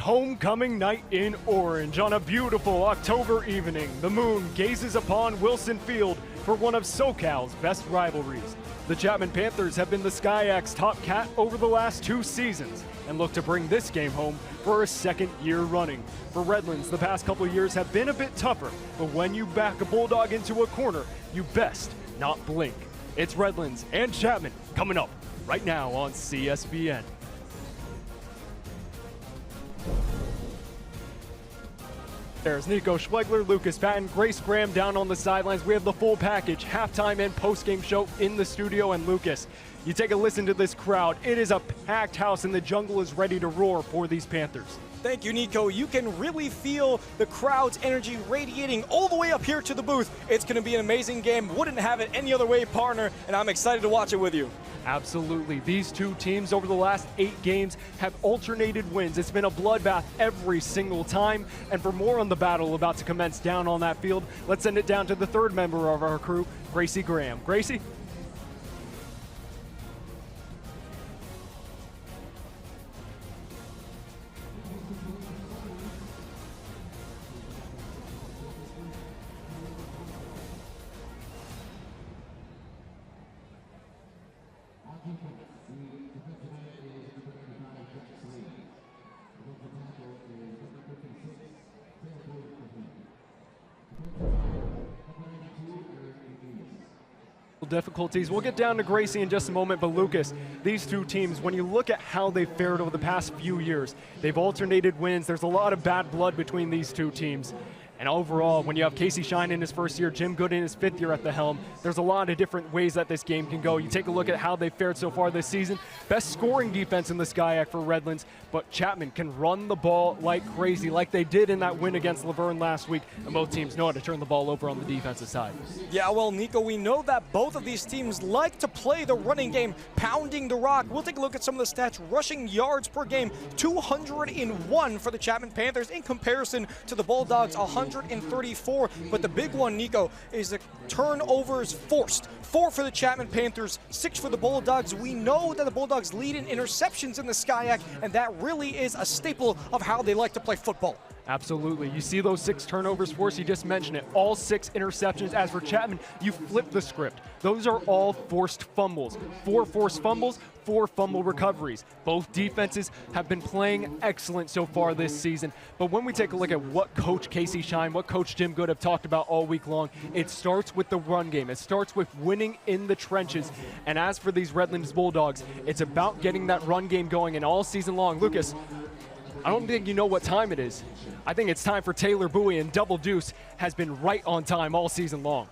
homecoming night in Orange. On a beautiful October evening, the moon gazes upon Wilson Field for one of SoCal's best rivalries. The Chapman Panthers have been the SCIAC's top cat over the last 2 seasons and look to bring this game home for a second year running. For Redlands, the past couple of years have been a bit tougher, but when you back a Bulldog into a corner, you best not blink. It's Redlands and Chapman coming up right now on CSBN. There's Nico Schwegler, Lucas Patton, Grace Graham down on the sidelines. We have the full package, halftime and post-game show in the studio. And Lucas, you take a listen to this crowd. It is a packed house and the jungle is ready to roar for these Panthers. Thank you, Nico. You can really feel the crowd's energy radiating all the way up here to the booth. It's going to be an amazing game. Wouldn't have it any other way, partner, and I'm excited to watch it with you. Absolutely. These two teams over the last 8 games have alternated wins. It's been a bloodbath every single time. And for more on the battle about to commence down on that field, let's send it down to the third member of our crew, Gracie Graham. Gracie? Difficulties. We'll get down to Gracie in just a moment, but Lucas, these two teams, when you look at how they've fared over the past few years, they've alternated wins. There's a lot of bad blood between these two teams. And overall, when you have Casey Shine in his first year, Jim Good in his 5th year at the helm, there's a lot of different ways that this game can go. You take a look at how they've fared so far this season. Best scoring defense in the SCIAC for Redlands, but Chapman can run the ball like crazy, like they did in that win against Laverne last week, and both teams know how to turn the ball over on the defensive side. Yeah, well, Nico, we know that both of these teams like to play the running game, pounding the rock. We'll take a look at some of the stats. Rushing yards per game, 201 for the Chapman Panthers in comparison to the Bulldogs, 134. But the big one, Nico, is the turnovers forced. 4 for the Chapman Panthers, 6 for the Bulldogs. We know that the Bulldogs lead in interceptions in the SCIAC, and that really is a staple of how they like to play football. Absolutely. You see those 6 turnovers forced, you just mentioned it, all 6 interceptions. As for Chapman, you flip the script. Those are all forced fumbles. 4 forced fumbles, 4 fumble recoveries. Both defenses have been playing excellent so far this season. But when we take a look at what Coach Casey Shine, what Coach Jim Good have talked about all week long, it starts with the run game. It starts with winning in the trenches. And as for these Redlands Bulldogs, it's about getting that run game going, and all season long. Lucas, I don't think you know what time it is. I think it's time for Taylor Bowie, and Double Deuce has been right on time all season long.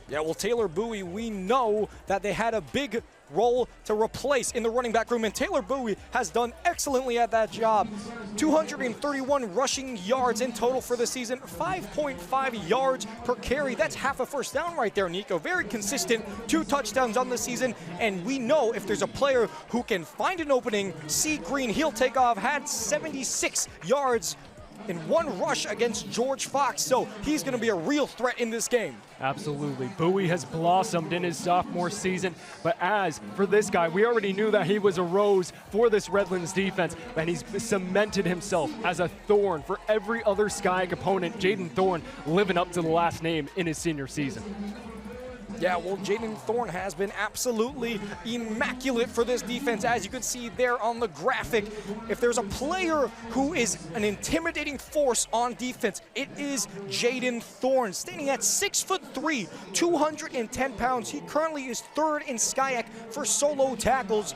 Yeah, well, Taylor Bowie, we know that they had a big role to replace in the running back room, and Taylor Bowie has done excellently at that job. 231 rushing yards in total for the season, 5.5 yards per carry. That's half a first down right there, Nico. Very consistent, 2 touchdowns on the season, and we know if there's a player who can find an opening, see green, he'll take off. Had 76 yards in 1 rush against George Fox, so he's going to be a real threat in this game. Absolutely. Bowie has blossomed in his sophomore season, but as for this guy, we already knew that he was a rose for this Redlands defense, and he's cemented himself as a thorn for every other SCIAC opponent. Jaden Thorne living up to the last name in his senior season. Yeah, well, Jaden Thorne has been absolutely immaculate for this defense, as you can see there on the graphic. If there's a player who is an intimidating force on defense, it is Jaden Thorne, standing at 6'3", 210 pounds. He currently is 3rd in SCIAC for solo tackles.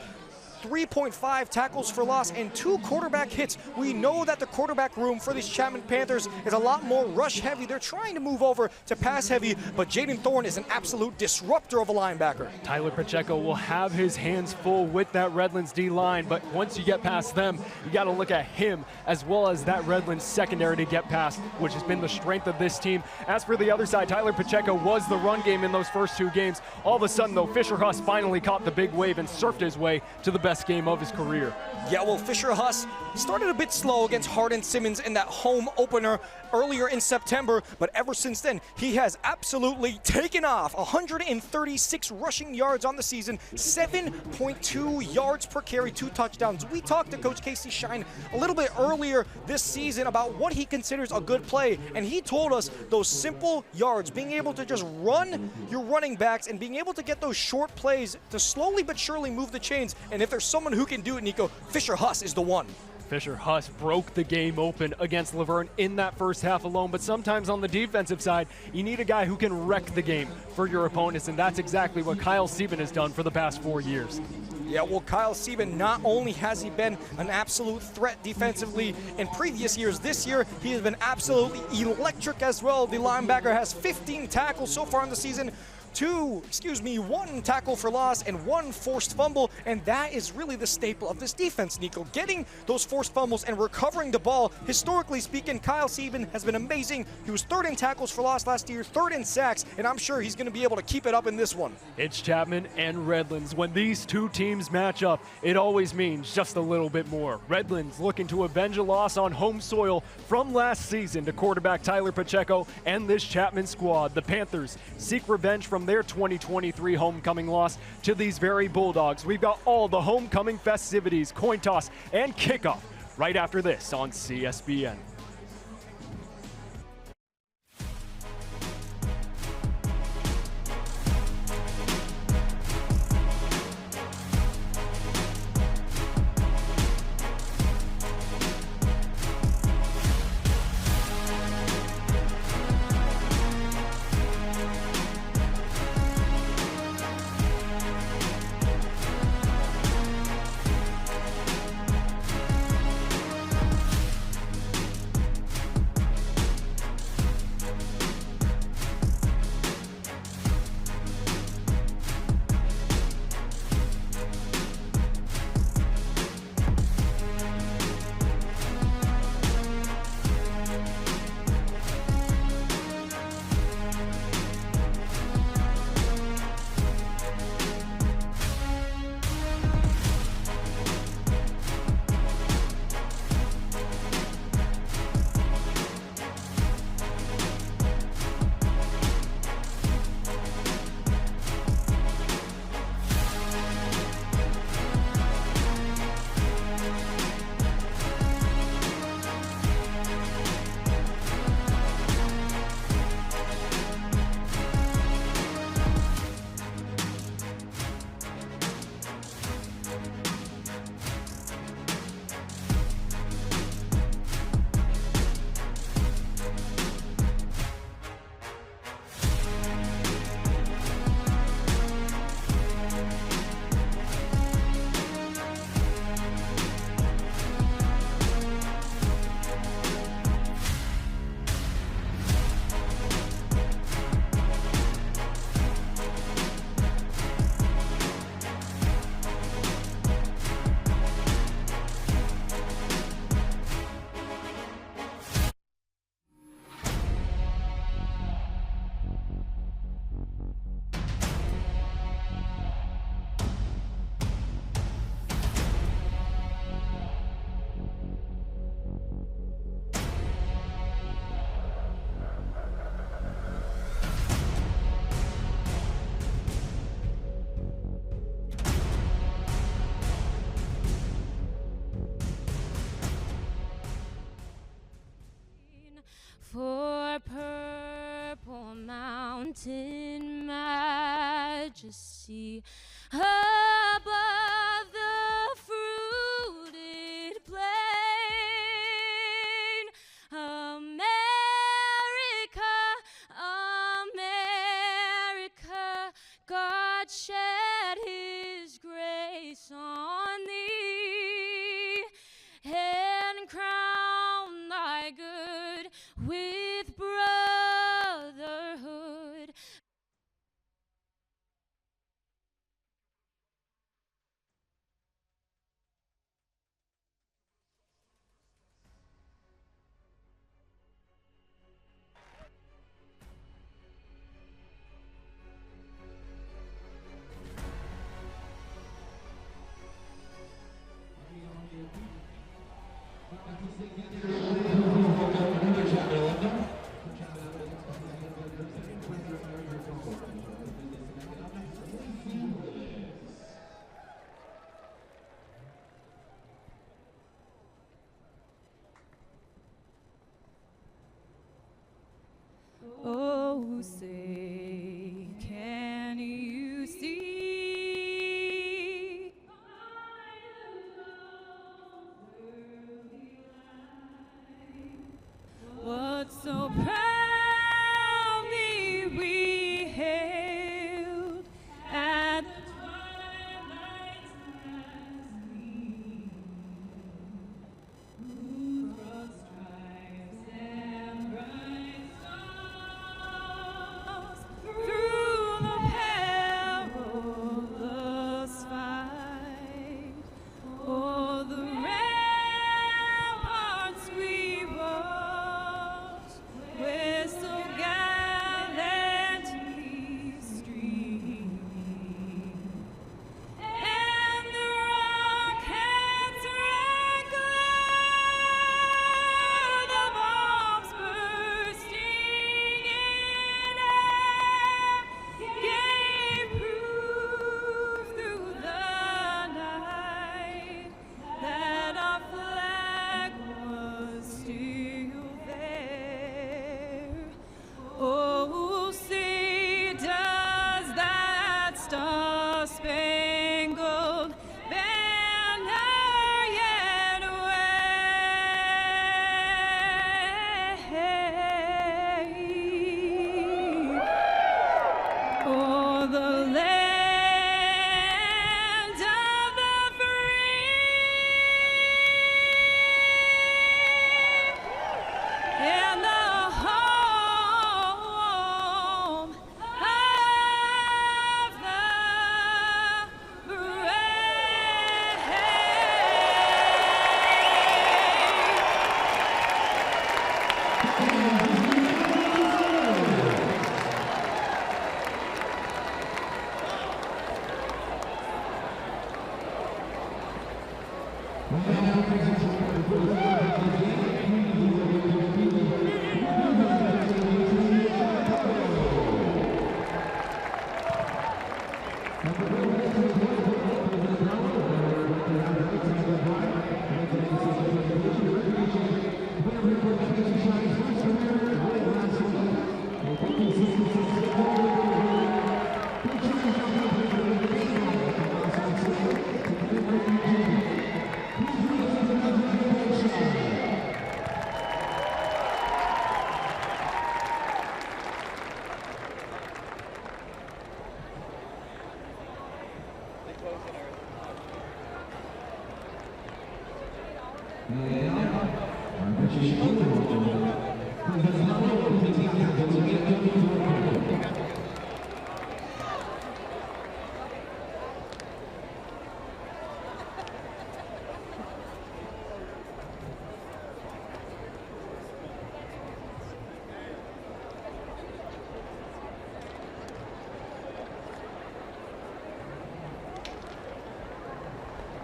3.5 tackles for loss and 2 quarterback hits. We know that the quarterback room for these Chapman Panthers is a lot more rush heavy. They're trying to move over to pass heavy, but Jaden Thorne is an absolute disruptor of a linebacker. Tyler Pacheco will have his hands full with that Redlands D-line, but once you get past them, you got to look at him as well as that Redlands secondary to get past, which has been the strength of this team. As for the other side, Tyler Pacheco was the run game in those first 2 games. All of a sudden, though, Fisher Huss finally caught the big wave and surfed his way to the best best game of his career. Yeah, well, Fisher-Huss started a bit slow against Hardin-Simmons in that home opener earlier in September, but ever since then, he has absolutely taken off. 136 rushing yards on the season, 7.2 yards per carry, 2 touchdowns. We talked to Coach Casey Shine a little bit earlier this season about what he considers a good play, and he told us those simple yards, being able to just run your running backs and being able to get those short plays to slowly but surely move the chains. And if there's someone who can do it, Nico, Fisher-Huss is the one. Fisher-Huss broke the game open against Laverne in that first half alone, but sometimes on the defensive side, you need a guy who can wreck the game for your opponents, and that's exactly what Kyle Sieben has done for the past 4 years. Yeah, well, Kyle Sieben, not only has he been an absolute threat defensively in previous years, this year he has been absolutely electric as well. The linebacker has 15 tackles so far in the season. 1 tackle for loss and 1 forced fumble, and that is really the staple of this defense, Nico. Getting those forced fumbles and recovering the ball. Historically speaking, Kyle Sieben has been amazing. He was 3rd in tackles for loss last year, 3rd in sacks, and I'm sure he's going to be able to keep it up in this one. It's Chapman and Redlands. When these two teams match up, it always means just a little bit more. Redlands looking to avenge a loss on home soil from last season to quarterback Tyler Pacheco and this Chapman squad. The Panthers seek revenge from their 2023 homecoming loss to these very Bulldogs. We've got all the homecoming festivities, coin toss, and kickoff right after this on CSBN. For purple mountain majesty above the fruited plain, America, America, God shed his grace on thee and crown thy good with brotherhood.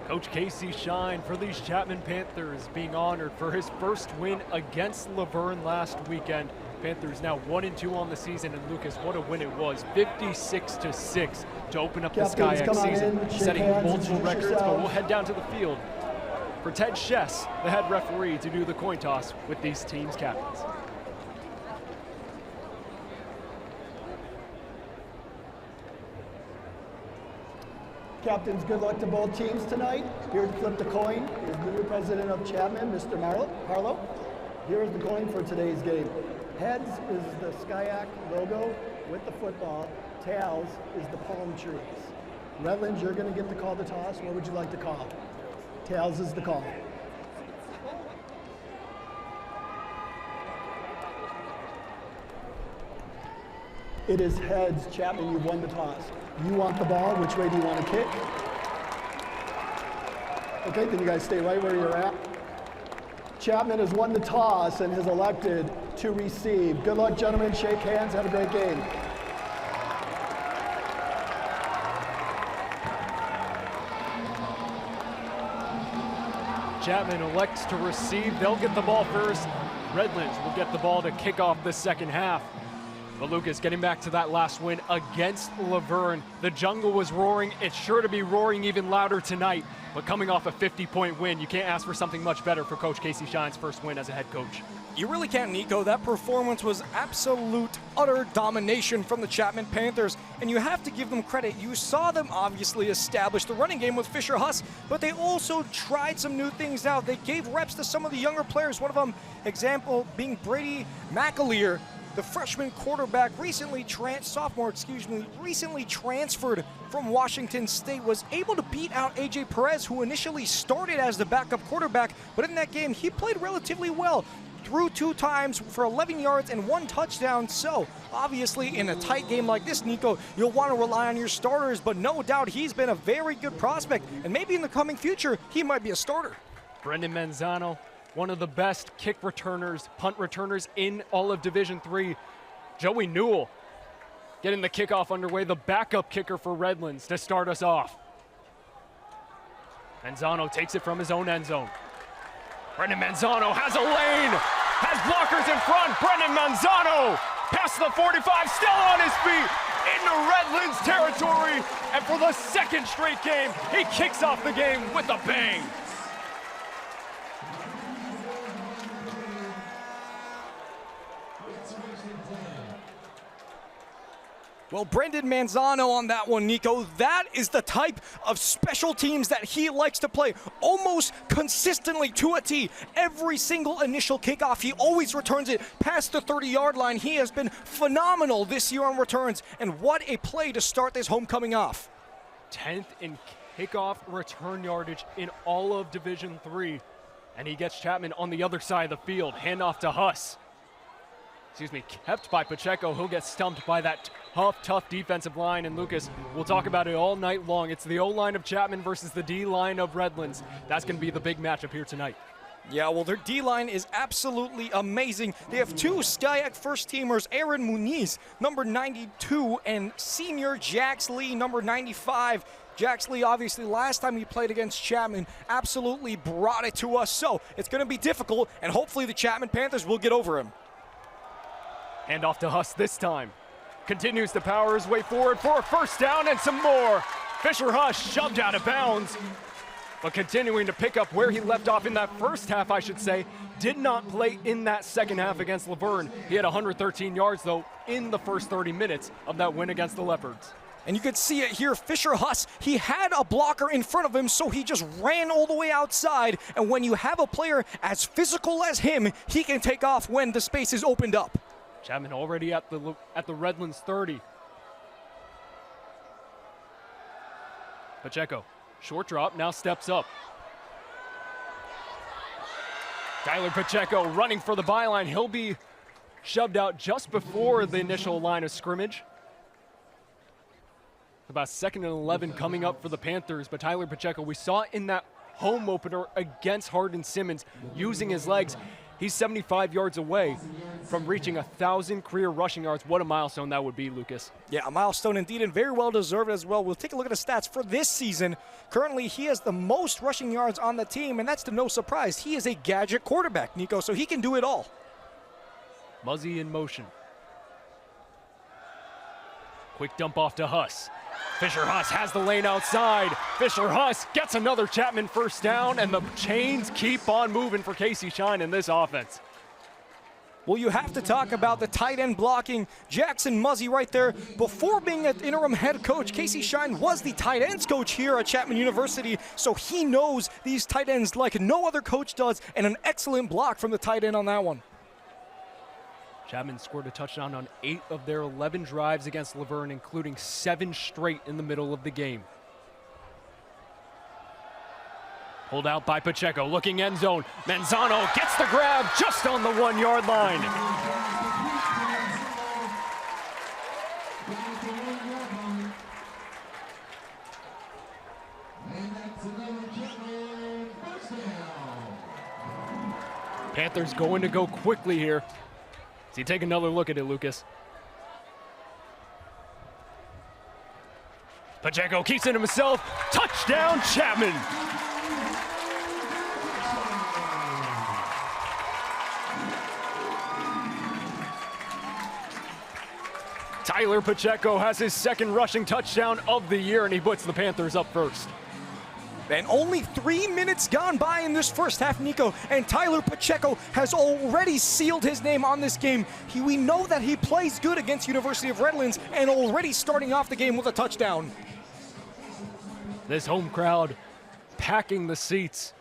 Coach Casey Shine for these Chapman Panthers being honored for his first win against Laverne last weekend. Panthers now 1-2 on the season, and Lucas, what a win it was. 56-6 to open up the SkyX season, setting multiple records, but we'll head down to the field for Ted Schess, the head referee, to do the coin toss with these teams' captains. Captains, good luck to both teams tonight. Here to flip the coin is the new president of Chapman, Mr. Harlow. Here is the coin for today's game. Heads is the SkyX logo with the football. Tails is the palm trees. Redlands, you're going to get to call the toss. What would you like to call? Tails is the call. It is heads. Chapman, you've won the toss. You want the ball. Which way do you want to kick? Okay, then you guys stay right where you're at. Chapman has won the toss and has elected to receive. Good luck, gentlemen. Shake hands. Have a great game. Chapman elects to receive. They'll get the ball first. Redlands will get the ball to kick off the second half. But Lucas, getting back to that last win against Laverne, the jungle was roaring. It's sure to be roaring even louder tonight. But coming off a 50-point win, you can't ask for something much better for Coach Casey Shine's first win as a head coach. You really can't, Nico. That performance was absolute, utter domination from the Chapman Panthers, and you have to give them credit. You saw them obviously establish the running game with Fisher Huss, but they also tried some new things out. They gave reps to some of the younger players. One of them, example, being Brady McAleer, the freshman quarterback, recently transferred from Washington State, was able to beat out A.J. Perez, who initially started as the backup quarterback, but in that game, he played relatively well. Threw 2 times for 11 yards and 1 touchdown. So, obviously, in a tight game like this, Nico, you'll want to rely on your starters, but no doubt he's been a very good prospect, and maybe in the coming future, he might be a starter. Brendan Manzano, one of the best kick returners, punt returners in all of Division III. Joey Newell getting the kickoff underway, the backup kicker for Redlands to start us off. Manzano takes it from his own end zone. Brendan Manzano has a lane, has blockers in front. Brendan Manzano past the 45, still on his feet, into Redlands territory. And for the second straight game, he kicks off the game with a bang. Well, Brendan Manzano on that one, Nico. That is the type of special teams that he likes to play almost consistently to a T. Every single initial kickoff, he always returns it past the 30-yard line. He has been phenomenal this year on returns, and what a play to start this homecoming off. 10th in kickoff return yardage in all of Division III, and he gets Chapman on the other side of the field. Handoff to Huss. Kept by Pacheco. He'll get stumped by that tough defensive line. And Lucas, we'll talk about it all night long. It's the O-line of Chapman versus the D-line of Redlands. That's going to be the big matchup here tonight. Yeah, well, their D-line is absolutely amazing. They have 2 SkyX first-teamers, Aaron Muniz, number 92, and senior Jax Lee, number 95. Jax Lee, obviously, last time he played against Chapman, absolutely brought it to us. So it's going to be difficult, and hopefully the Chapman Panthers will get over him. Hand off to Huss this time. Continues to power his way forward for a first down and some more. Fisher Huss shoved out of bounds, but continuing to pick up where he left off in that first half, I should say. Did not play in that second half against Laverne. He had 113 yards, though, in the first 30 minutes of that win against the Leopards. And you could see it here, Fisher Huss, he had a blocker in front of him, so he just ran all the way outside. And when you have a player as physical as him, he can take off when the space is opened up. Chapman already at the Redlands 30. Pacheco, short drop, now steps up. Tyler Pacheco running for the byline. He'll be shoved out just before the initial line of scrimmage. About 2nd and 11 coming up for the Panthers, but Tyler Pacheco, we saw in that home opener against Hardin Simmons using his legs. He's 75 yards away from reaching 1,000 career rushing yards. What a milestone that would be, Lucas. Yeah, a milestone indeed, and very well deserved as well. We'll take a look at the stats for this season. Currently, he has the most rushing yards on the team, and that's to no surprise. He is a gadget quarterback, Nico, so he can do it all. Muzzy in motion. Quick dump off to Huss. Fisher-Huss has the lane outside. Fisher-Huss gets another Chapman first down, and the chains keep on moving for Casey Shine in this offense. Well, you have to talk about the tight end blocking. Jackson Muzzy right there. Before being an interim head coach, Casey Shine was the tight ends coach here at Chapman University, so he knows these tight ends like no other coach does, and an excellent block from the tight end on that one. Chapman scored a touchdown on 8 of their 11 drives against Laverne, including 7 straight in the middle of the game. Pulled out by Pacheco, looking end zone. Manzano gets the grab just on the 1-yard line. Panthers going to go quickly here. So you take another look at it, Lucas. Pacheco keeps it himself. Touchdown, Chapman. Tyler Pacheco has his 2nd rushing touchdown of the year, and he puts the Panthers up first. And only 3 minutes gone by in this first half, Nico, and Tyler Pacheco has already sealed his name on this game. We know that he plays good against University of Redlands, and already starting off the game with a touchdown. This home crowd packing the seats.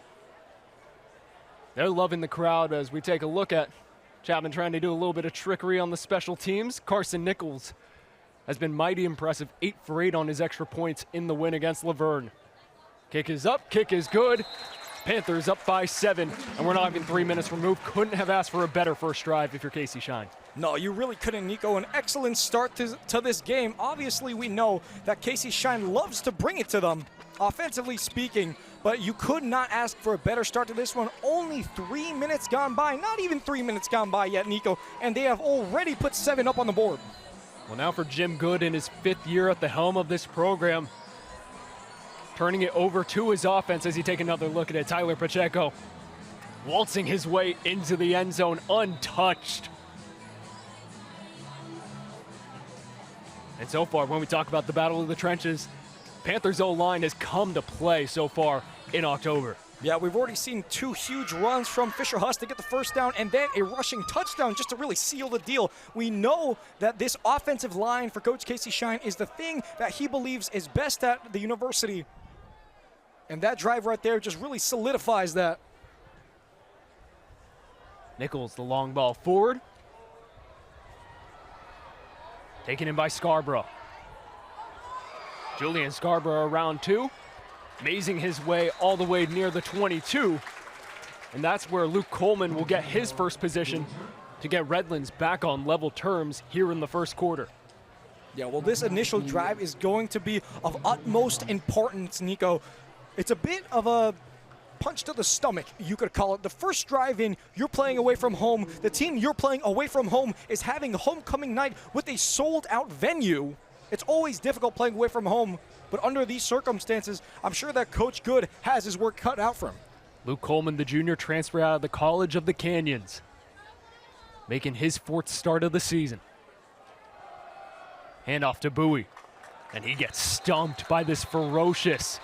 They're loving the crowd as we take a look at Chapman trying to do a little bit of trickery on the special teams. Carson Nichols has been mighty impressive, 8 for 8 on his extra points in the win against Laverne. Kick is up, kick is good. Panthers up by 7, and we're not even 3 minutes removed. Couldn't have asked for a better first drive if you're Casey Shine. No, you really couldn't, Nico. An excellent start to this game. Obviously, we know that Casey Shine loves to bring it to them, offensively speaking, but you could not ask for a better start to this one. Only 3 minutes gone by, not even 3 minutes gone by yet, Nico, and they have already put 7 up on the board. Well, now for Jim Good in his 5th year at the helm of this program. Turning it over to his offense as he take another look at it. Tyler Pacheco waltzing his way into the end zone untouched. And so far, when we talk about the battle of the trenches, Panthers O-line has come to play so far in October. Yeah, we've already seen 2 huge runs from Fisher-Huss to get the first down, and then a rushing touchdown just to really seal the deal. We know that this offensive line for Coach Casey Shine is the thing that he believes is best at the university. And that drive right there just really solidifies that. Nichols, the long ball forward. Taken in by Scarborough. Julian Scarborough around 2. Mazing his way all the way near the 22. And that's where Luke Coleman will get his first position to get Redlands back on level terms here in the first quarter. Yeah, well, this initial drive is going to be of utmost importance, Nico. It's a bit of a punch to the stomach, you could call it. The first drive in, you're playing away from home. The team you're playing away from home is having homecoming night with a sold-out venue. It's always difficult playing away from home, but under these circumstances, I'm sure that Coach Good has his work cut out for him. Luke Coleman, the junior, transfer out of the College of the Canyons, making his 4th start of the season. Handoff to Bowie, and he gets stumped by this ferocious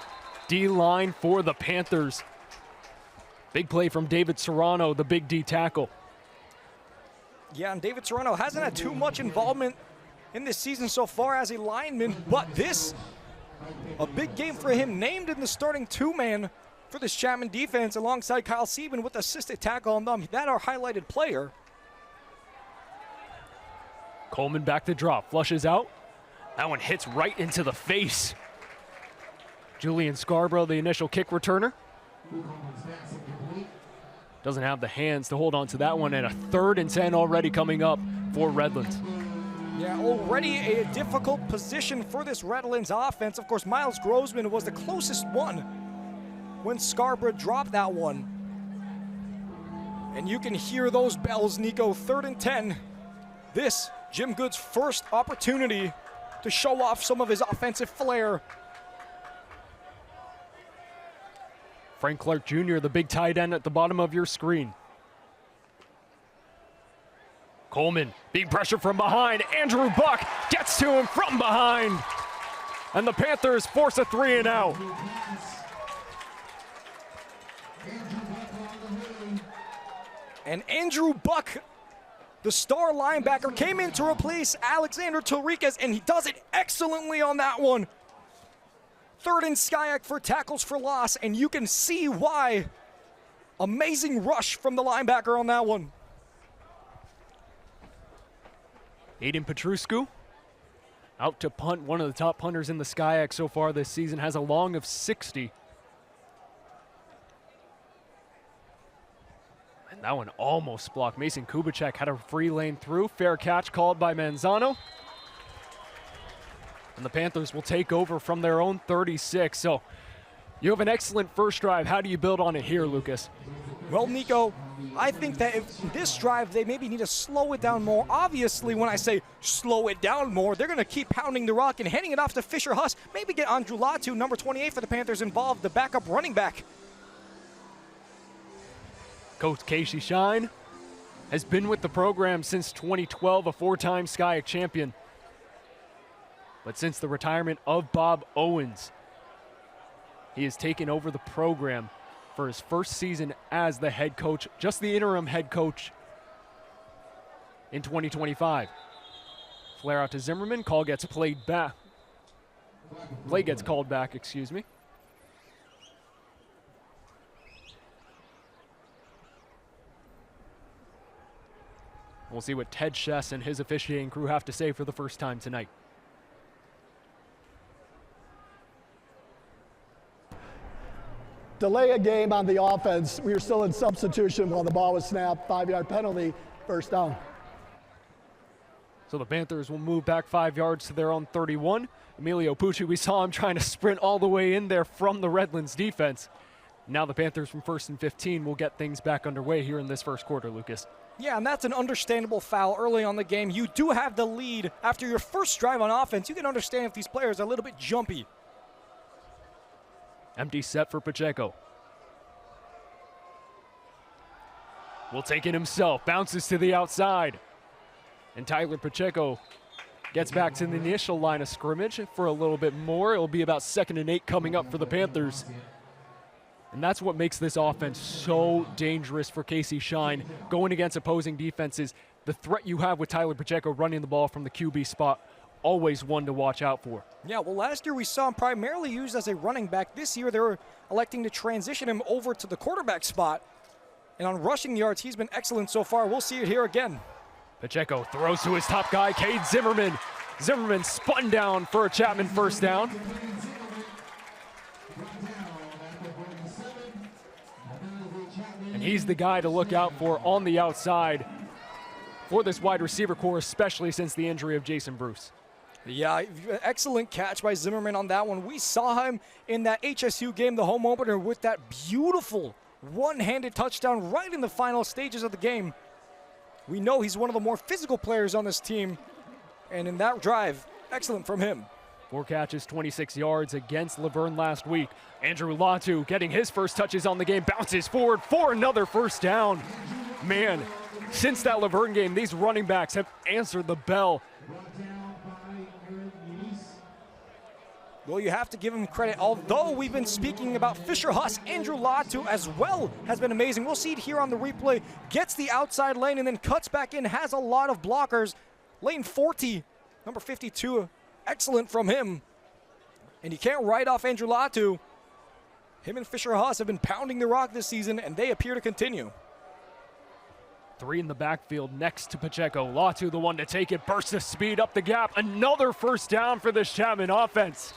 D-line for the Panthers. Big play from David Serrano, the big D tackle. Yeah, and David Serrano hasn't had too much involvement in this season so far as a lineman, but this, a big game for him, named in the starting 2-man for this Chapman defense alongside Kyle Sieben with assisted tackle on them. That our highlighted player. Coleman back to drop, flushes out. That one hits right into the face. Julian Scarborough, the initial kick returner. doesn't have the hands to hold on to that one, and a 3rd and 10 already coming up for Redlands. Yeah, already a difficult position for this Redlands offense. Of course, Miles Grossman was the closest one when Scarborough dropped that one. And you can hear those bells, Nico. 3rd and 10. This, Jim Good's first opportunity to show off some of his offensive flair. Frank Clark Jr., the big tight end at the bottom of your screen. Coleman, being pressured from behind. Andrew Buck gets to him from behind. And the Panthers force a 3 and out. And Andrew Buck, the star linebacker, came in to replace Alexander Tilriquez, and he does it excellently on that one. 3rd and Skyac for tackles for loss, and you can see why. Amazing rush from the linebacker on that one. Aiden Petruscu out to punt, one of the top punters in the Skyac so far this season, has a long of 60. And that one almost blocked. Mason Kubicek had a free lane through. Fair catch called by Manzano. And the Panthers will take over from their own 36. So you have an excellent first drive. How do you build on it here, Lucas? Well, Nico, I think that if this drive, they maybe need to slow it down more. Obviously, when I say slow it down more, they're going to keep pounding the rock and handing it off to Fisher Huss. Maybe get Andrew Latu, number 28 for the Panthers, involved, the backup running back. Coach Casey Shine has been with the program since 2012, a 4-time Skyac champion. But since the retirement of Bob Owens, he has taken over the program for his first season as the head coach, just the interim head coach in 2025. Flare out to Zimmerman, call gets played back. Play gets called back, excuse me. We'll see what Ted Schess and his officiating crew have to say for the first time tonight. Delay a game on the offense. We were still in substitution while the ball was snapped. 5-yard penalty, first down. So the Panthers will move back 5 yards to their own 31. Emilio Pucci, we saw him trying to sprint all the way in there from the Redlands defense. Now the Panthers from 1st and 15 will get things back underway here in this first quarter, Lucas. Yeah, and that's an understandable foul early on the game. You do have the lead after your first drive on offense. You can understand if these players are a little bit jumpy. Empty set for Pacheco. Will take it himself, bounces to the outside. And Tyler Pacheco gets back to the initial line of scrimmage for a little bit more. It'll be about 2nd and 8 coming up for the Panthers. And that's what makes this offense so dangerous for Casey Shine going against opposing defenses. The threat you have with Tyler Pacheco running the ball from the QB spot, always one to watch out for. Yeah, well, last year we saw him primarily used as a running back. This year they're electing to transition him over to the quarterback spot. And on rushing yards, he's been excellent so far. We'll see it here again. Pacheco throws to his top guy, Cade Zimmerman. Zimmerman spun down for a Chapman first down. And he's the guy to look out for on the outside for this wide receiver core, especially since the injury of Jason Bruce. Yeah, excellent catch by Zimmerman on that one. We saw him in that HSU game, the home opener, with that beautiful one-handed touchdown right in the final stages of the game. We know he's one of the more physical players on this team. And in that drive, excellent from him. 4 catches, 26 yards against Laverne last week. Andrew Latu getting his first touches on the game, bounces forward for another first down. Man, since that Laverne game, these running backs have answered the bell. Well, you have to give him credit. Although we've been speaking about Fisher Huss, Andrew Latu as well has been amazing. We'll see it here on the replay. Gets the outside lane and then cuts back in, has a lot of blockers. Lane 40, number 52, excellent from him. And you can't write off Andrew Latu. Him and Fisher Huss have been pounding the rock this season, and they appear to continue. 3 in the backfield next to Pacheco. Latu the one to take it, bursts of speed up the gap. Another first down for this Chapman offense.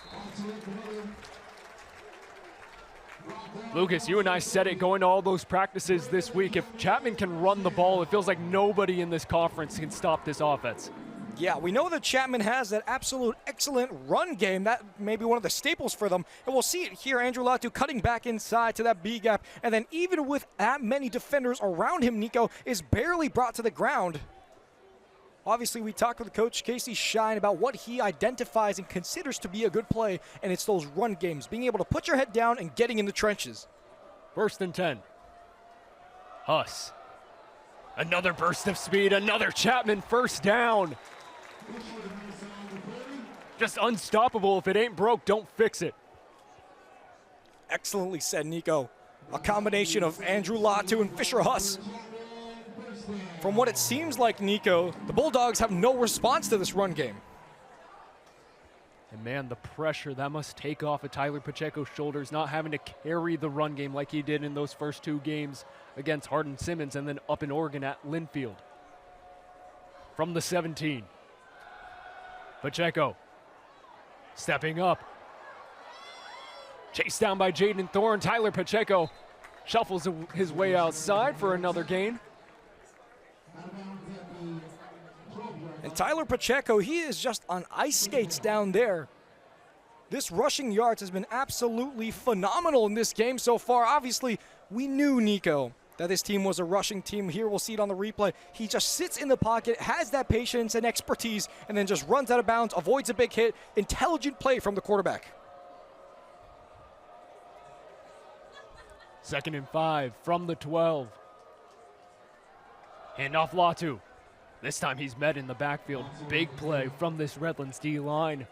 Lucas, you and I said it going to all those practices this week. If Chapman can run the ball, it feels like nobody in this conference can stop this offense. Yeah, we know that Chapman has that absolute excellent run game. That may be one of the staples for them. And we'll see it here. Andrew Latu cutting back inside to that B gap. And then even with that many defenders around him, Nico is barely brought to the ground. Obviously, we talked with Coach Casey Shine about what he identifies and considers to be a good play, and it's those run games, being able to put your head down and getting in the trenches. 1st and 10. Huss. Another burst of speed, another Chapman first down. Just unstoppable. If it ain't broke, don't fix it. Excellently said, Nico. A combination of Andrew Latu and Fisher Huss. From what it seems like, Nico, the Bulldogs have no response to this run game. And man, the pressure that must take off of Tyler Pacheco's shoulders, not having to carry the run game like he did in those first 2 games against Hardin Simmons and then up in Oregon at Linfield. From the 17. Pacheco stepping up. Chased down by Jaden Thorne. Tyler Pacheco shuffles his way outside for another gain. And Tyler Pacheco, he is just on ice skates down there. This rushing yards has been absolutely phenomenal in this game so far. Obviously, we knew, Nico, that this team was a rushing team. Here we'll see it on the replay. He just sits in the pocket, has that patience and expertise, and then just runs out of bounds, avoids a big hit. Intelligent play from the quarterback. 2nd and 5 from the 12. Handoff Latu. This time he's met in the backfield. Big play from this Redlands D-line.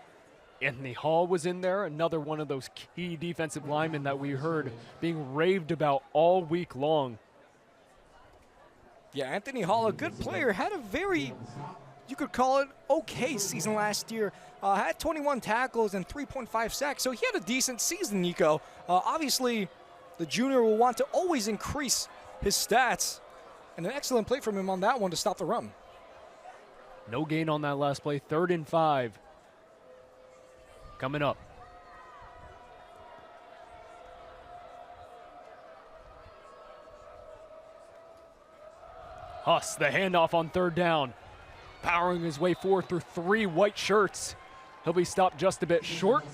Anthony Hall was in there, another one of those key defensive linemen that we heard being raved about all week long. Yeah, Anthony Hall, a good player, had a very, you could call it, okay season last year. Had 21 tackles and 3.5 sacks, so he had a decent season, Nico. Obviously, the junior will want to always increase his stats, and an excellent play from him on that one to stop the run. No gain on that last play. 3rd and 5. Coming up. Huss, the handoff on 3rd down. Powering his way forward through 3 white shirts. He'll be stopped just a bit short.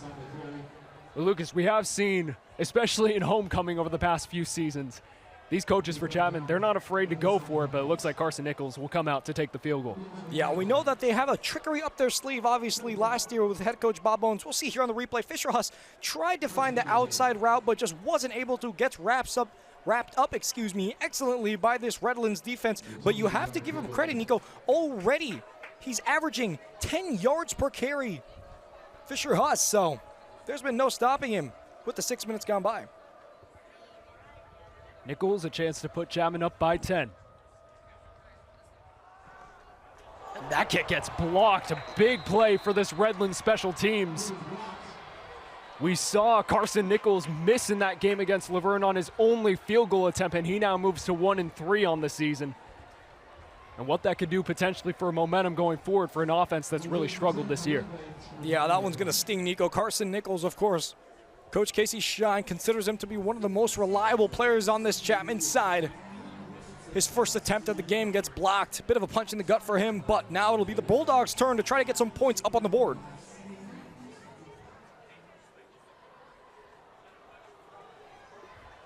But Lucas, we have seen, especially in homecoming over the past few seasons, these coaches for Chapman, they're not afraid to go for it, but it looks like Carson Nichols will come out to take the field goal. Yeah, we know that they have a trickery up their sleeve, obviously, last year with head coach Bob Bones. We'll see here on the replay. Fisher Huss tried to find the outside route, but just wasn't able to. Gets wrapped up, excellently by this Redlands defense. But you have to give him credit, Nico. Already, he's averaging 10 yards per carry. Fisher Huss, so there's been no stopping him with the 6 minutes gone by. Nichols, a chance to put Chapman up by 10. And that kick gets blocked. A big play for this Redlands special teams. We saw Carson Nichols miss in that game against Laverne on his only field goal attempt, and he now moves to 1-3 on the season. And what that could do potentially for momentum going forward for an offense that's really struggled this year. Yeah, that one's going to sting, Nico. Carson Nichols, of course. Coach Casey Shine considers him to be one of the most reliable players on this Chapman side. His first attempt at the game gets blocked. Bit of a punch in the gut for him, but now it'll be the Bulldogs' turn to try to get some points up on the board.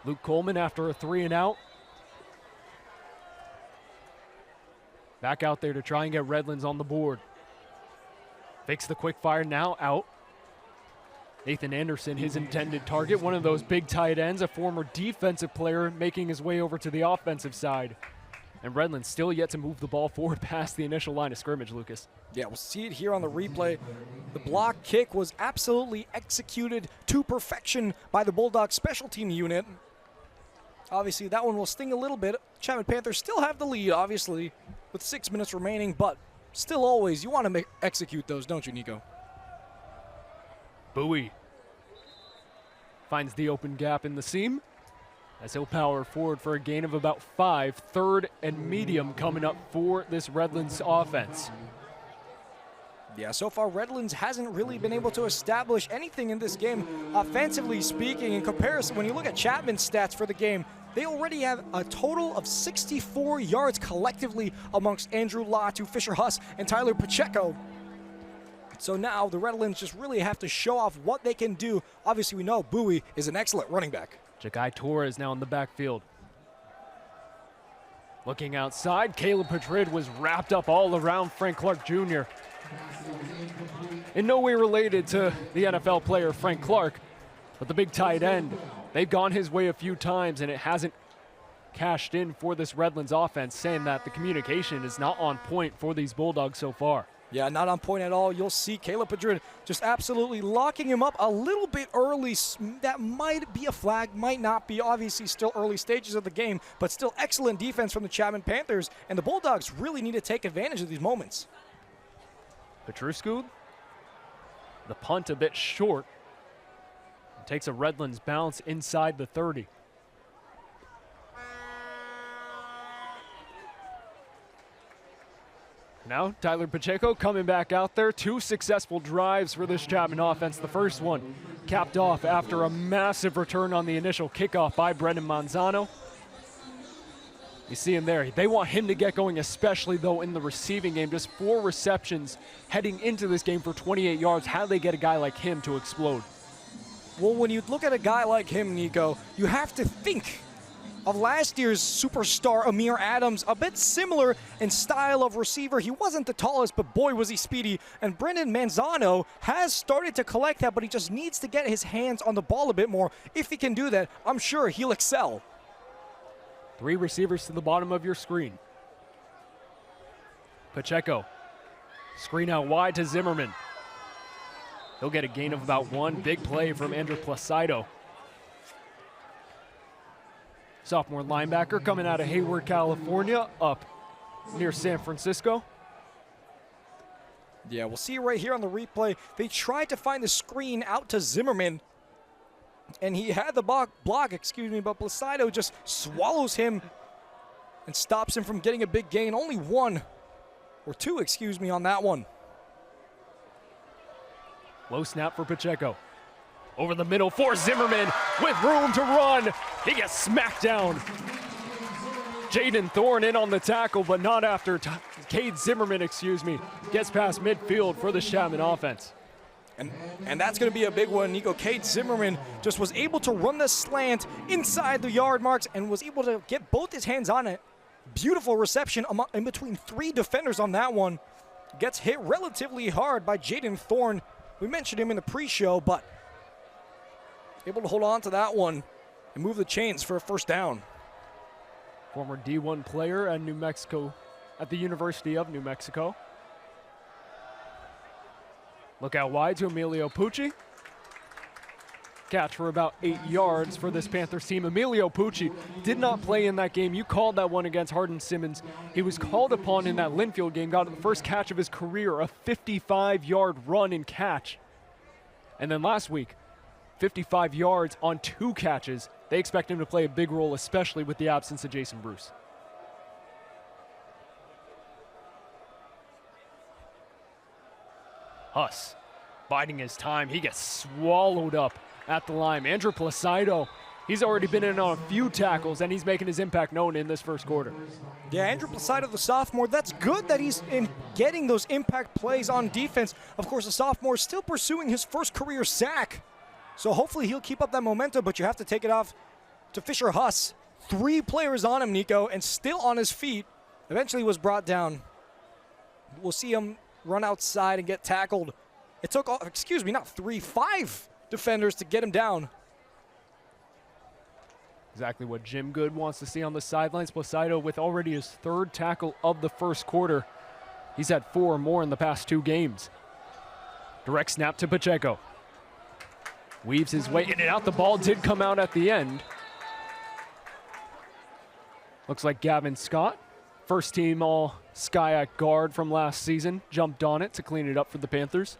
Luke Coleman after a 3-and-out. Back out there to try and get Redlands on the board. Fakes the quick fire, now out. Nathan Anderson, his intended target, one of those big tight ends, a former defensive player making his way over to the offensive side. And Redlands still yet to move the ball forward past the initial line of scrimmage, Lucas. Yeah, we'll see it here on the replay. The block kick was absolutely executed to perfection by the Bulldogs special team unit. Obviously, that one will sting a little bit. Chapman Panthers still have the lead, obviously, with 6 minutes remaining, but still always, you want to execute those, don't you, Nico? Bowie finds the open gap in the seam as he'll power forward for a gain of about 5. 3rd and medium coming up for this Redlands offense. Yeah, so far Redlands hasn't really been able to establish anything in this game, offensively speaking. In comparison, when you look at Chapman's stats for the game, they already have a total of 64 yards collectively amongst Andrew Latu, Fisher Huss, and Tyler Pacheco. So now the Redlands just really have to show off what they can do. Obviously, we know Bowie is an excellent running back. Jagai Torres now in the backfield. Looking outside, Caleb Madrid was wrapped up all around Frank Clark Jr. In no way related to the NFL player Frank Clark, but the big tight end. They've gone his way a few times, and it hasn't cashed in for this Redlands offense, saying that the communication is not on point for these Bulldogs so far. Yeah, not on point at all. You'll see Caleb Madrid just absolutely locking him up a little bit early. That might be a flag, might not be. Obviously, still early stages of the game, but still excellent defense from the Chapman Panthers, and the Bulldogs really need to take advantage of these moments. Petruscu, the punt a bit short. Takes a Redlands bounce inside the 30. Now, Tyler Pacheco coming back out there. 2 successful drives for this Chapman offense. The first one capped off after a massive return on the initial kickoff by Brendan Manzano. You see him there. They want him to get going, especially, though, in the receiving game. Just 4 receptions heading into this game for 28 yards. How do they get a guy like him to explode? Well, when you look at a guy like him, Nico, you have to think of last year's superstar Amir Adams, a bit similar in style of receiver. He wasn't the tallest, but boy was he speedy. And Brendan Manzano has started to collect that, but he just needs to get his hands on the ball a bit more. If he can do that, I'm sure he'll excel. 3 receivers to the bottom of your screen. Pacheco, screen out wide to Zimmerman. He'll get a gain of about 1. Big play from Andrew Placido. Sophomore linebacker coming out of Hayward, California, up near San Francisco. Yeah, we'll see right here on the replay. They tried to find the screen out to Zimmerman, and he had the block, but Placido just swallows him and stops him from getting a big gain. Only 1 or 2, on that one. Low snap for Pacheco. Over the middle for Zimmerman with room to run. He gets smacked down. Jaden Thorne in on the tackle, but not after Cade Zimmerman, gets past midfield for the Chapman offense. And that's going to be a big one, Nico. Cade Zimmerman just was able to run the slant inside the yard marks and was able to get both his hands on it. Beautiful reception in between 3 defenders on that one. Gets hit relatively hard by Jaden Thorne. We mentioned him in the pre-show, but able to hold on to that one and move the chains for a first down. Former D1 player at at the University of New Mexico. Look out wide to Emilio Pucci. Catch for about 8 yards for this Panthers team. Emilio Pucci did not play in that game. You called that one against Hardin Simmons. He was called upon in that Linfield game, got the first catch of his career, a 55-yard run and catch. And then last week, 55 yards on 2 catches. They expect him to play a big role, especially with the absence of Jason Bruce. Huss biding his time. He gets swallowed up at the line. Andrew Placido, he's already been in on a few tackles, and he's making his impact known in this first quarter. Yeah, Andrew Placido, the sophomore, that's good that he's getting those impact plays on defense. Of course, the sophomore is still pursuing his first career sack. So hopefully he'll keep up that momentum, but you have to take it off to Fisher Huss. 3 players on him, Nico, and still on his feet. Eventually was brought down. We'll see him run outside and get tackled. It took, not 3, 5 defenders to get him down. Exactly what Jim Good wants to see on the sidelines. Placido with already his 3rd tackle of the first quarter. He's had 4 or more in the past 2 games. Direct snap to Pacheco. Weaves his way in and out. The ball did come out at the end. Looks like Gavin Scott, first team all SCIAC guard from last season, jumped on it to clean it up for the Panthers.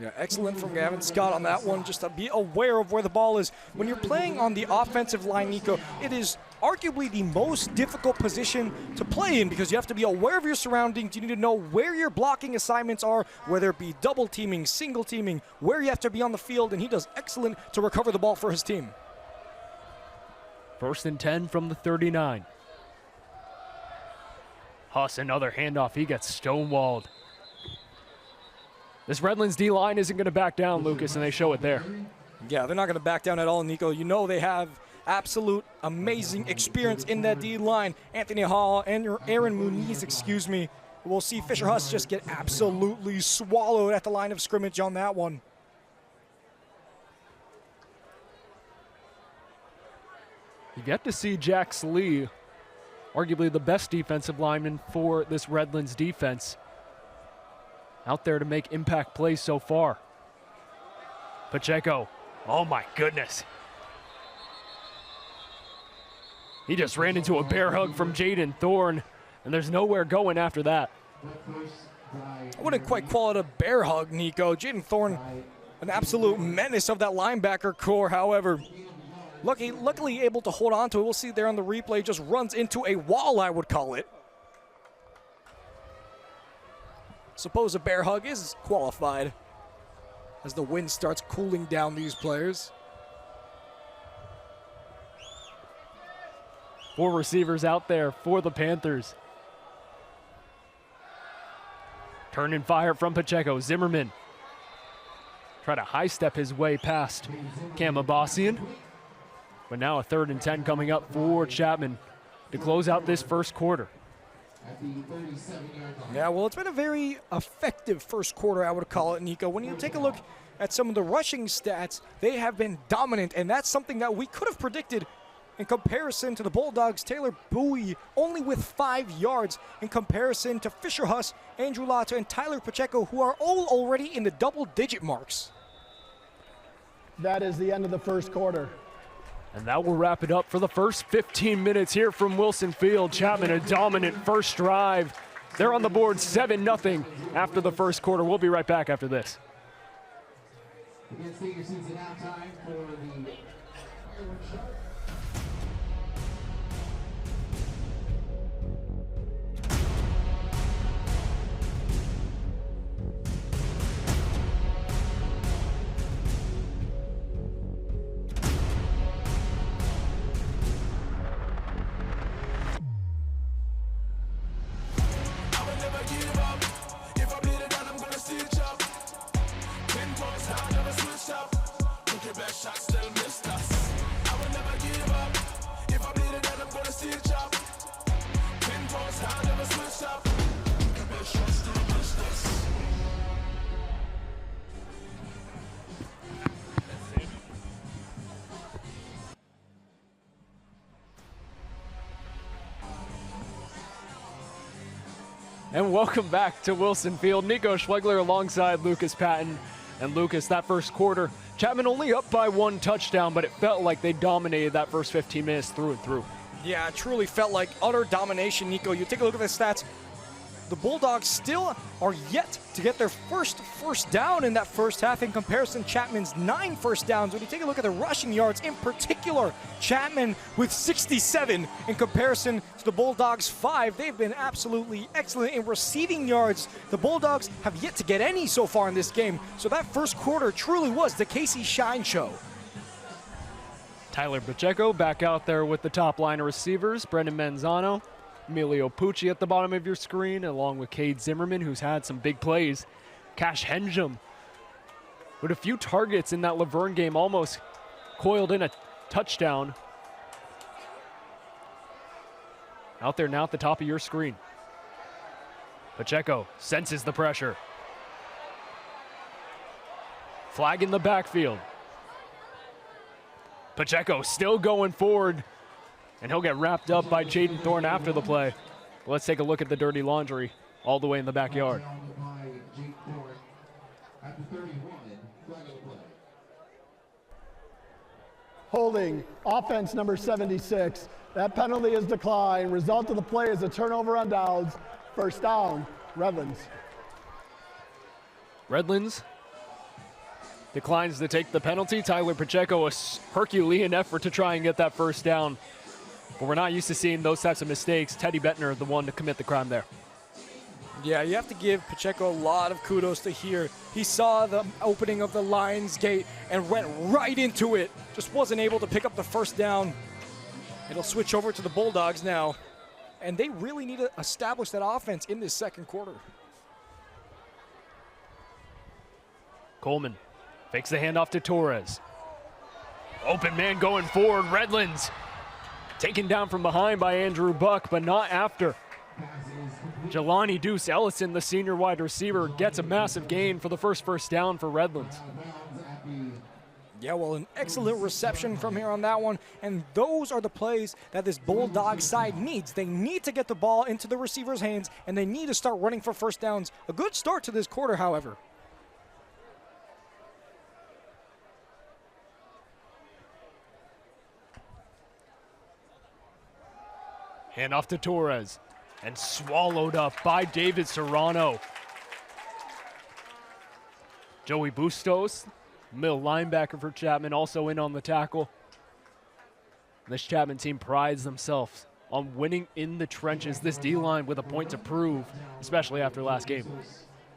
Yeah, excellent from Gavin Scott on that one, just to be aware of where the ball is. When you're playing on the offensive line, Nico, it is arguably the most difficult position to play in because you have to be aware of your surroundings. You need to know where your blocking assignments are, whether it be double teaming, single teaming, where you have to be on the field, and he does excellent to recover the ball for his team. 1st and 10 from the 39. Huss, another handoff. He gets stonewalled. This Redlands D-line isn't going to back down, Lucas, and they show it there. Yeah, they're not going to back down at all, Nico. You know they have absolute amazing experience in that D-line. Anthony Hall and Aaron Muniz, excuse me. We'll see Fisher Huss just get absolutely swallowed at the line of scrimmage on that one. You get to see Jax Lee, arguably the best defensive lineman for this Redlands defense, out there to make impact plays so far. Pacheco, oh my goodness. He just ran into a bear hug from Jaden Thorne, and there's nowhere going after that. I wouldn't quite call it a bear hug, Nico. Jaden Thorne, an absolute menace of that linebacker core, however. Luckily able to hold on to it. We'll see there on the replay, just runs into a wall, I would call it. Suppose a bear hug is qualified as the wind starts cooling down these players. 4 receivers out there for the Panthers. Turn and fire from Pacheco. Zimmerman try to high step his way past Cam Abbasian. But now a 3rd and 10 coming up for Chapman to close out this first quarter. Yeah, well, it's been a very effective first quarter, I would call it, Nico. When you take a look at some of the rushing stats, they have been dominant, and that's something that we could have predicted in comparison to the Bulldogs. Taylor Bowie only with 5 yards in comparison to Fisher Huss, Andrew Lata, and Tyler Pacheco, who are all already in the double-digit marks. That is the end of the first quarter. And that will wrap it up for the first 15 minutes here from Wilson Field. Chapman, a dominant first drive. They're on the board 7-0 after the first quarter. We'll be right back after this. And welcome back to Wilson Field. Nico Schwegler alongside Lucas Patton. And Lucas, that first quarter, Chapman only up by 1 touchdown, but it felt like they dominated that first 15 minutes through and through. Yeah, it truly felt like utter domination, Nico. You take a look at the stats. The Bulldogs still are yet to get their first down in that first half in comparison to Chapman's 9 first downs. When you take a look at the rushing yards in particular, Chapman with 67 in comparison to the Bulldogs 5. They've been absolutely excellent in receiving yards. The Bulldogs have yet to get any so far in this game. So that first quarter truly was the Casey Shine Show. Tyler Pacheco back out there with the top line of receivers. Brendan Manzano, Emilio Pucci at the bottom of your screen, along with Cade Zimmerman, who's had some big plays. Cash Henjum with a few targets in that Laverne game, almost coiled in a touchdown. Out there now at the top of your screen. Pacheco senses the pressure. Flag in the backfield. Pacheco still going forward, and he'll get wrapped up by Jaden Thorne after the play. Let's take a look at the dirty laundry all the way in the backyard. Holding, offense number 76. That penalty is declined. Result of the play is a turnover on downs. First down, Redlands. Redlands declines to take the penalty. Tyler Pacheco, a Herculean effort to try and get that first down. But we're not used to seeing those types of mistakes. Teddy Bettner, the one to commit the crime there. Yeah, you have to give Pacheco a lot of kudos to here. He saw the opening of the Lions gate and went right into it. Just wasn't able to pick up the first down. It'll switch over to the Bulldogs now. And they really need to establish that offense in this second quarter. Coleman fakes the handoff to Torres. Open man going forward. Redlands taken down from behind by Andrew Buck, but not after. Jelani Deuce Ellison, the senior wide receiver, gets a massive gain for the first down for Redlands. Yeah, well, an excellent reception from here on that one. And those are the plays that this Bulldog side needs. They need to get the ball into the receiver's hands, and they need to start running for first downs. A good start to this quarter, however. Handoff to Torres, and swallowed up by David Serrano. Joey Bustos, middle linebacker for Chapman, also in on the tackle. This Chapman team prides themselves on winning in the trenches. This D-line with a point to prove, especially after last game.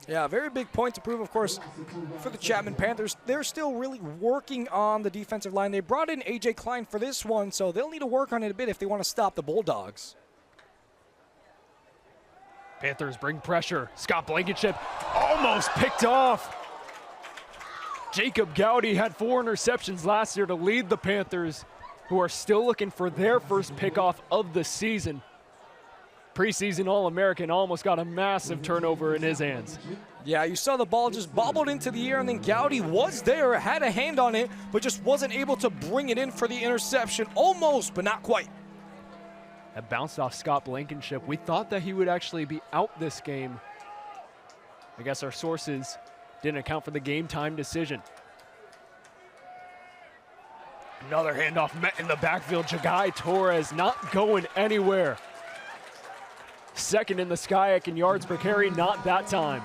Yeah, very big point to prove, of course, for the Chapman Panthers. They're still really working on the defensive line. They brought in A.J. Klein for this one, so they'll need to work on it a bit if they want to stop the Bulldogs. Panthers bring pressure. Scott Blankenship almost picked off. Jacob Gowdy had 4 interceptions last year to lead the Panthers, who are still looking for their first pickoff of the season. Preseason All-American almost got a massive turnover in his hands. Yeah, you saw the ball just bobbled into the air, and then Gowdy was there, had a hand on it, but just wasn't able to bring it in for the interception. Almost, but not quite. That bounced off Scott Blankenship. We thought that he would actually be out this game. I guess our sources didn't account for the game time decision. Another handoff met in the backfield. Jagai Torres not going anywhere. Second in the SCIAC in yards per carry, not that time.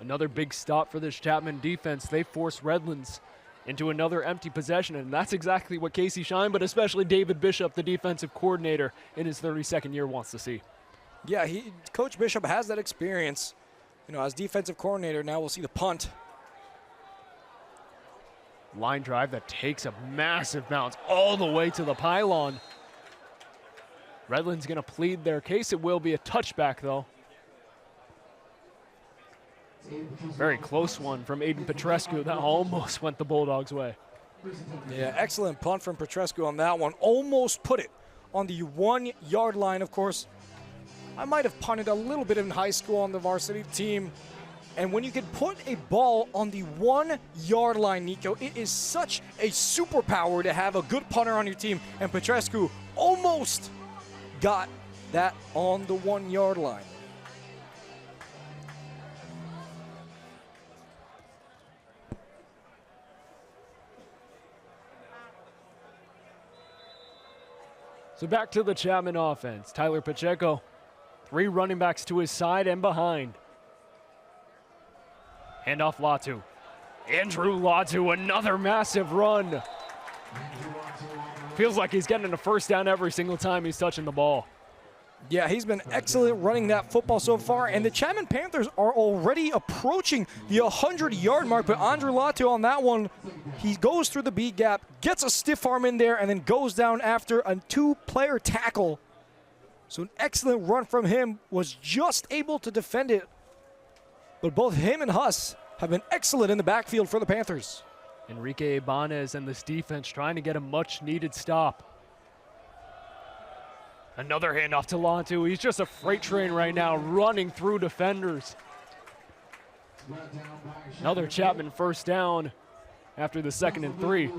Another big stop for this Chapman defense. They force Redlands into another empty possession, and that's exactly what Casey Shine, but especially David Bishop, the defensive coordinator in his 32nd year, wants to see. Yeah, Coach Bishop has that experience. You know, as defensive coordinator, now we'll see the punt. Line drive that takes a massive bounce all the way to the pylon. Redlands going to plead their case. It will be a touchback, though. Very close one from Aiden Petrescu. That almost went the Bulldogs' way. Yeah, excellent punt from Petrescu on that one. Almost put it on the 1 yard line, of course. I might have punted a little bit in high school on the varsity team. And when you can put a ball on the 1 yard line, Nico, it is such a superpower to have a good punter on your team. And Petrescu almost got that on the 1 yard line. So back to the Chapman offense. Tyler Pacheco, 3 running backs to his side and behind. Handoff Latu. Andrew Latu, another massive run. Feels like he's getting a first down every single time he's touching the ball. Yeah, he's been excellent running that football so far, and the Chapman Panthers are already approaching the 100-yard mark, but Andrew Latu on that one, he goes through the B gap, gets a stiff arm in there, and then goes down after a 2-player tackle. So an excellent run from him, was just able to defend it, but both him and Huss have been excellent in the backfield for the Panthers. Enrique Ibanez and this defense trying to get a much-needed stop. Another handoff to Latu. He's just a freight train right now, running through defenders. Another Chapman first down after the 2nd and 3.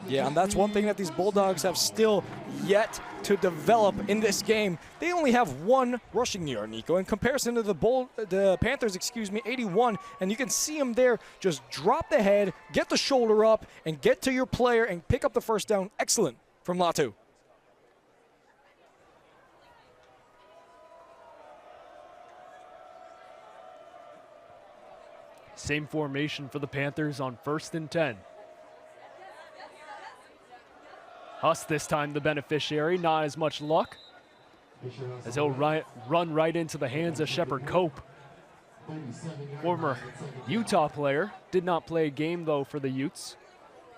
Yeah, and that's one thing that these Bulldogs have still yet to develop in this game. They only have 1 rushing yard, Nico, in comparison to the Panthers, 81, and you can see them there just drop the head, get the shoulder up, and get to your player and pick up the first down. Excellent from Latu. Same formation for the Panthers on 1st and 10. Huss this time the beneficiary, not as much luck, as he'll run right into the hands of Shepard Cope. Former Utah player, did not play a game though for the Utes,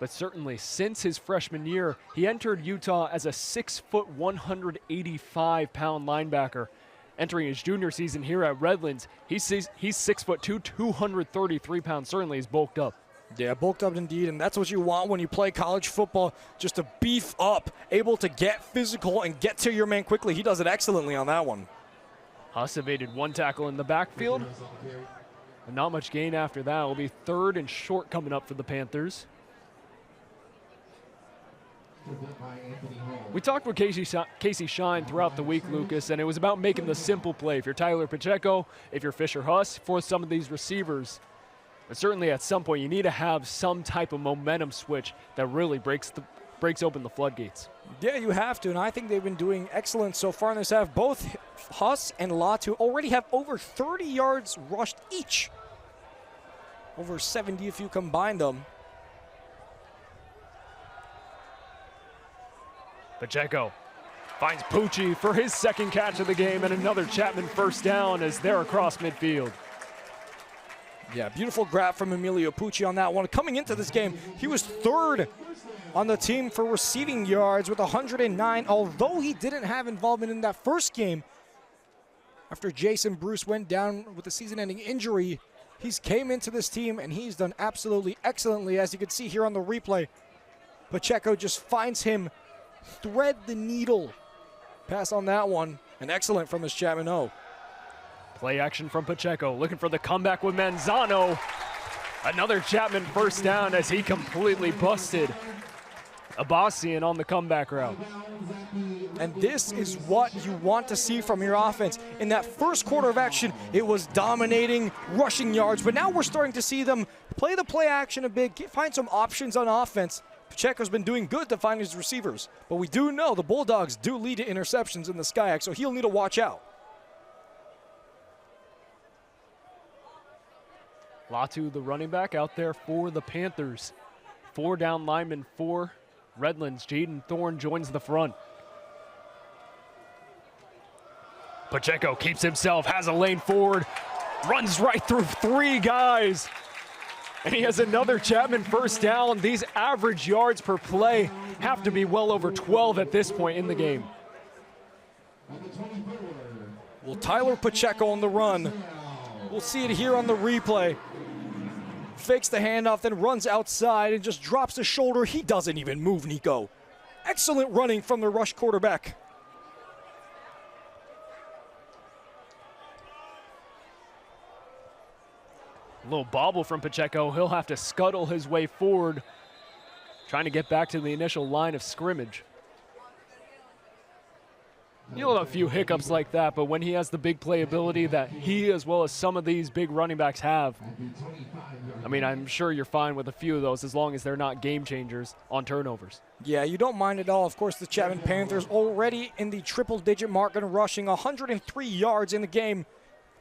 but certainly since his freshman year, he entered Utah as a 6', 185-pound linebacker. Entering his junior season here at Redlands, he's 6'2", 233 pounds, certainly is bulked up. Yeah, bulked up indeed, and that's what you want when you play college football, just to beef up, able to get physical and get to your man quickly. He does it excellently on that one. Huss evaded one tackle in the backfield, but not much gain after that. It'll be 3rd and short coming up for the Panthers. We talked with Casey Shine throughout the week, Lucas, and it was about making the simple play. If you're Tyler Pacheco, if you're Fisher Huss, for some of these receivers. But certainly at some point you need to have some type of momentum switch that really breaks open the floodgates. Yeah, you have to, and I think they've been doing excellent so far in this half. Both Huss and Latu already have over 30 yards rushed each. Over 70 if you combine them. Pacheco finds Pucci for his 2nd catch of the game, and another Chapman first down as they're across midfield. Yeah, beautiful grab from Emilio Pucci on that one. Coming into this game, he was 3rd on the team for receiving yards with 109, although he didn't have involvement in that first game. After Jason Bruce went down with a season-ending injury, he's came into this team and he's done absolutely excellently, as you can see here on the replay. Pacheco just finds him, thread the needle. Pass on that one, and excellent from this Chapman O. Play action from Pacheco, looking for the comeback with Manzano. Another Chapman first down as he completely busted Abbasian on the comeback route. And this is what you want to see from your offense. In that first quarter of action, it was dominating rushing yards, but now we're starting to see them play the play action a bit, find some options on offense. Pacheco's been doing good to find his receivers, but we do know the Bulldogs do lead to interceptions in the SCIAC, so he'll need to watch out. Latu, the running back, out there for the Panthers. 4 down linemen for Redlands. Jaden Thorne joins the front. Pacheco keeps himself, has a lane forward, runs right through 3 guys. And he has another Chapman first down. These average yards per play have to be well over 12 at this point in the game. Well, Tyler Pacheco on the run. We'll see it here on the replay. Fakes the handoff, then runs outside and just drops the shoulder. He doesn't even move, Nico. Excellent running from the rush quarterback. A little bobble from Pacheco. He'll have to scuttle his way forward, trying to get back to the initial line of scrimmage. You'll have a few hiccups like that, but when he has the big playability that he, as well as some of these big running backs have, I mean, I'm sure you're fine with a few of those as long as they're not game changers on turnovers. Yeah, you don't mind at all. Of course, the Chapman Panthers already in the triple-digit mark and rushing 103 yards in the game.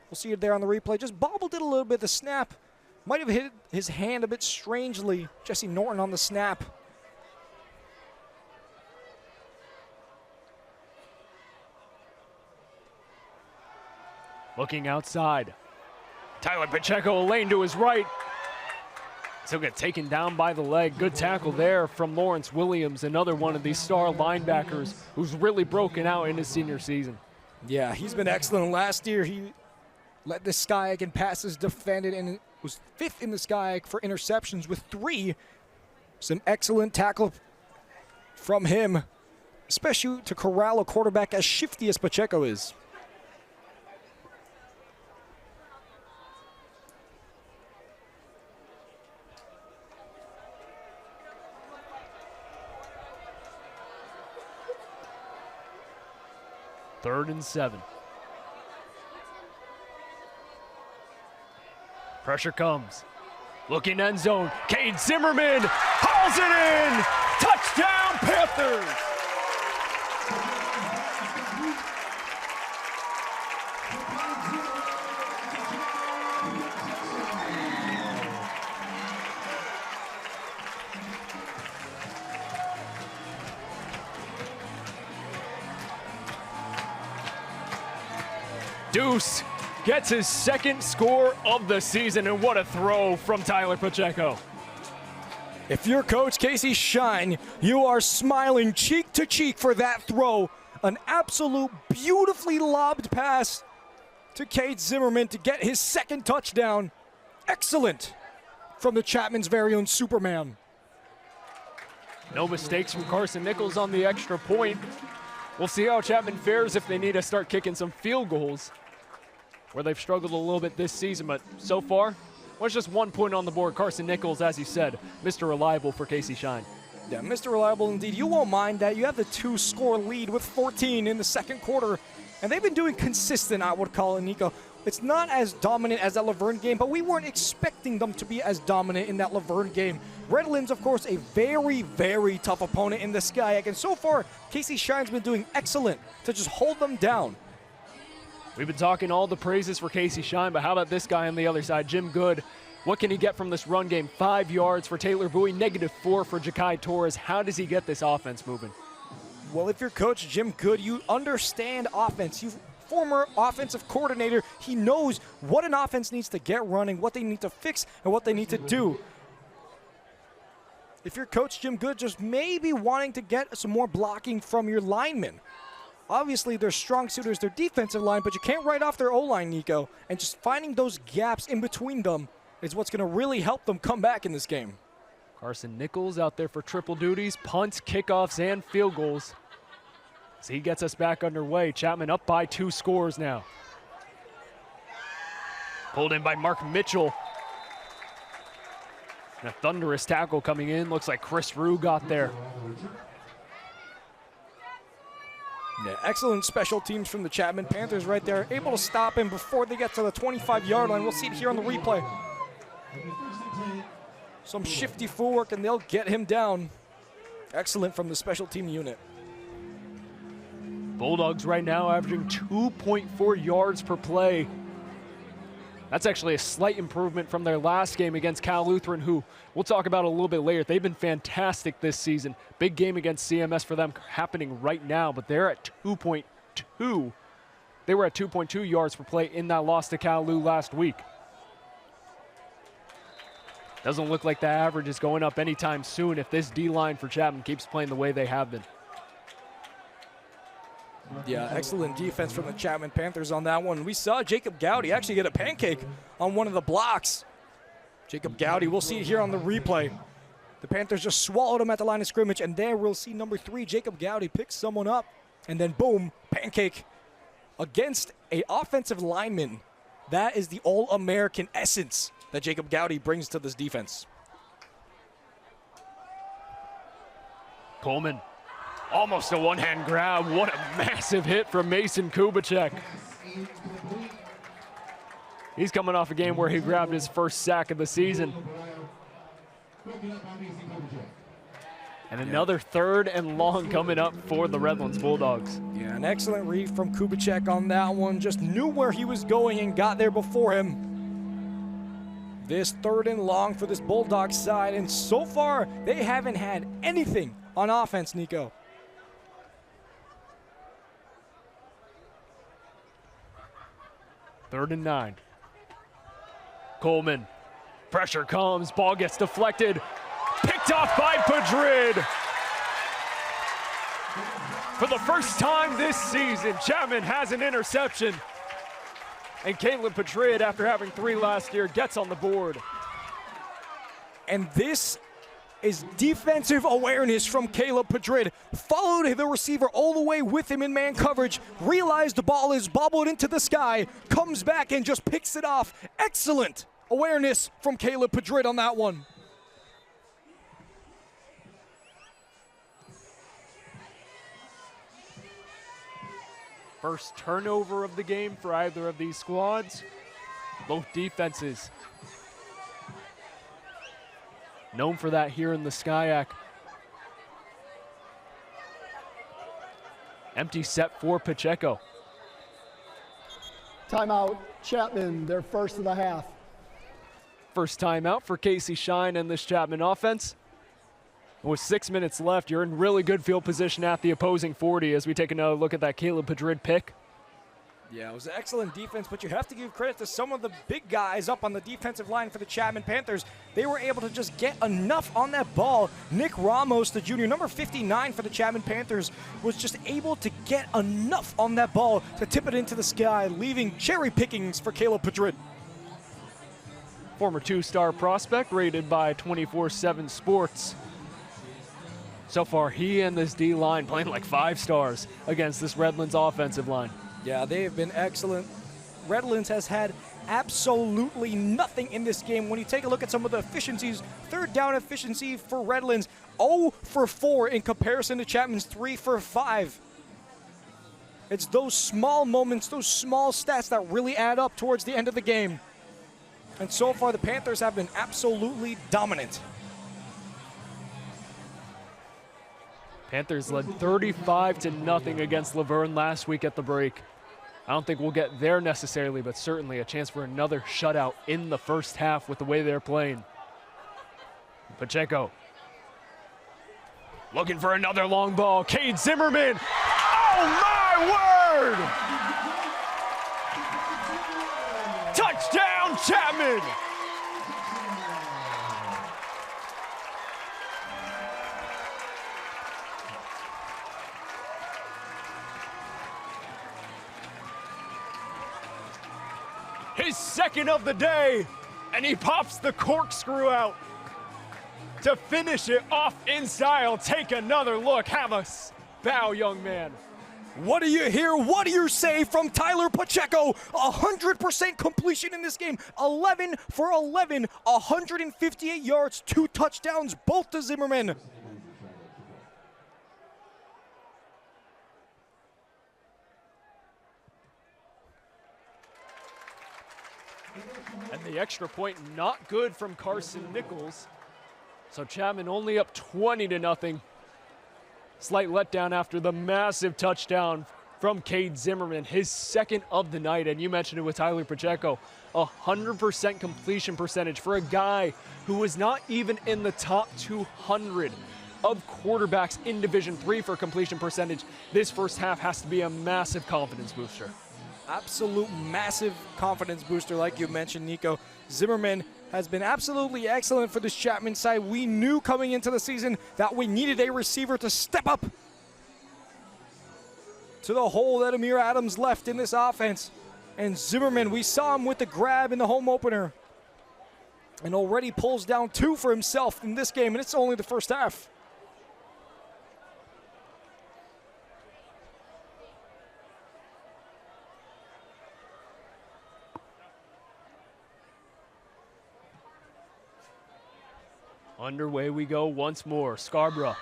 We'll see it there on the replay. Just bobbled it a little bit. The snap might have hit his hand a bit strangely. Jesse Norton on the snap. Looking outside. Tyler Pacheco, a lane to his right. He'll get taken down by the leg. Good tackle there from Lawrence Williams, another one of these star linebackers who's really broken out in his senior season. Yeah, he's been excellent. Last year, he led the SCIAC in passes defended and was 5th in the SCIAC for interceptions with 3. Some excellent tackle from him, especially to corral a quarterback as shifty as Pacheco is. Third and 7. Pressure comes. Looking end zone. Cade Zimmerman hauls it in. Touchdown, Panthers. Deuce gets his second score of the season, and what a throw from Tyler Pacheco. If you're Coach Casey Shine, you are smiling cheek to cheek for that throw. An absolute beautifully lobbed pass to Cade Zimmerman to get his second touchdown. Excellent from the Chapman's very own Superman. No mistakes from Carson Nichols on the extra point. We'll see how Chapman fares if they need to start kicking some field goals, where they've struggled a little bit this season, but so far, was just 1 point on the board. Carson Nichols, as you said, Mr. Reliable for Casey Shine. Yeah, Mr. Reliable indeed. You won't mind that. You have the 2-score lead with 14 in the second quarter, and they've been doing consistent, I would call it, Nico. It's not as dominant as that Laverne game, but we weren't expecting them to be as dominant in that Laverne game. Redlands, of course, a very, very tough opponent in the SCIAC, and so far, Casey Shine's been doing excellent to just hold them down. We've been talking all the praises for Casey Shine, but how about this guy on the other side, Jim Good? What can he get from this run game? 5 yards for Taylor Bowie, -4 for Ja'Kai Torres. How does he get this offense moving? Well, if you're Coach Jim Good, you understand offense. You former offensive coordinator. He knows what an offense needs to get running, what they need to fix, and what they need to do. If you're Coach Jim Good, just maybe wanting to get some more blocking from your linemen. Obviously, their strong suit is their defensive line, but you can't write off their O-line, Nico. And just finding those gaps in between them is what's going to really help them come back in this game. Carson Nichols out there for triple duties, punts, kickoffs, and field goals. So he gets us back underway. Chapman up by 2 scores now. Pulled in by Mark Mitchell. And a thunderous tackle coming in. Looks like Chris Rue got there. Yeah, excellent special teams from the Chapman Panthers right there. Able to stop him before they get to the 25-yard line. We'll see it here on the replay. Some shifty footwork, and they'll get him down. Excellent from the special team unit. Bulldogs right now averaging 2.4 yards per play. That's actually a slight improvement from their last game against Cal Lutheran, who we'll talk about a little bit later. They've been fantastic this season. Big game against CMS for them happening right now, but they're at 2.2. They were at 2.2 yards per play in that loss to Cal Lu last week. Doesn't look like the average is going up anytime soon if this D-line for Chapman keeps playing the way they have been. Yeah, excellent defense from the Chapman Panthers on that one. We saw Jacob Gowdy actually get a pancake on one of the blocks. Jacob Gowdy, we'll see it here on the replay. The Panthers just swallowed him at the line of scrimmage, and there we'll see number 3, Jacob Gowdy, pick someone up, and then boom, pancake against an offensive lineman. That is the All-American essence that Jacob Gowdy brings to this defense. Coleman. Almost a one-hand grab. What a massive hit from Mason Kubicek. He's coming off a game where he grabbed his first sack of the season. And another 3rd and long coming up for the Redlands Bulldogs. Yeah, an excellent read from Kubicek on that one. Just knew where he was going and got there before him. This 3rd and long for this Bulldogs side, and so far they haven't had anything on offense, Nico. Third and 9. Coleman. Pressure comes. Ball gets deflected. Picked off by Padrid. For the first time this season, Chapman has an interception. And Caleb Padrid, after having 3 last year, gets on the board. And this is defensive awareness from Caleb Padrid. Followed the receiver all the way with him in man coverage, realized the ball is bobbled into the sky, comes back and just picks it off. Excellent awareness from Caleb Padrid on that one. First turnover of the game for either of these squads. Both defenses known for that here in the SCIAC. Empty set for Pacheco. Timeout, Chapman, their first of the half. First timeout for Casey Shine and this Chapman offense. With 6 minutes left, you're in really good field position at the opposing 40 as we take another look at that Caleb Padrid pick. Yeah, it was excellent defense, but you have to give credit to some of the big guys up on the defensive line for the Chapman Panthers. They were able to just get enough on that ball. Nick Ramos, the junior, number 59 for the Chapman Panthers, was just able to get enough on that ball to tip it into the sky, leaving cherry pickings for Caleb Padrid. Former 2-star prospect rated by 24/7 Sports. So far, he and this D-line playing like 5 stars against this Redlands offensive line. Yeah, they have been excellent. Redlands has had absolutely nothing in this game. When you take a look at some of the efficiencies, third down efficiency for Redlands, 0 for 4 in comparison to Chapman's 3 for 5. It's those small moments, those small stats that really add up towards the end of the game. And so far, the Panthers have been absolutely dominant. Panthers led 35-0 against Laverne last week at the break. I don't think we'll get there necessarily, but certainly a chance for another shutout in the first half with the way they're playing. Pacheco looking for another long ball. Cade Zimmerman. Oh my word! Touchdown Chapman! His second of the day, and he pops the corkscrew out to finish it off in style. Take another look. Have a bow, young man. What do you hear? What do you say from Tyler Pacheco? 100% completion in this game. 11 for 11, 158 yards, 2 touchdowns, both to Zimmerman. And the extra point not good from Carson Nichols. So Chapman only up 20-0. Slight letdown after the massive touchdown from Cade Zimmerman, his second of the night. And you mentioned it with Tyler Pacheco, 100% completion percentage for a guy who was not even in the top 200 of quarterbacks in Division III for completion percentage. This first half has to be a massive confidence booster. Absolute massive confidence booster, like you mentioned, Nico. Zimmerman has been absolutely excellent for this Chapman side. We knew coming into the season that we needed a receiver to step up to the hole that Amir Adams left in this offense. And Zimmerman, we saw him with the grab in the home opener, and already pulls down 2 for himself in this game, and it's only the first half. Underway we go once more. Scarborough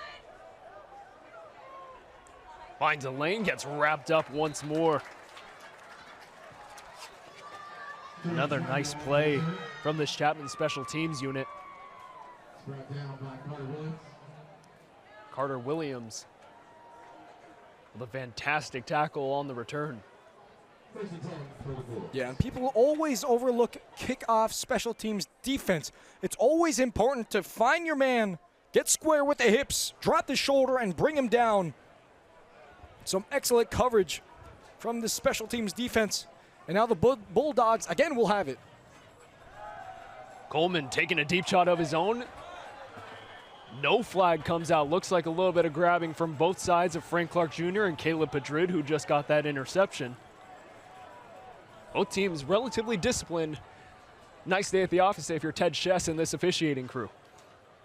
finds a lane, gets wrapped up once more. Another nice play from this Chapman special teams unit. Carter Williams with a fantastic tackle on the return. Yeah, and people always overlook kickoff special teams defense. It's always important to find your man, get square with the hips, drop the shoulder, and bring him down. Some excellent coverage from the special teams defense. And now the Bulldogs, again, will have it. Coleman taking a deep shot of his own. No flag comes out. Looks like a little bit of grabbing from both sides of Frank Clark Jr. and Caleb Padrid, who just got that interception. Both teams relatively disciplined. Nice day at the office if you're Ted Chess and this officiating crew.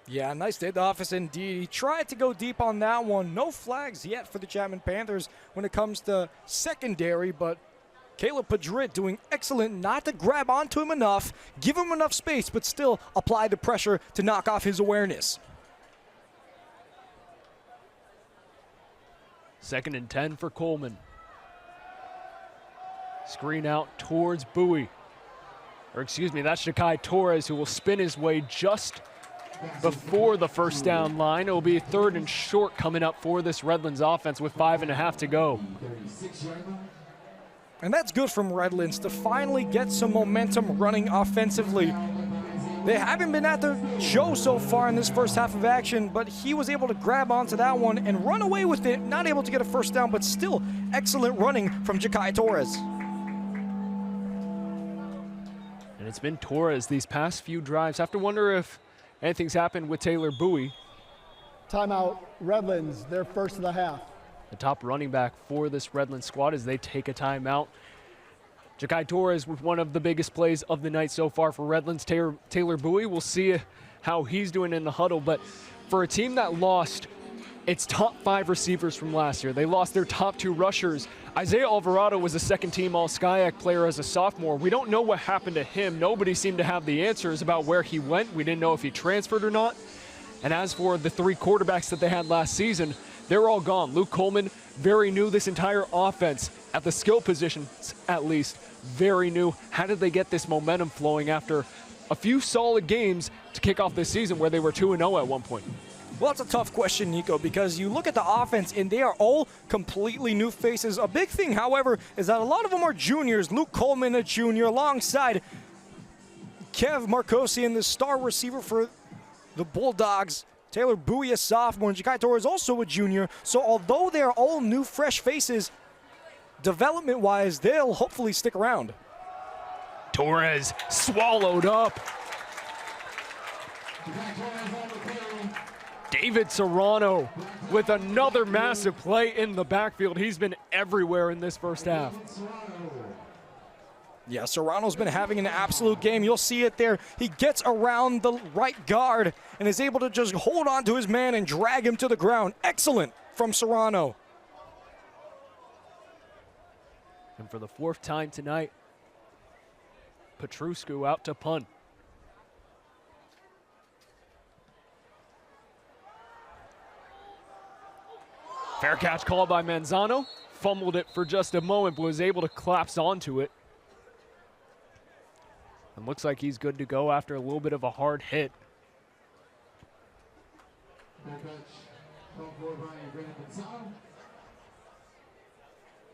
Yeah, nice day at the office indeed. He tried to go deep on that one. No flags yet for the Chapman Panthers when it comes to secondary, but Caleb Padrid doing excellent not to grab onto him enough, give him enough space, but still apply the pressure to knock off his awareness. 2nd and 10 for Coleman. Screen out towards Bowie. Or excuse me, that's Ja'Kai Torres, who will spin his way just before the first down line. It will be 3rd and short coming up for this Redlands offense with 5.5 to go. And that's good from Redlands to finally get some momentum running offensively. They haven't been at the show so far in this first half of action, but he was able to grab onto that one and run away with it. Not able to get a first down, but still excellent running from Ja'Kai Torres. it's been Torres these past few drives. Have to wonder if anything's happened with Taylor Bowie. Timeout, Redlands, their first of the half. The top running back for this Redlands squad as they take a timeout. Ja'Kai Torres with one of the biggest plays of the night so far for Redlands. Taylor Bowie, we'll see how he's doing in the huddle, but for a team that lost its top 5 receivers from last year, they lost their top 2 rushers. Isaiah Alvarado was a second-team All-SCIAC player as a sophomore. We don't know what happened to him. Nobody seemed to have the answers about where he went. We didn't know if he transferred or not. And as for the 3 quarterbacks that they had last season, they're all gone. Luke Coleman, very new. This entire offense, at the skill positions at least, very new. How did they get this momentum flowing after a few solid games to kick off this season where they were 2-0 at one point? Well, that's a tough question, Nico, because you look at the offense and they are all completely new faces. A big thing, however, is that a lot of them are juniors. Luke Coleman, a junior, alongside Kev Marcosian, the star receiver for the Bulldogs. Taylor Bowie, a sophomore, and Ja'Kai Torres also a junior. So although they're all new, fresh faces, development-wise, they'll hopefully stick around. Torres swallowed up. David Serrano with another massive play in the backfield. He's been everywhere in this first half. Yeah, Serrano's been having an absolute game. You'll see it there. He gets around the right guard and is able to just hold on to his man and drag him to the ground. Excellent from Serrano. And for the 4th time tonight, Petruscu out to punt. Fair catch called by Manzano. Fumbled it for just a moment, but was able to collapse onto it. And looks like he's good to go after a little bit of a hard hit.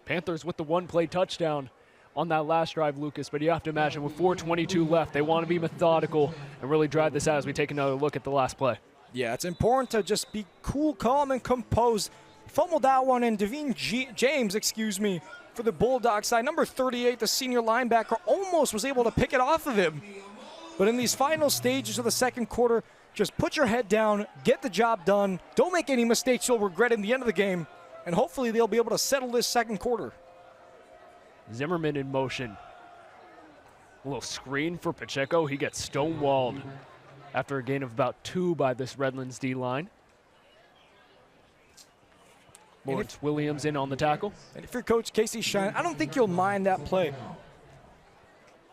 Panthers with the 1-play touchdown on that last drive, Lucas, but you have to imagine with 4:22 left, they want to be methodical and really drive this out as we take another look at the last play. Yeah, it's important to just be cool, calm, and composed. Fumbled that one, and Devine James, for the Bulldogs side. Number 38, the senior linebacker, almost was able to pick it off of him. But in these final stages of the second quarter, just put your head down, get the job done. Don't make any mistakes you'll regret in the end of the game, and hopefully they'll be able to settle this second quarter. Zimmerman in motion. A little screen for Pacheco. He gets stonewalled after a gain of about 2 by this Redlands D-line. Lawrence Williams in on the tackle. And if you're Coach Casey Shine, I don't think you'll mind that play.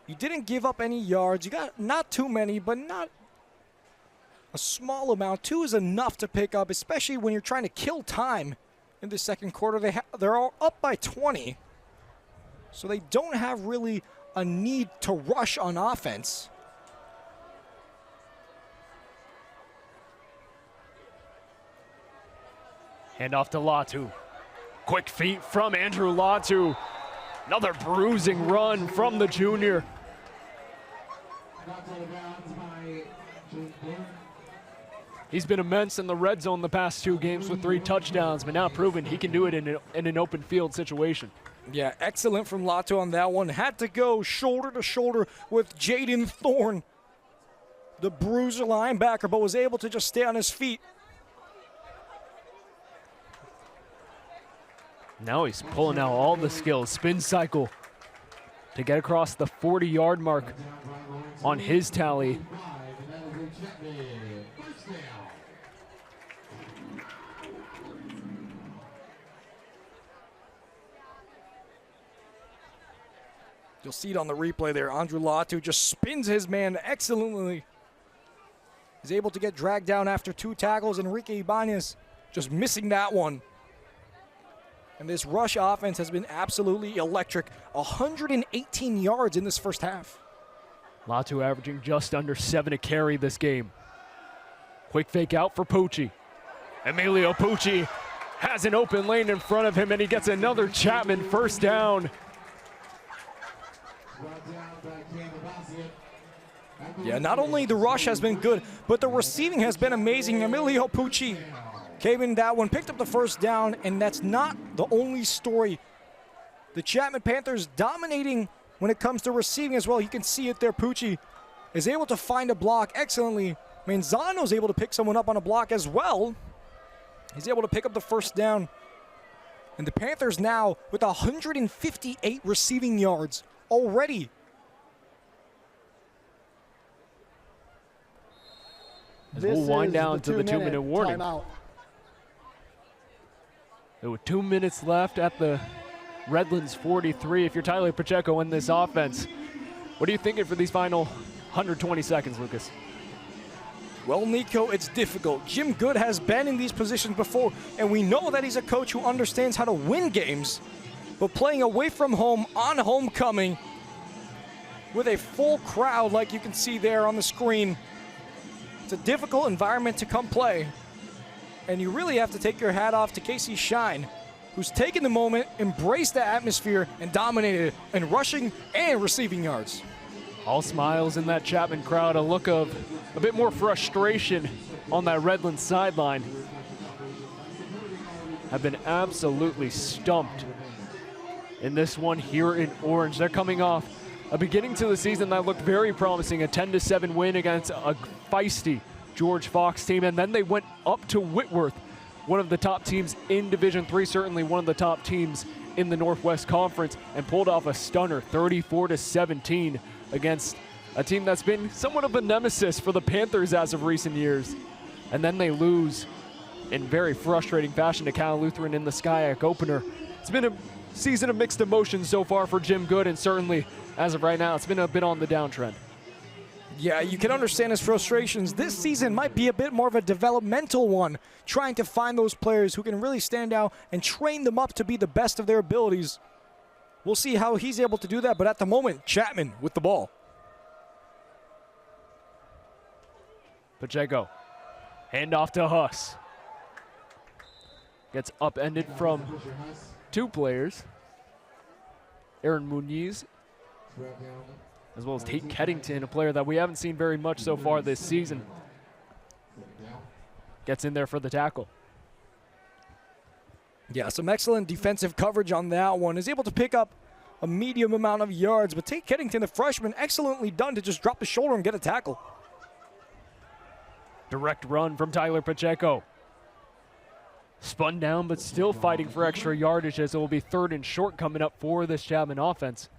You didn't give up any yards. You got not too many, but not a small amount. 2 is enough to pick up, especially when you're trying to kill time in the second quarter. They're all up by 20, so they don't have really a need to rush on offense. Hand off to Latu. Quick feet from Andrew Latu. Another bruising run from the junior. He's been immense in the red zone the past 2 games with 3 touchdowns, but now proven he can do it in an open field situation. Yeah, excellent from Latu on that one. Had to go shoulder to shoulder with Jaden Thorne, the bruiser linebacker, but was able to just stay on his feet. Now he's pulling out all the skills. Spin cycle to get across the 40-yard mark on his tally. You'll see it on the replay there. Andrew Latu just spins his man excellently. He's able to get dragged down after 2 tackles. Enrique Ibanez just missing that one. And this rush offense has been absolutely electric. 118 yards in this first half. Latu averaging just under 7 a carry this game. Quick fake out for Pucci. Emilio Pucci has an open lane in front of him, and he gets another Chapman first down. Yeah, not only the rush has been good, but the receiving has been amazing. Emilio Pucci came in that one, picked up the first down, and that's not the only story. The Chapman Panthers dominating when it comes to receiving as well. You can see it there. Pucci is able to find a block excellently. Manzano's able to pick someone up on a block as well. He's able to pick up the first down. And the Panthers now with 158 receiving yards already. As we'll wind down to the 2-minute warning. Timeout. There were 2 minutes left at the Redlands 43. If you're Tyler Pacheco in this offense, what are you thinking for these final 120 seconds, Lucas? Well, Nico, it's difficult. Jim Good has been in these positions before, and we know that he's a coach who understands how to win games. But playing away from home on homecoming with a full crowd like you can see there on the screen, it's a difficult environment to come play. And you really have to take your hat off to Casey Shine, who's taken the moment, embraced the atmosphere, and dominated in rushing and receiving yards. All smiles in that Chapman crowd, a look of a bit more frustration on that Redlands sideline. Have been absolutely stumped in this one here in Orange. They're coming off a beginning to the season that looked very promising, a 10-7 win against a feisty George Fox team, and then they went up to Whitworth, one of the top teams in Division III, certainly one of the top teams in the Northwest Conference, and pulled off a stunner 34-17 against a team that's been somewhat of a nemesis for the Panthers as of recent years. And then they lose in very frustrating fashion to Cal Lutheran in the Skyac opener. It's been a season of mixed emotions so far for Jim Good, and certainly as of right now, it's been a bit on the downtrend. Yeah, you can understand his frustrations. This season might be a bit more of a developmental one, trying to find those players who can really stand out and train them up to be the best of their abilities. We'll see how he's able to do that, but at the moment, Chapman with the ball. Pacheco, handoff to Huss. Gets upended from two players. Aaron Muniz, as well as Tate Keddington, a player that we haven't seen very much so far this season. Gets in there for the tackle. Yeah, some excellent defensive coverage on that one. Is able to pick up a medium amount of yards, but Tate Keddington, the freshman, excellently done to just drop the shoulder and get a tackle. Direct run from Tyler Pacheco. Spun down, but still fighting for extra yardage, as it will be 3rd and short coming up for this Chapman offense.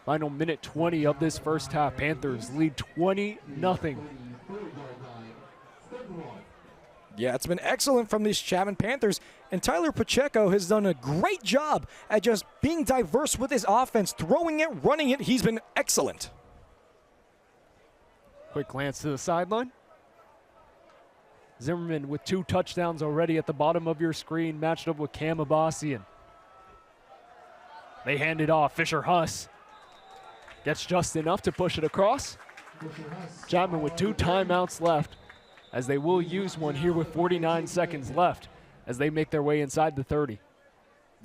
Final minute 20 of this first half. Panthers lead 20-0. Yeah, it's been excellent from these Chapman Panthers, and Tyler Pacheco has done a great job at just being diverse with his offense, throwing it, running it. He's been excellent. Quick glance to the sideline. Zimmerman with 2 touchdowns already at the bottom of your screen, matched up with Cam Abbasian. They hand it off. Fisher Huss gets just enough to push it across. Chapman with 2 timeouts left, as they will use one here with 49 seconds left as they make their way inside the 30.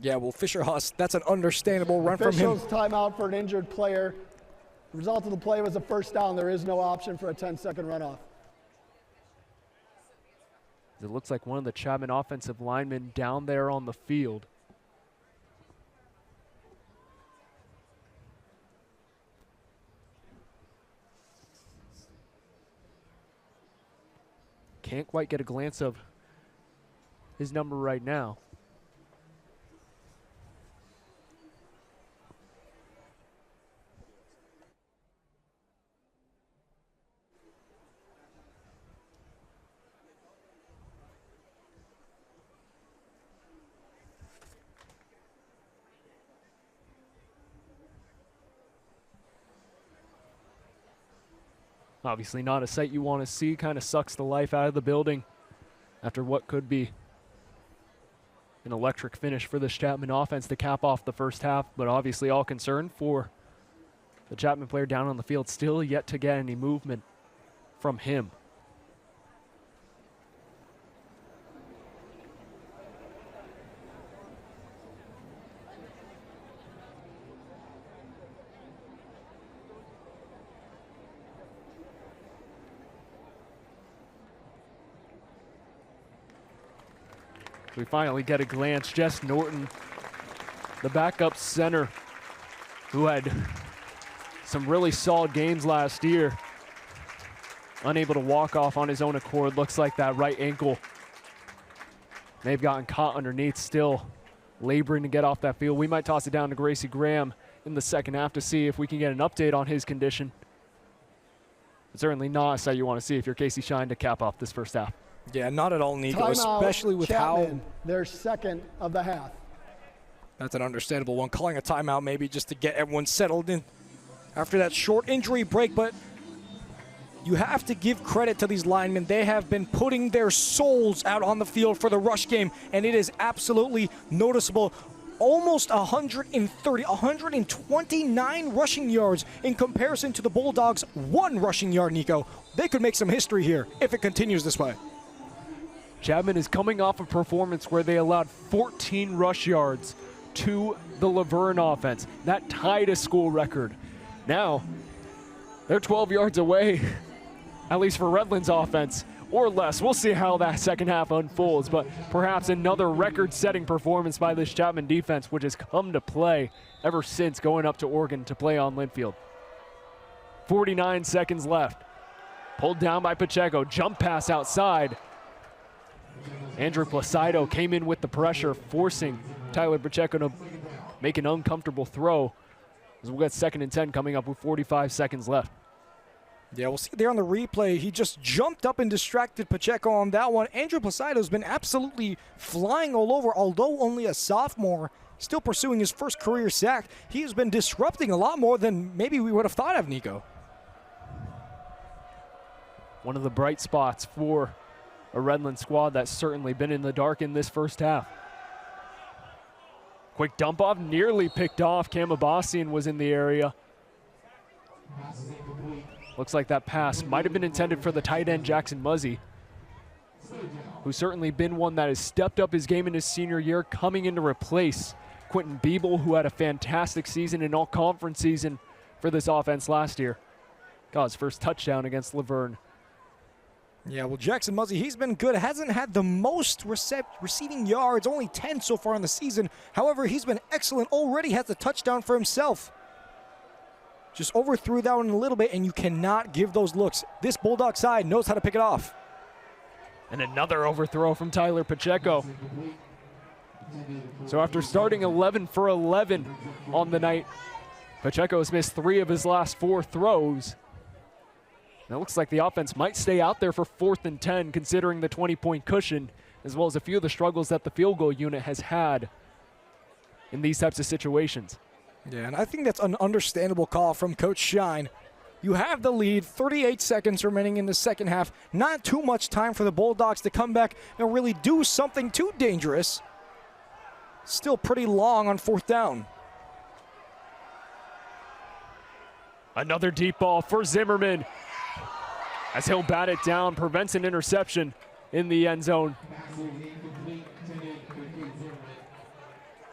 Yeah, well, Fisher Huss, that's an understandable run from him. Officials timeout for an injured player. The result of the play was a first down. There is no option for a 10-second runoff. It looks like one of the Chapman offensive linemen down there on the field. Can't quite get a glance of his number right now. Obviously not a sight you want to see. Kind of sucks the life out of the building after what could be an electric finish for this Chapman offense to cap off the first half, but obviously all concern for the Chapman player down on the field, still yet to get any movement from him. We finally get a glance. Jess Norton, the backup center who had some really solid games last year. Unable to walk off on his own accord. Looks like that right ankle may have gotten caught underneath, still laboring to get off that field. We might toss it down to Gracie Graham in the second half to see if we can get an update on his condition. But certainly not a sight you want to see if you're Casey Shine to cap off this first half. Yeah, not at all, Nico, Timeout, especially with Chapman, how... their second of the half. That's an understandable one. Calling a timeout maybe just to get everyone settled in after that short injury break, but you have to give credit to these linemen. They have been putting their souls out on the field for the rush game, and it is absolutely noticeable. Almost 129 rushing yards in comparison to the Bulldogs' 1 rushing yard, Nico. They could make some history here if it continues this way. Chapman is coming off a performance where they allowed 14 rush yards to the Laverne offense. That tied a school record. Now, they're 12 yards away, at least for Redlands offense, or less. We'll see how that second half unfolds, but perhaps another record-setting performance by this Chapman defense, which has come to play ever since going up to Oregon to play on Linfield. 49 seconds left. Pulled down by Pacheco, jump pass outside. Andrew Placido came in with the pressure, forcing Tyler Pacheco to make an uncomfortable throw. As we'll get 2nd and 10 coming up with 45 seconds left. Yeah, we'll see there on the replay. He just jumped up and distracted Pacheco on that one. Andrew Placido's been absolutely flying all over, although only a sophomore, still pursuing his first career sack. He has been disrupting a lot more than maybe we would have thought of, Nico. One of the bright spots for a Redlands squad that's certainly been in the dark in this first half. Quick dump off, nearly picked off. Cam Abbasian was in the area. Looks like that pass might have been intended for the tight end Jackson Muzzy, who's certainly been one that has stepped up his game in his senior year, coming in to replace Quentin Biebel, who had a fantastic season, an all-conference season for this offense last year. Got his first touchdown against Laverne. Yeah, well, Jackson Muzzy, he's been good. Hasn't had the most receiving yards, only 10 so far in the season. However, he's been excellent. Already has a touchdown for himself. Just overthrew that one a little bit, and you cannot give those looks. This Bulldog side knows how to pick it off. And another overthrow from Tyler Pacheco. So after starting 11 for 11 on the night, Pacheco has missed 3 of his last 4 throws. And it looks like the offense might stay out there for 4th and 10, considering the 20-point cushion, as well as a few of the struggles that the field goal unit has had in these types of situations. Yeah, and I think that's an understandable call from Coach Shine. You have the lead, 38 seconds remaining in the second half. Not too much time for the Bulldogs to come back and really do something too dangerous. Still pretty long on 4th down. Another deep ball for Zimmerman, as he'll bat it down, prevents an interception in the end zone.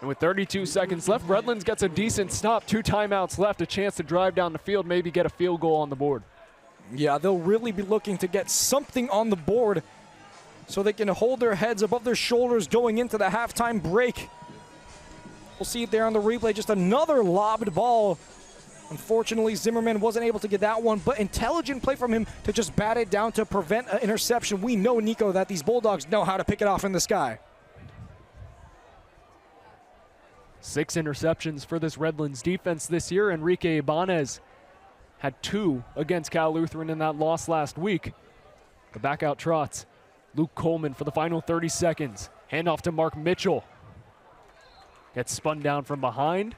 And with 32 seconds left, Redlands gets a decent stop. 2 timeouts left, a chance to drive down the field, maybe get a field goal on the board. Yeah, they'll really be looking to get something on the board so they can hold their heads above their shoulders going into the halftime break. We'll see it there on the replay, just another lobbed ball. Unfortunately, Zimmerman wasn't able to get that one, but intelligent play from him to just bat it down to prevent an interception. We know, Nico, that these Bulldogs know how to pick it off in the sky. 6 interceptions for this Redlands defense this year. Enrique Ibanez had 2 against Cal Lutheran in that loss last week. The back out trots. Luke Coleman for the final 30 seconds. Handoff to Mark Mitchell. Gets spun down from behind.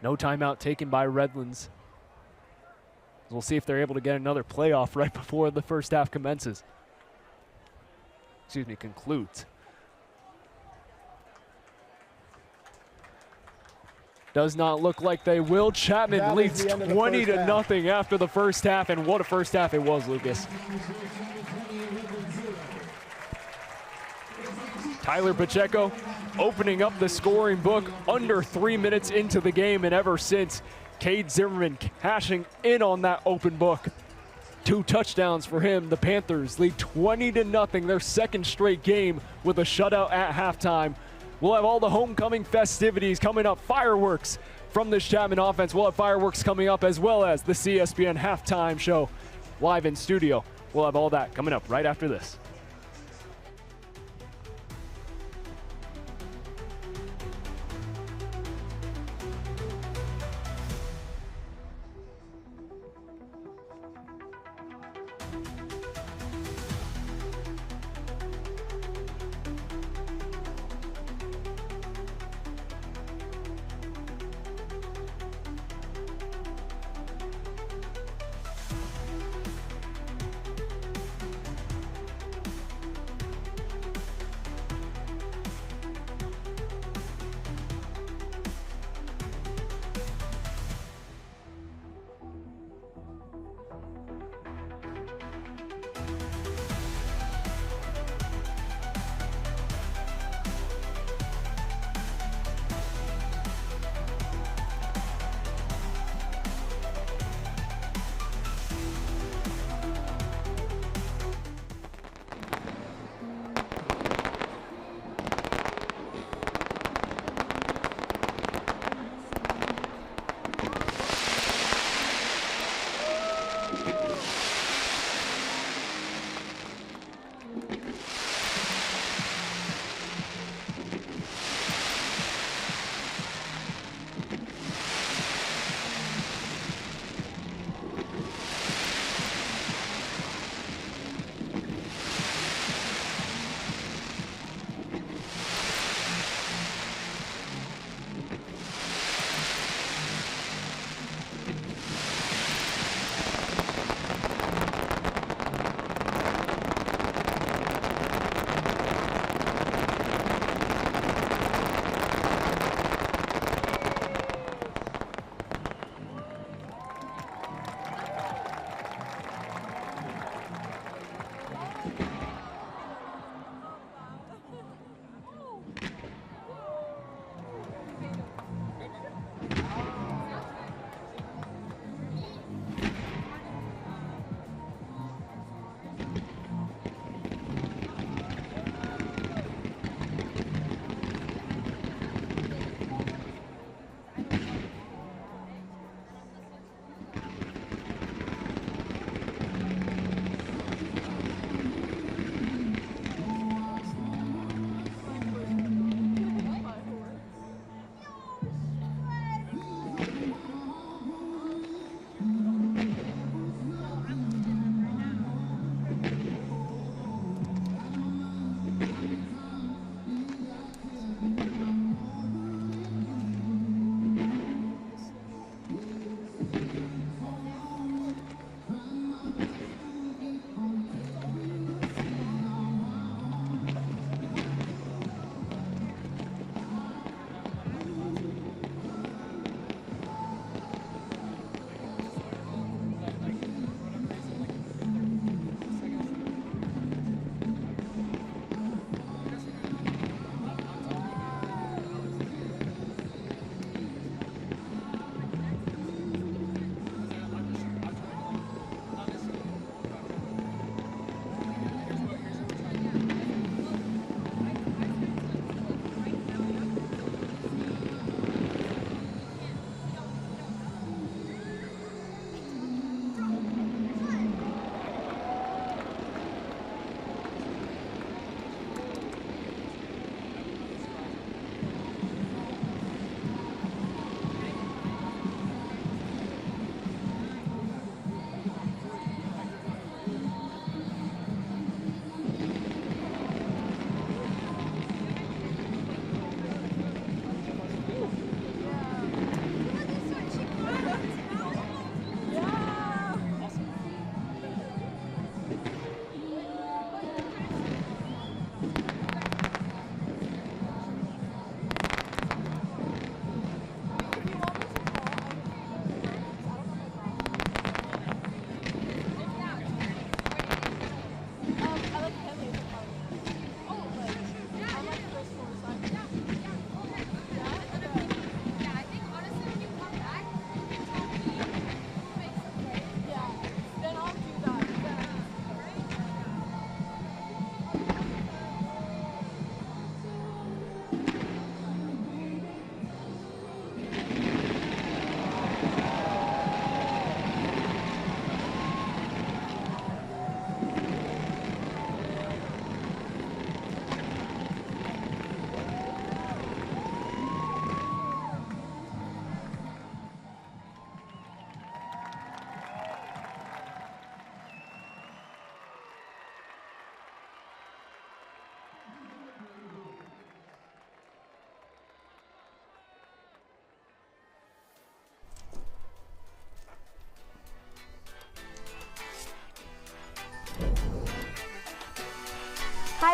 No timeout taken by Redlands. We'll see if they're able to get another playoff right before the first half concludes. Does not look like they will. Chapman leads 20-0 after the first half, and what a first half it was, Lucas. Tyler Pacheco opening up the scoring book under 3 minutes into the game, and ever since, Cade Zimmerman cashing in on that open book. 2 touchdowns for him. The Panthers lead 20-0, their second straight game with a shutout at halftime. We'll have all the homecoming festivities coming up, fireworks from this Chapman offense. We'll have fireworks coming up as well as the CSBN halftime show live in studio. We'll have all that coming up right after this.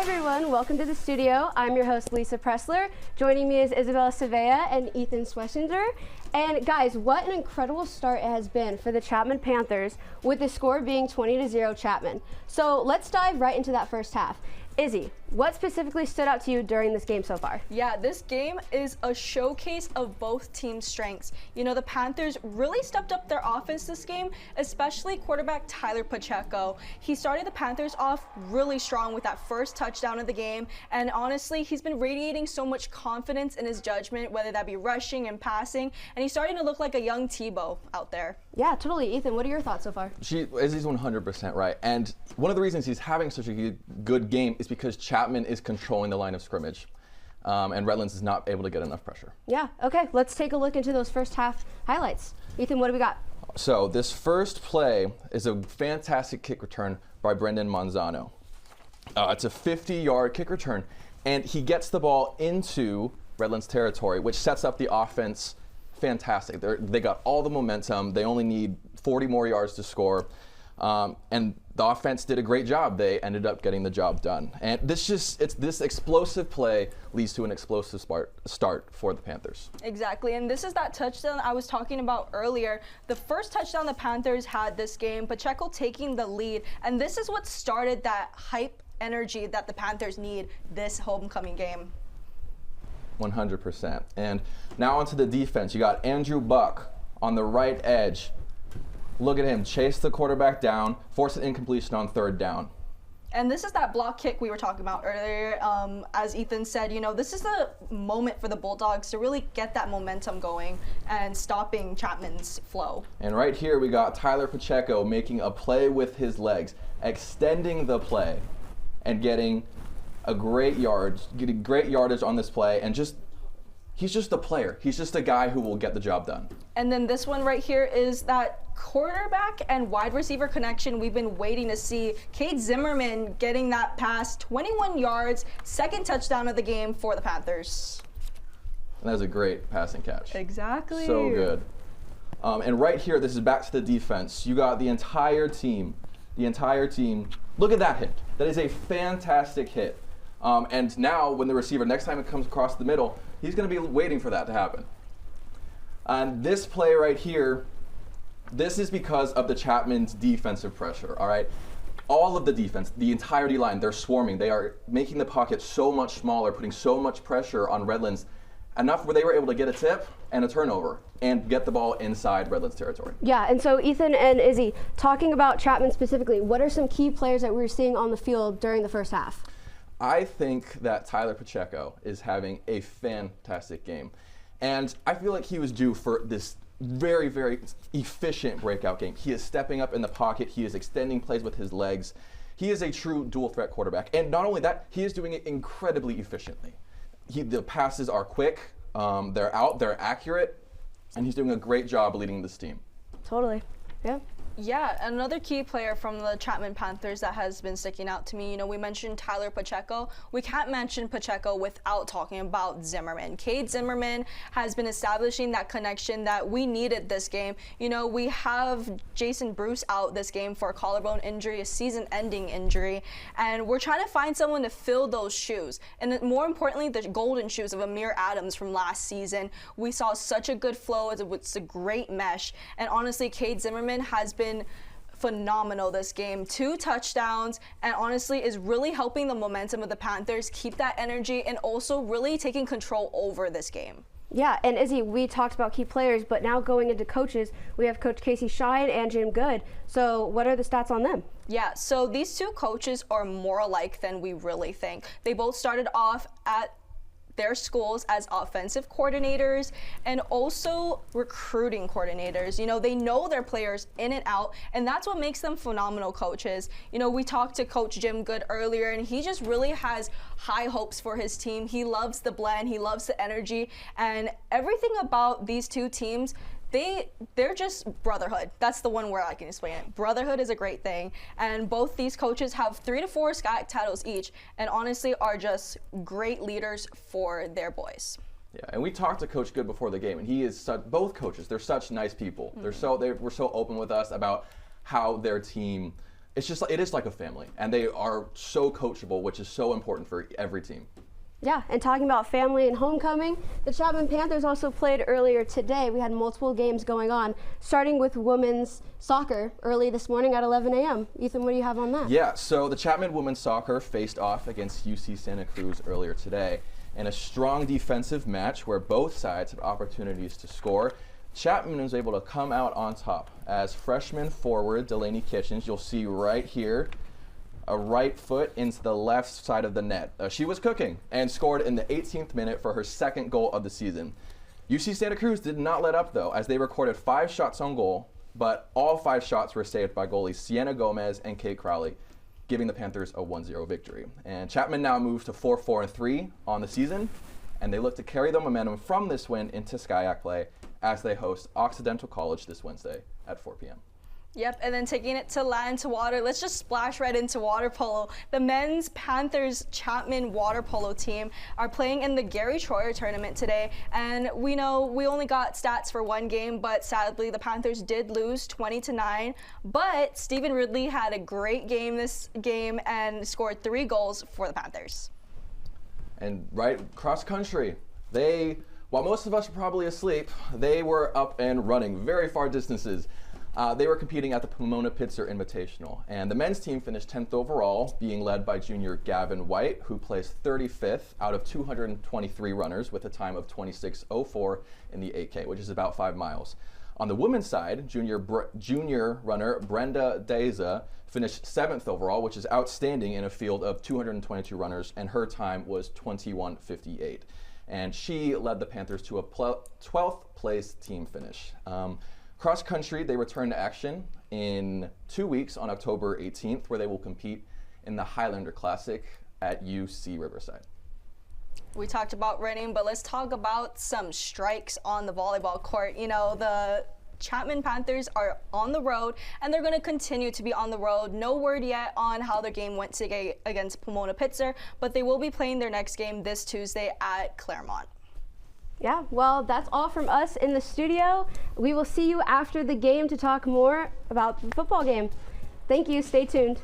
Hi everyone, welcome to the studio. I'm your host Lisa Pressler. Joining me is Isabella Savea and Ethan Schlesinger. And guys, what an incredible start it has been for the Chapman Panthers, with the score being 20-0 Chapman. So let's dive right into that first half. Izzy, what specifically stood out to you during this game so far? Yeah, this game is a showcase of both teams' strengths. You know, the Panthers really stepped up their offense this game, especially quarterback Tyler Pacheco. He started the Panthers off really strong with that first touchdown of the game, and honestly, he's been radiating so much confidence in his judgment, whether that be rushing and passing, and he's starting to look like a young Tebow out there. Yeah, totally. Ethan, what are your thoughts so far? Izzy's 100% right, and one of the reasons he's having such a good game is because Chapman is controlling the line of scrimmage, and Redlands is not able to get enough pressure. Yeah, okay, let's take a look into those first half highlights. Ethan, what do we got? So this first play is a fantastic kick return by Brendan Manzano. It's a 50-yard kick return, and he gets the ball into Redlands territory, which sets up the offense fantastic. They got all the momentum. They only need 40 more yards to score. And the offense did a great job. They ended up getting the job done. And this explosive play leads to an explosive start for the Panthers. Exactly, and this is that touchdown I was talking about earlier. The first touchdown the Panthers had this game, Pacheco taking the lead, and this is what started that hype energy that the Panthers need this homecoming game. 100%. And now onto the defense. You got Andrew Buck on the right edge. Look at him chase the quarterback down, force an incompletion on third down. And this is that block kick we were talking about earlier. As Ethan said, you know, this is the moment for the Bulldogs to really get that momentum going and stopping Chapman's flow. And right here we got Tyler Pacheco making a play with his legs, extending the play and getting great yardage on this play, and he's just a player. He's just a guy who will get the job done. And then this one right here is that quarterback and wide receiver connection we've been waiting to see. Cade Zimmerman getting that pass, 21 yards, second touchdown of the game for the Panthers. And that was a great passing catch. Exactly. So good. And right here, this is back to the defense. You got the entire team. Look at that hit. That is a fantastic hit. And now when the receiver, next time it comes across the middle, he's going to be waiting for that to happen. And this play right here, this is because of the Chapman's defensive pressure, all right? All of the defense, the entire D-line, they're swarming. They are making the pocket so much smaller, putting so much pressure on Redlands, enough where they were able to get a tip and a turnover and get the ball inside Redlands territory. Yeah, and so Ethan and Izzy, talking about Chapman specifically, what are some key players that we were seeing on the field during the first half? I think that Tyler Pacheco is having a fantastic game. And I feel like he was due for this very, very efficient breakout game. He is stepping up in the pocket. He is extending plays with his legs. He is a true dual threat quarterback. And not only that, he is doing it incredibly efficiently. The passes are quick, they're accurate, and he's doing a great job leading this team. Totally, yeah. Yeah, another key player from the Chapman Panthers that has been sticking out to me, you know, we mentioned Tyler Pacheco. We can't mention Pacheco without talking about Zimmerman. Cade Zimmerman has been establishing that connection that we needed this game. You know, we have Jason Bruce out this game for a collarbone injury, a season-ending injury, and we're trying to find someone to fill those shoes. And more importantly, the golden shoes of Amir Adams from last season. We saw such a good flow. It's a great mesh. And honestly, Cade Zimmerman has been phenomenal this game. 2 touchdowns, and honestly is really helping the momentum of the Panthers keep that energy and also really taking control over this game. Yeah, and Izzy, we talked about key players, but now going into coaches, we have Coach Casey Shine and Jim Good. So what are the stats on them? Yeah, so these two coaches are more alike than we really think. They both started off at their schools as offensive coordinators and also recruiting coordinators. You know, they know their players in and out, and that's what makes them phenomenal coaches. You know, we talked to Coach Jim Good earlier, and he just really has high hopes for his team. He loves the blend, he loves the energy, and everything about these two teams, they're just brotherhood. That's the one word I can explain it. Brotherhood is a great thing, and both these coaches have 3 to 4 SCIAC titles each, and honestly are just great leaders for their boys. Yeah, and we talked to Coach Good before the game, and he is both coaches. They're such nice people. Mm-hmm. They were so open with us about how their team it's just it is like a family, and they are so coachable, which is so important for every team. Yeah, and talking about family and homecoming, the Chapman Panthers also played earlier today. We had multiple games going on, starting with women's soccer early this morning at 11 a.m. Ethan, what do you have on that? Yeah, so the Chapman women's soccer faced off against UC Santa Cruz earlier today in a strong defensive match where both sides had opportunities to score. Chapman was able to come out on top as freshman forward Delaney Kitchens, you'll see right here, a right foot into the left side of the net. She was cooking and scored in the 18th minute for her second goal of the season. UC Santa Cruz did not let up though, as they recorded 5 shots on goal, but all 5 shots were saved by goalies Sienna Gomez and Kate Crowley, giving the Panthers a 1-0 victory. And Chapman now moves to 4-4-3 on the season, and they look to carry the momentum from this win into SCIAC play as they host Occidental College this Wednesday at 4 p.m. Yep, and then taking it to land to water, let's just splash right into water polo. The men's Panthers Chapman water polo team are playing in the Gary Troyer tournament today, and we know we only got stats for one game, but sadly the Panthers did lose 20-9, but Stephen Ridley had a great game this game and scored 3 goals for the Panthers. And right cross country, while most of us were probably asleep, they were up and running very far distances. They were competing at the Pomona Pitzer Invitational, and the men's team finished 10th overall, being led by junior Gavin White, who placed 35th out of 223 runners with a time of 26:04 in the 8K, which is about 5 miles. On the women's side, junior runner Brenda Deza finished 7th overall, which is outstanding in a field of 222 runners, and her time was 21:58. And she led the Panthers to a 12th place team finish. Cross country, they return to action in 2 weeks on October 18th, where they will compete in the Highlander Classic at UC Riverside. We talked about running, but let's talk about some strikes on the volleyball court. You know, the Chapman Panthers are on the road, and they're going to continue to be on the road. No word yet on how their game went today against Pomona Pitzer, but they will be playing their next game this Tuesday at Claremont. Yeah, well, that's all from us in the studio. We will see you after the game to talk more about the football game. Thank you. Stay tuned.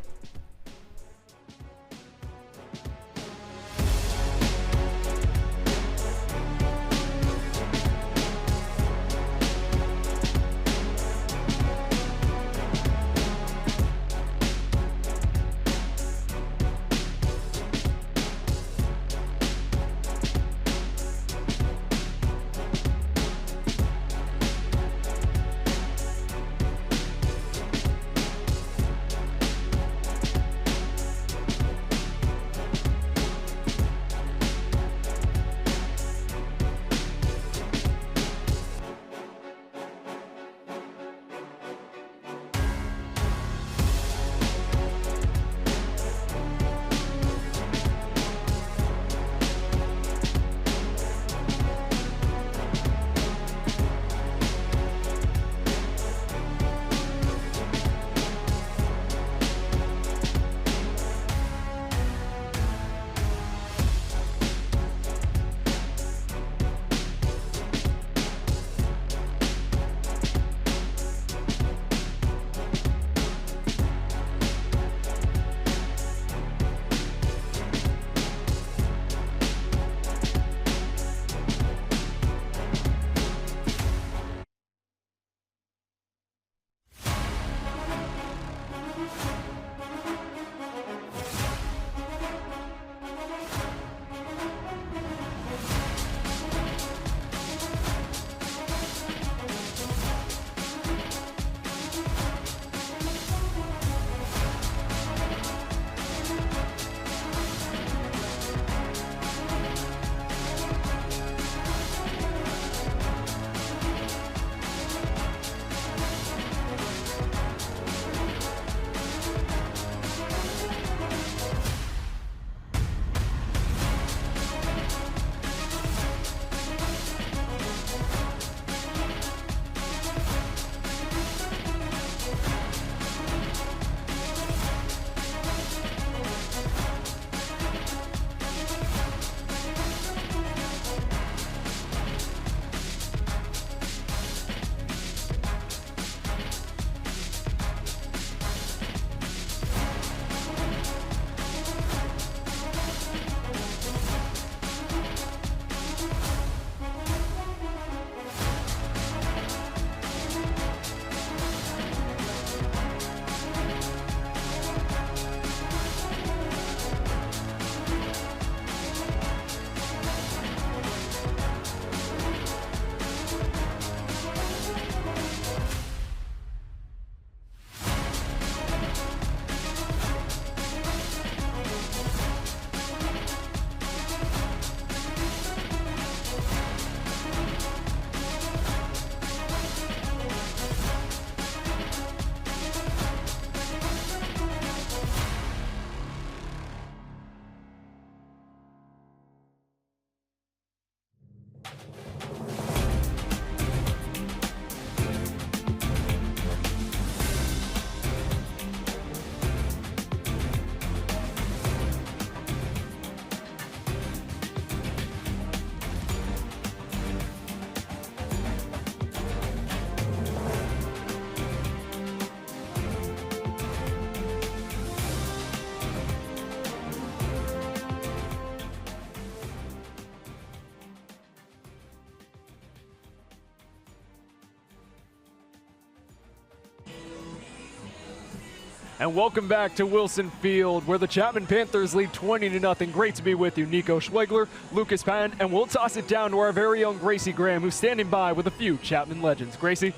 And welcome back to Wilson Field, where the Chapman Panthers lead 20-0. Great to be with you, Nico Schwegler, Lucas Pan, and we'll toss it down to our very own Gracie Graham, who's standing by with a few Chapman legends. Gracie?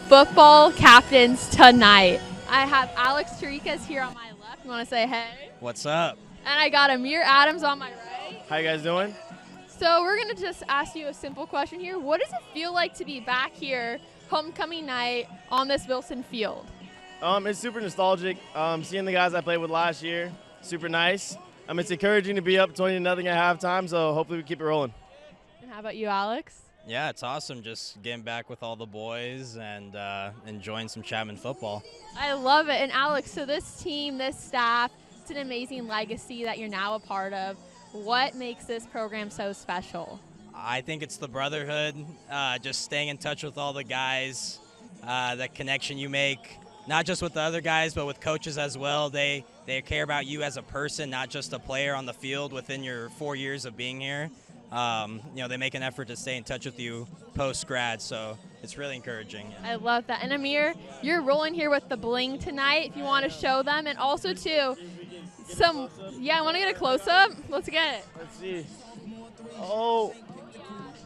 Football captains tonight. I have Alex Tarikas here on my left. You want to say hey? What's up? And I got Amir Adams on my right. How you guys doing? So we're going to just ask you a simple question here. What does it feel like to be back here homecoming night on this Wilson Field? It's super nostalgic. Seeing the guys I played with last year, super nice. It's encouraging to be up 20-0 at halftime, so hopefully we keep it rolling. And how about you, Alex? Yeah, it's awesome just getting back with all the boys and enjoying some Chapman football. I love it. And Alex, so this team, this staff, it's an amazing legacy that you're now a part of. What makes this program so special? I think it's the brotherhood, just staying in touch with all the guys, that connection you make, not just with the other guys, but with coaches as well. They care about you as a person, not just a player on the field within your 4 years of being here. They make an effort to stay in touch with you post-grad, so it's really encouraging. I love that. And Amir, you're rolling here with the bling tonight if you want to show them. And also, too, I want to get a close-up. Let's get it. Let's see. Oh.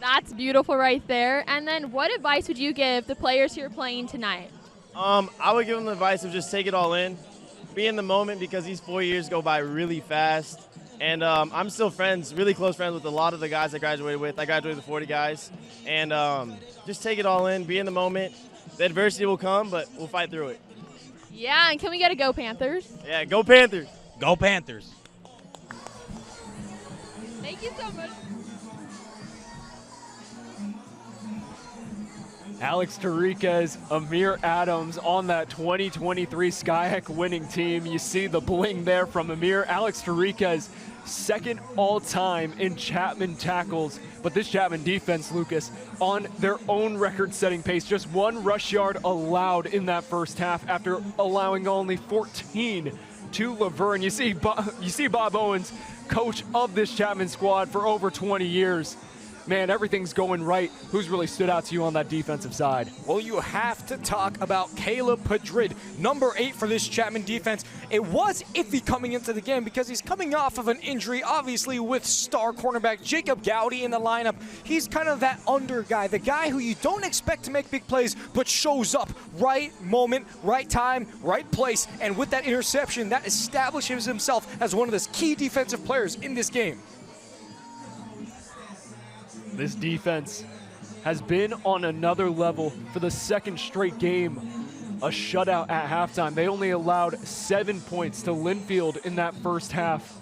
That's beautiful right there. And then what advice would you give the players who are playing tonight? I would give them the advice of just take it all in, be in the moment, because these 4 years go by really fast. And I'm still really close friends with a lot of the guys I graduated with. I graduated with 40 guys. And just take it all in, be in the moment. The adversity will come, but we'll fight through it. Yeah, and can we get a Go Panthers? Yeah, go Panthers. Go Panthers. Thank you so much. Alex Tarikas, Amir Adams on that 2023 SCIAC winning team. You see the bling there from Amir. Alex Tarikas, second all-time in Chapman tackles. But this Chapman defense, Lucas, on their own record-setting pace, just one rush yard allowed in that first half after allowing only 14 to Laverne. You see Bob Owens, coach of this Chapman squad for over 20 years. Man, everything's going right. Who's really stood out to you on that defensive side? Well, you have to talk about Caleb Padrid, number 8 for this Chapman defense. It was iffy coming into the game because he's coming off of an injury, obviously, with star cornerback Jacob Gowdy in the lineup. He's kind of that under guy, the guy who you don't expect to make big plays, but shows up right moment, right time, right place. And with that interception, that establishes himself as one of the key defensive players in this game. This defense has been on another level for the second straight game. A shutout at halftime. They only allowed 7 points to Linfield in that first half.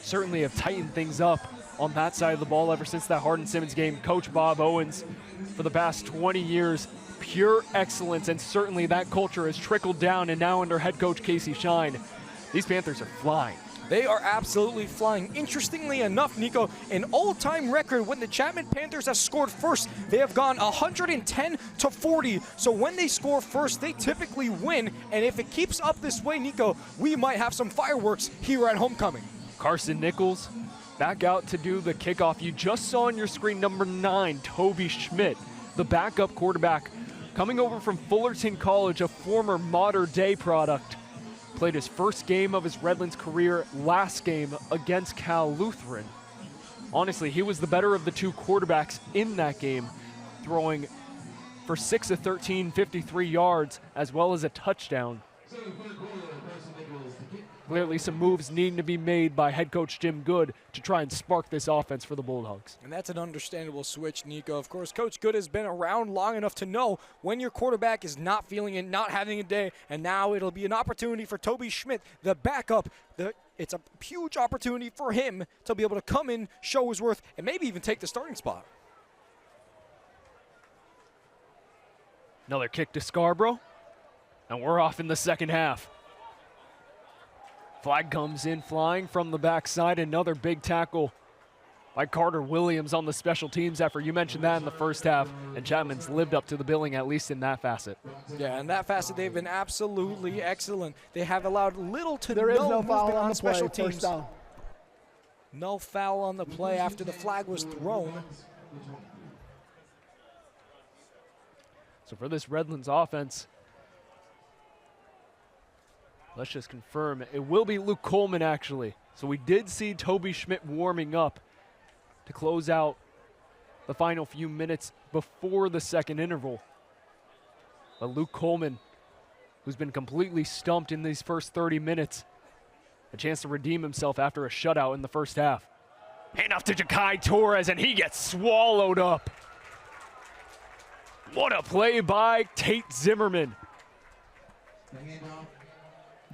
Certainly have tightened things up on that side of the ball ever since that Hardin-Simmons game. Coach Bob Owens, for the past 20 years, pure excellence, and certainly that culture has trickled down, and now under head coach Casey Shine, these Panthers are flying. They are absolutely flying. Interestingly enough, Nico, an all-time record when the Chapman Panthers have scored first. They have gone 110-40. So when they score first, they typically win. And if it keeps up this way, Nico, we might have some fireworks here at homecoming. Carson Nichols back out to do the kickoff. You just saw on your screen number 9, Toby Schmidt, the backup quarterback, coming over from Fullerton College, a former Mater Dei product. Played his first game of his Redlands career last game against Cal Lutheran. Honestly, he was the better of the two quarterbacks in that game, throwing for 6 of 13, 53 yards, as well as a touchdown. Clearly some moves needing to be made by head coach Jim Good to try and spark this offense for the Bulldogs. And that's an understandable switch, Nico. Of course, Coach Good has been around long enough to know when your quarterback is not feeling it, not having a day, and now it'll be an opportunity for Toby Schmidt, the backup. It's a huge opportunity for him to be able to come in, show his worth, and maybe even take the starting spot. Another kick to Scarborough, and we're off in the second half. Flag comes in flying from the backside. Another big tackle by Carter Williams on the special teams effort. You mentioned that in the first half, and Chapman's lived up to the billing, at least in that facet. Yeah, in that facet, they've been absolutely excellent. They have allowed little to no movement on the special play, teams. No foul on the play after the flag was thrown. So for this Redlands offense, let's just confirm, it will be Luke Coleman actually. So we did see Toby Schmidt warming up to close out the final few minutes before the second interval. But Luke Coleman, who's been completely stumped in these first 30 minutes, a chance to redeem himself after a shutout in the first half. Hand off to Jakai Torres, and he gets swallowed up. What a play by Tate Zimmerman.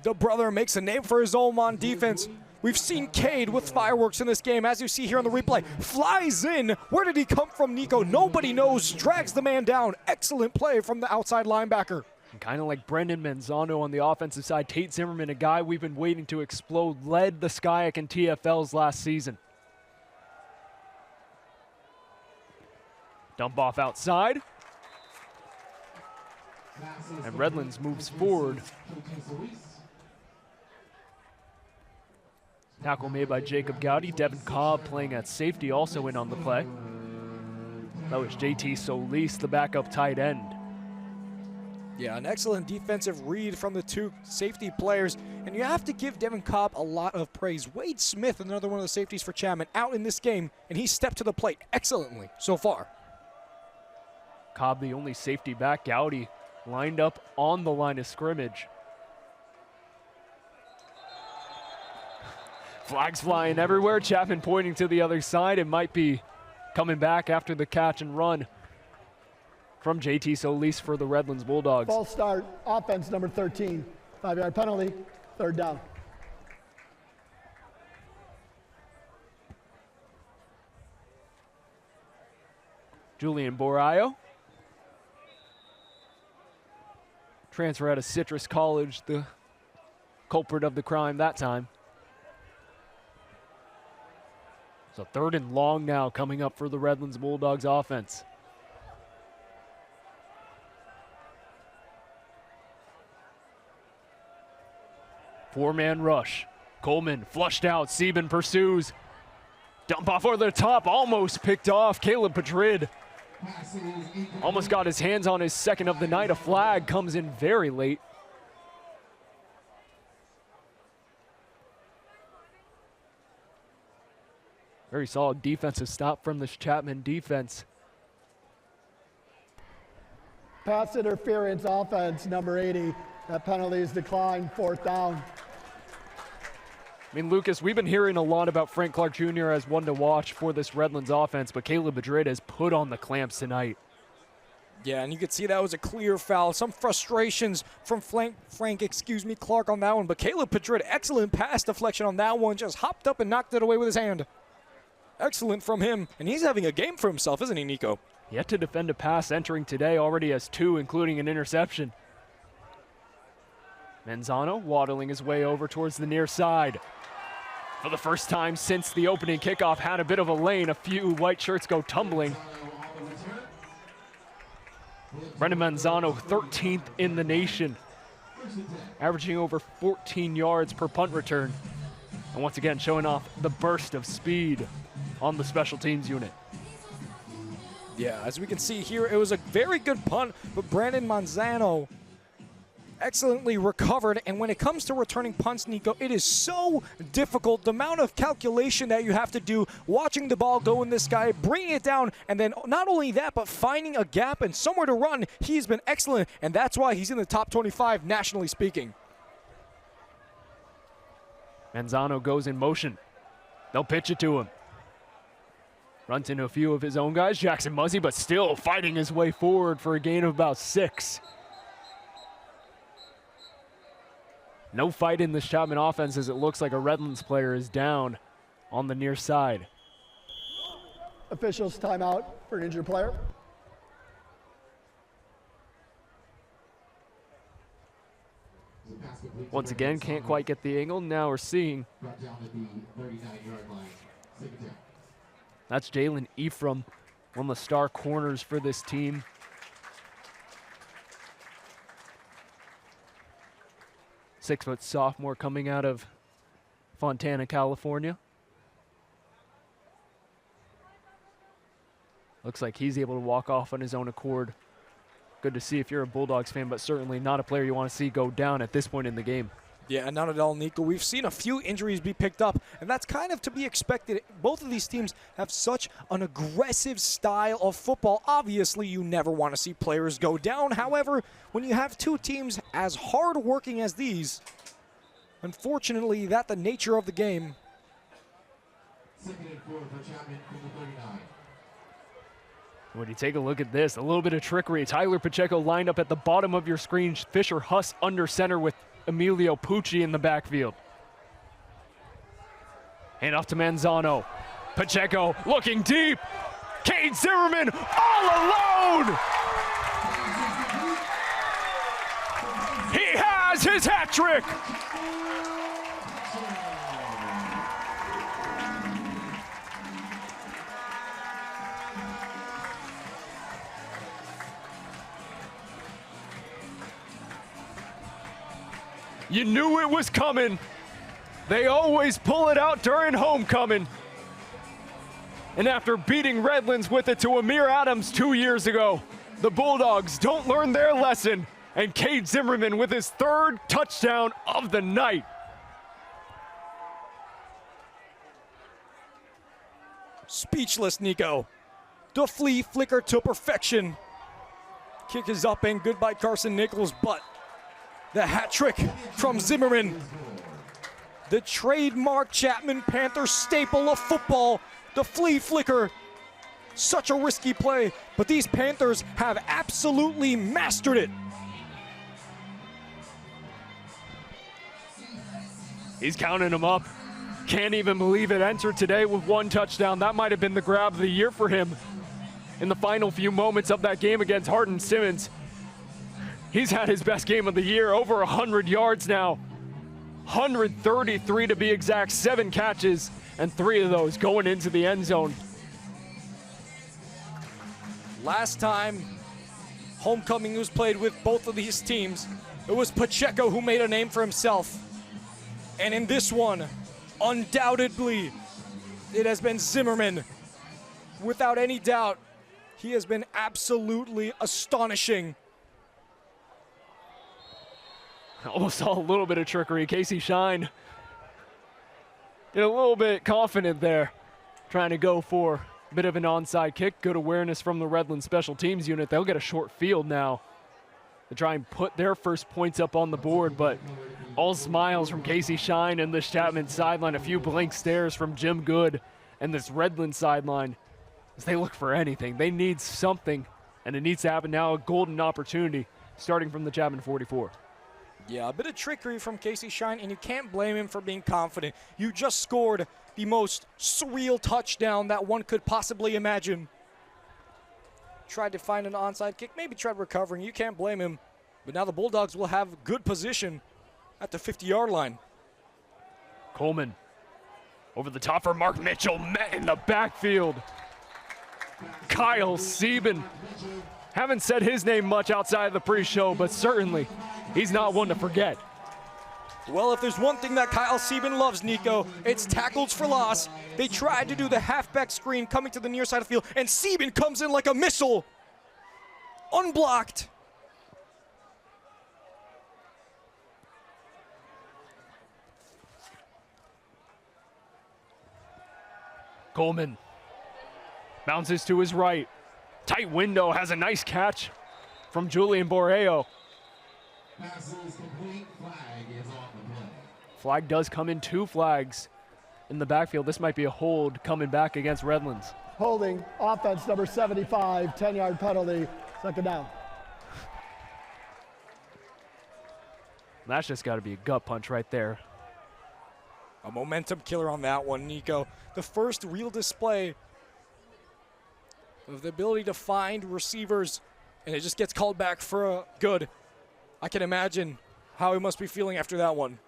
The brother makes a name for his own on defense. We've seen Cade with fireworks in this game, as you see here on the replay. Flies in. Where did he come from, Nico? Nobody knows. Drags the man down. Excellent play from the outside linebacker. Kind of like Brendan Manzano on the offensive side, Tate Zimmerman, a guy we've been waiting to explode, led the SCIAC and TFLs last season. Dump off outside. And Redlands moves forward. Tackle made by Jacob Gowdy. Devin Cobb playing at safety, also in on the play. That was JT Solis, the backup tight end. Yeah, an excellent defensive read from the two safety players. And you have to give Devin Cobb a lot of praise. Wade Smith, another one of the safeties for Chapman, out in this game, and he stepped to the plate excellently so far. Cobb, the only safety back. Gowdy lined up on the line of scrimmage. Flags flying everywhere. Chapman pointing to the other side. It might be coming back after the catch and run from JT Solis for the Redlands Bulldogs. False start, offense number 13. 5-yard penalty, third down. Julian Borayo, transfer out of Citrus College, the culprit of the crime that time. So third and long now coming up for the Redlands Bulldogs offense. Four-man rush. Coleman flushed out. Sieben pursues. Dump off over the top. Almost picked off. Caleb Padrid almost got his hands on his second of the night. A flag comes in very late. Very solid defensive stop from this Chapman defense. Pass interference offense number 80. That penalty is declined, fourth down. I mean, Lucas, we've been hearing a lot about Frank Clark Jr. as one to watch for this Redlands offense, but Caleb Madrid has put on the clamps tonight. Yeah, and you could see that was a clear foul. Some frustrations from Frank Clark on that one, but Caleb Madrid, excellent pass deflection on that one, just hopped up and knocked it away with his hand. Excellent from him, and he's having a game for himself, isn't he, Nico? Yet to defend a pass entering today, already has two, including an interception. Manzano waddling his way over towards the near side. For the first time since the opening kickoff, had a bit of a lane. A few white shirts go tumbling. Brendan Manzano, 13th in the nation, averaging over 14 yards per punt return. And once again, showing off the burst of speed on the special teams unit. Yeah, as we can see here, it was a very good punt, but Brandon Manzano excellently recovered. And when it comes to returning punts, Nico, it is so difficult. The amount of calculation that you have to do, watching the ball go in this guy, bringing it down, and then not only that, but finding a gap and somewhere to run. He's been excellent, and that's why he's in the top 25 nationally speaking. Manzano goes in motion. They'll pitch it to him. Runs into a few of his own guys, Jackson Muzzy, but still fighting his way forward for a gain of about 6. No fight in this Chapman offense as it looks like a Redlands player is down on the near side. Officials timeout for an injured player. Once again, can't quite get the angle. Now we're seeing that's Jalen Ephraim, one of the star corners for this team. Six-foot sophomore coming out of Fontana, California. Looks like he's able to walk off on his own accord good to see if you're a Bulldogs fan, but certainly not a player you want to see go down at this point in the game. Yeah, and not at all, Nico. We've seen a few injuries be picked up, and that's kind of to be expected. Both of these teams have such an aggressive style of football. Obviously, you never want to see players go down. However, when you have two teams as hard-working as these, unfortunately, that's the nature of the game. When you take a look at this, a little bit of trickery. Tyler Pacheco lined up at the bottom of your screen. Fisher Huss under center with Emilio Pucci in the backfield. Hand off to Manzano. Pacheco looking deep. Cade Zimmerman all alone. He has his hat trick. You knew it was coming. They always pull it out during homecoming. And after beating Redlands with it to Amir Adams 2 years ago, the Bulldogs don't learn their lesson. And Cade Zimmerman with his third touchdown of the night. Speechless, Nico. The flea flicker to perfection. Kick is up and good by Carson Nichols, but the hat trick from Zimmerman. The trademark Chapman Panther staple of football, the flea flicker. Such a risky play, but these Panthers have absolutely mastered it. He's counting them up. Can't even believe it. Entered today with one touchdown. That might have been the grab of the year for him in the final few moments of that game against Hardin Simmons. He's had his best game of the year, over 100 yards now. 133 to be exact, 7 catches, and 3 of those going into the end zone. Last time homecoming was played with both of these teams, it was Pacheco who made a name for himself. And in this one, undoubtedly, it has been Zimmerman. Without any doubt, he has been absolutely astonishing. Almost saw a little bit of trickery. Casey Shine a little bit confident there, trying to go for a bit of an onside kick. Good awareness from the Redlands special teams unit. They'll get a short field now to try and put their first points up on the board, but all smiles from Casey Shine and this Chapman sideline. A few blank stares from Jim Good and this Redlands sideline as they look for anything. They need something, and it needs to happen now. A golden opportunity starting from the Chapman 44. Yeah, a bit of trickery from Casey Shine, and you can't blame him for being confident. You just scored the most surreal touchdown that one could possibly imagine. Tried to find an onside kick, maybe tried recovering. You can't blame him. But now the Bulldogs will have good position at the 50-yard line. Coleman over the top for Mark Mitchell, met in the backfield. Kyle Sieben. Haven't said his name much outside of the pre-show, but certainly he's not one to forget. Well, if there's one thing that Kyle Sieben loves, Nico, it's tackles for loss. They tried to do the halfback screen coming to the near side of the field, and Sieben comes in like a missile. Unblocked. Coleman bounces to his right. Tight window, has a nice catch from Julian Borreo. Flag does come in, 2 flags in the backfield. This might be a hold coming back against Redlands. Holding, offense number 75, 10-yard penalty, second down. That's just got to be a gut punch right there. A momentum killer on that one, Nico. The first real display of the ability to find receivers, and it just gets called back for a good. I can imagine how he must be feeling after that one.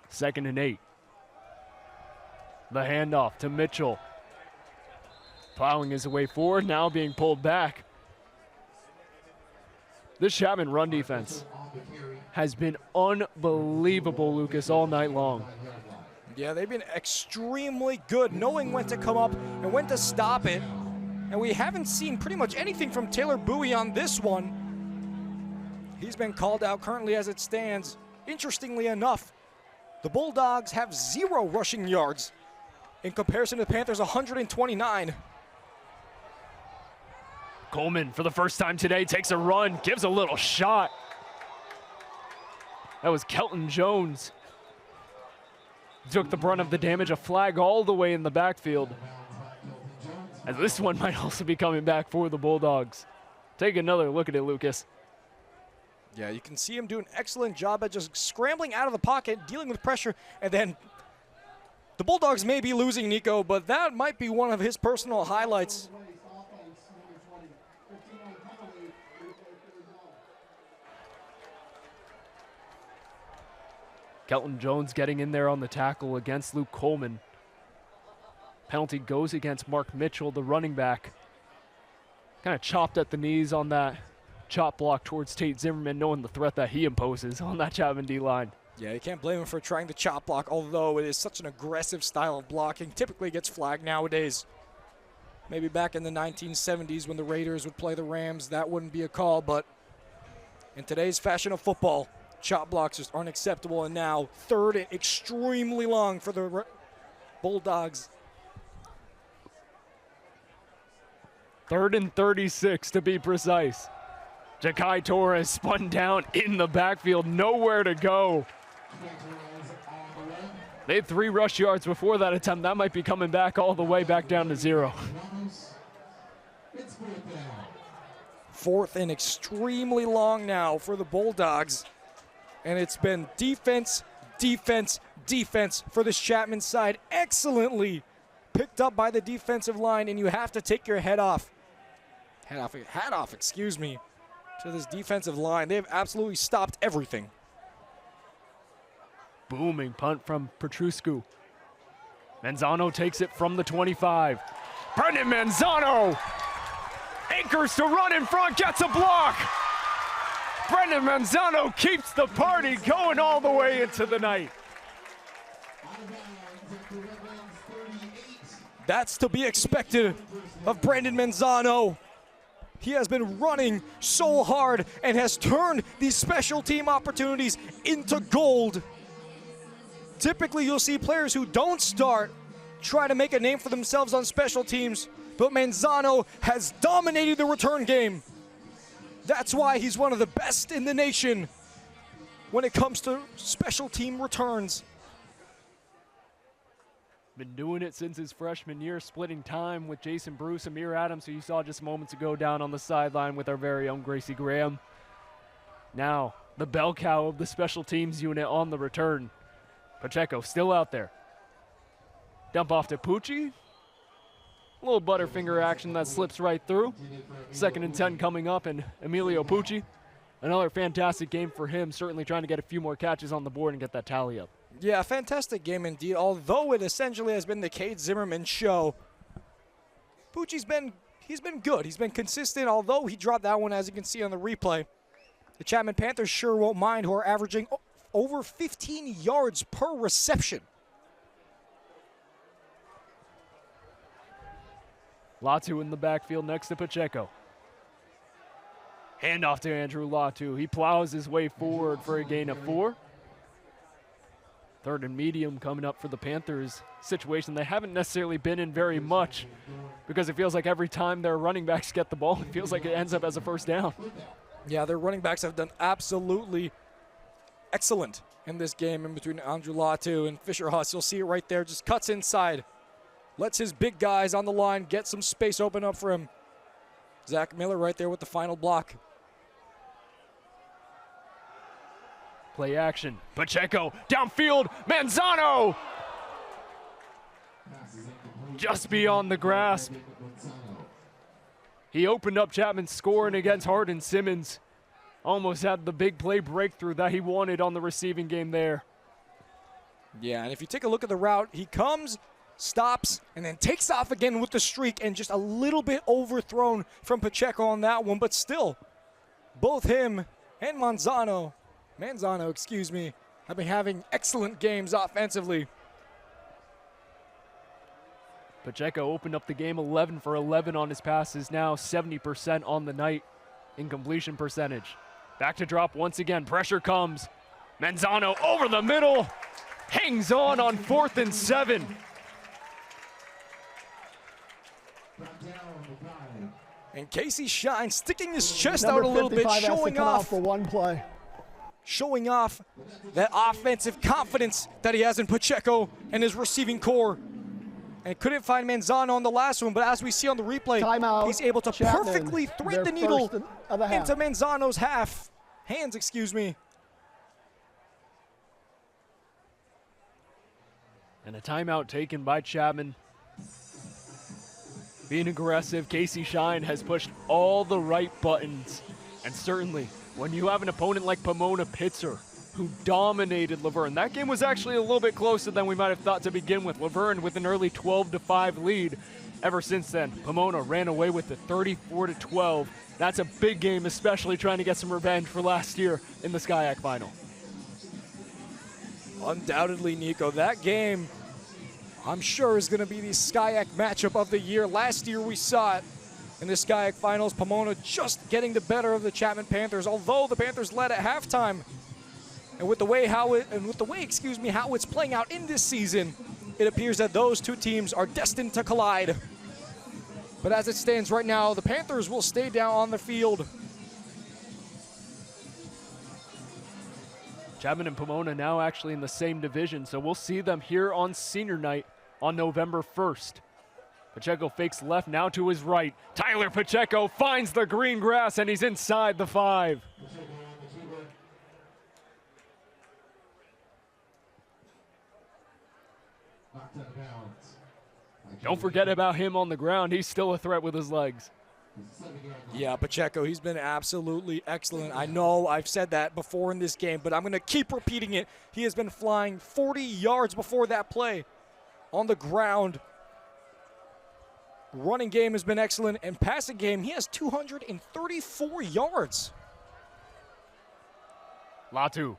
Second and 8. The handoff to Mitchell. Plowing his way forward, now being pulled back. This Chapman run defense has been unbelievable, Lucas, all night long. Yeah, they've been extremely good, knowing when to come up and when to stop it. And we haven't seen pretty much anything from Taylor Bowie on this one. He's been called out currently as it stands. Interestingly enough, the Bulldogs have 0 rushing yards in comparison to the Panthers' 129. Coleman, for the first time today, takes a run, gives a little shot. That was Kelton Jones. Took the brunt of the damage, a flag all the way in the backfield. As this one might also be coming back for the Bulldogs. Take another look at it, Lucas. Yeah, you can see him do an excellent job at just scrambling out of the pocket, dealing with pressure, and then the Bulldogs may be losing Nico, but that might be one of his personal highlights. Kelton Jones getting in there on the tackle against Luke Coleman. Penalty goes against Mark Mitchell, the running back. Kind of chopped at the knees on that chop block towards Tate Zimmerman, knowing the threat that he imposes on that Chapman D-line. Yeah, you can't blame him for trying to chop block, although it is such an aggressive style of blocking. Typically gets flagged nowadays. Maybe back in the 1970s when the Raiders would play the Rams, that wouldn't be a call, but in today's fashion of football, chop blocks just aren't acceptable, and now 3rd and extremely long for the Bulldogs. 3rd and 36 to be precise. Ja'Kai Torres spun down in the backfield, nowhere to go. They had 3 rush yards before that attempt. That might be coming back all the way back down to 0. 4th and extremely long now for the Bulldogs. And it's been defense, defense, defense for this Chapman side. Excellently picked up by the defensive line, and you have to take your hat off, excuse me, to this defensive line. They have absolutely stopped everything. Booming punt from Petruscu. Manzano takes it from the 25. Brendan Manzano anchors to run in front, gets a block. Brendan Manzano keeps the party going all the way into the night. That's to be expected of Brendan Manzano. He has been running so hard and has turned these special team opportunities into gold. Typically, you'll see players who don't start try to make a name for themselves on special teams, but Manzano has dominated the return game. That's why he's one of the best in the nation when it comes to special team returns. Been doing it since his freshman year, splitting time with Jason Bruce, Amir Adams, who you saw just moments ago down on the sideline with our very own Gracie Graham. Now, the bell cow of the special teams unit on the return. Pacheco still out there. Dump off to Pucci. A little butterfinger action that slips right through. 2nd and 10 coming up, and Emilio Pucci, another fantastic game for him, certainly trying to get a few more catches on the board and get that tally up. Yeah, fantastic game indeed, although it essentially has been the Cade Zimmerman show. Pucci's been good. He's been consistent, although he dropped that one, as you can see on the replay. The Chapman Panthers sure won't mind, who are averaging over 15 yards per reception. Latu in the backfield next to Pacheco. Handoff to Andrew Latu. He plows his way forward for a gain of 4. 3rd and medium coming up for the Panthers. Situation they haven't necessarily been in very much, because it feels like every time their running backs get the ball, it feels like it ends up as a first down. Yeah, their running backs have done absolutely excellent in this game in between Andrew Latu and Fisher Huss. You'll see it right there, just cuts inside. Lets his big guys on the line get some space open up for him. Zach Miller right there with the final block. Play action. Pacheco downfield. Manzano! Just beyond the grasp. He opened up Chapman scoring against Hardin Simmons. Almost had the big play breakthrough that he wanted on the receiving game there. Yeah, and if you take a look at the route, he comes, stops, and then takes off again with the streak, and just a little bit overthrown from Pacheco on that one, but still, both him and Manzano, have been having excellent games offensively. Pacheco opened up the game 11 for 11 on his passes, now 70% on the night in completion percentage. Back to drop once again, pressure comes. Manzano over the middle, hangs on 4th and 7. And Casey Shine sticking his chest Number out a little bit, 55 has to showing come out off for one play. That offensive confidence that he has in Pacheco and his receiving core. And couldn't find Manzano on the last one, but as we see on the replay, Timeout, he's able to Chapman, perfectly thread their the needle first of the half. into Manzano's hands, excuse me. And a timeout taken by Chapman. Being aggressive, Casey Shine has pushed all the right buttons. And certainly, when you have an opponent like Pomona Pitzer, who dominated Laverne, that game was actually a little bit closer than we might have thought to begin with. Laverne with an early 12-5 lead. Ever since then, Pomona ran away with it 34-12. That's a big game, especially trying to get some revenge for last year in the SCIAC final. Undoubtedly, Nico, that game, I'm sure, is going to be the SCIAC matchup of the year. Last year we saw it in the SCIAC finals. Pomona just getting the better of the Chapman Panthers, although the Panthers led at halftime. And with the way how it's playing out in this season, it appears that those two teams are destined to collide. But as it stands right now, the Panthers will stay down on the field. Chapman and Pomona now actually in the same division, so we'll see them here on senior night on November 1st. Pacheco fakes left, now to his right. Tyler Pacheco finds the green grass, and he's inside the 5. Don't forget about him on the ground. He's still a threat with his legs. Yeah, Pacheco, he's been absolutely excellent. I know I've said that before in this game, but I'm going to keep repeating it. He has been flying 40 yards before that play on the ground. Running game has been excellent, and passing game, he has 234 yards. Latu.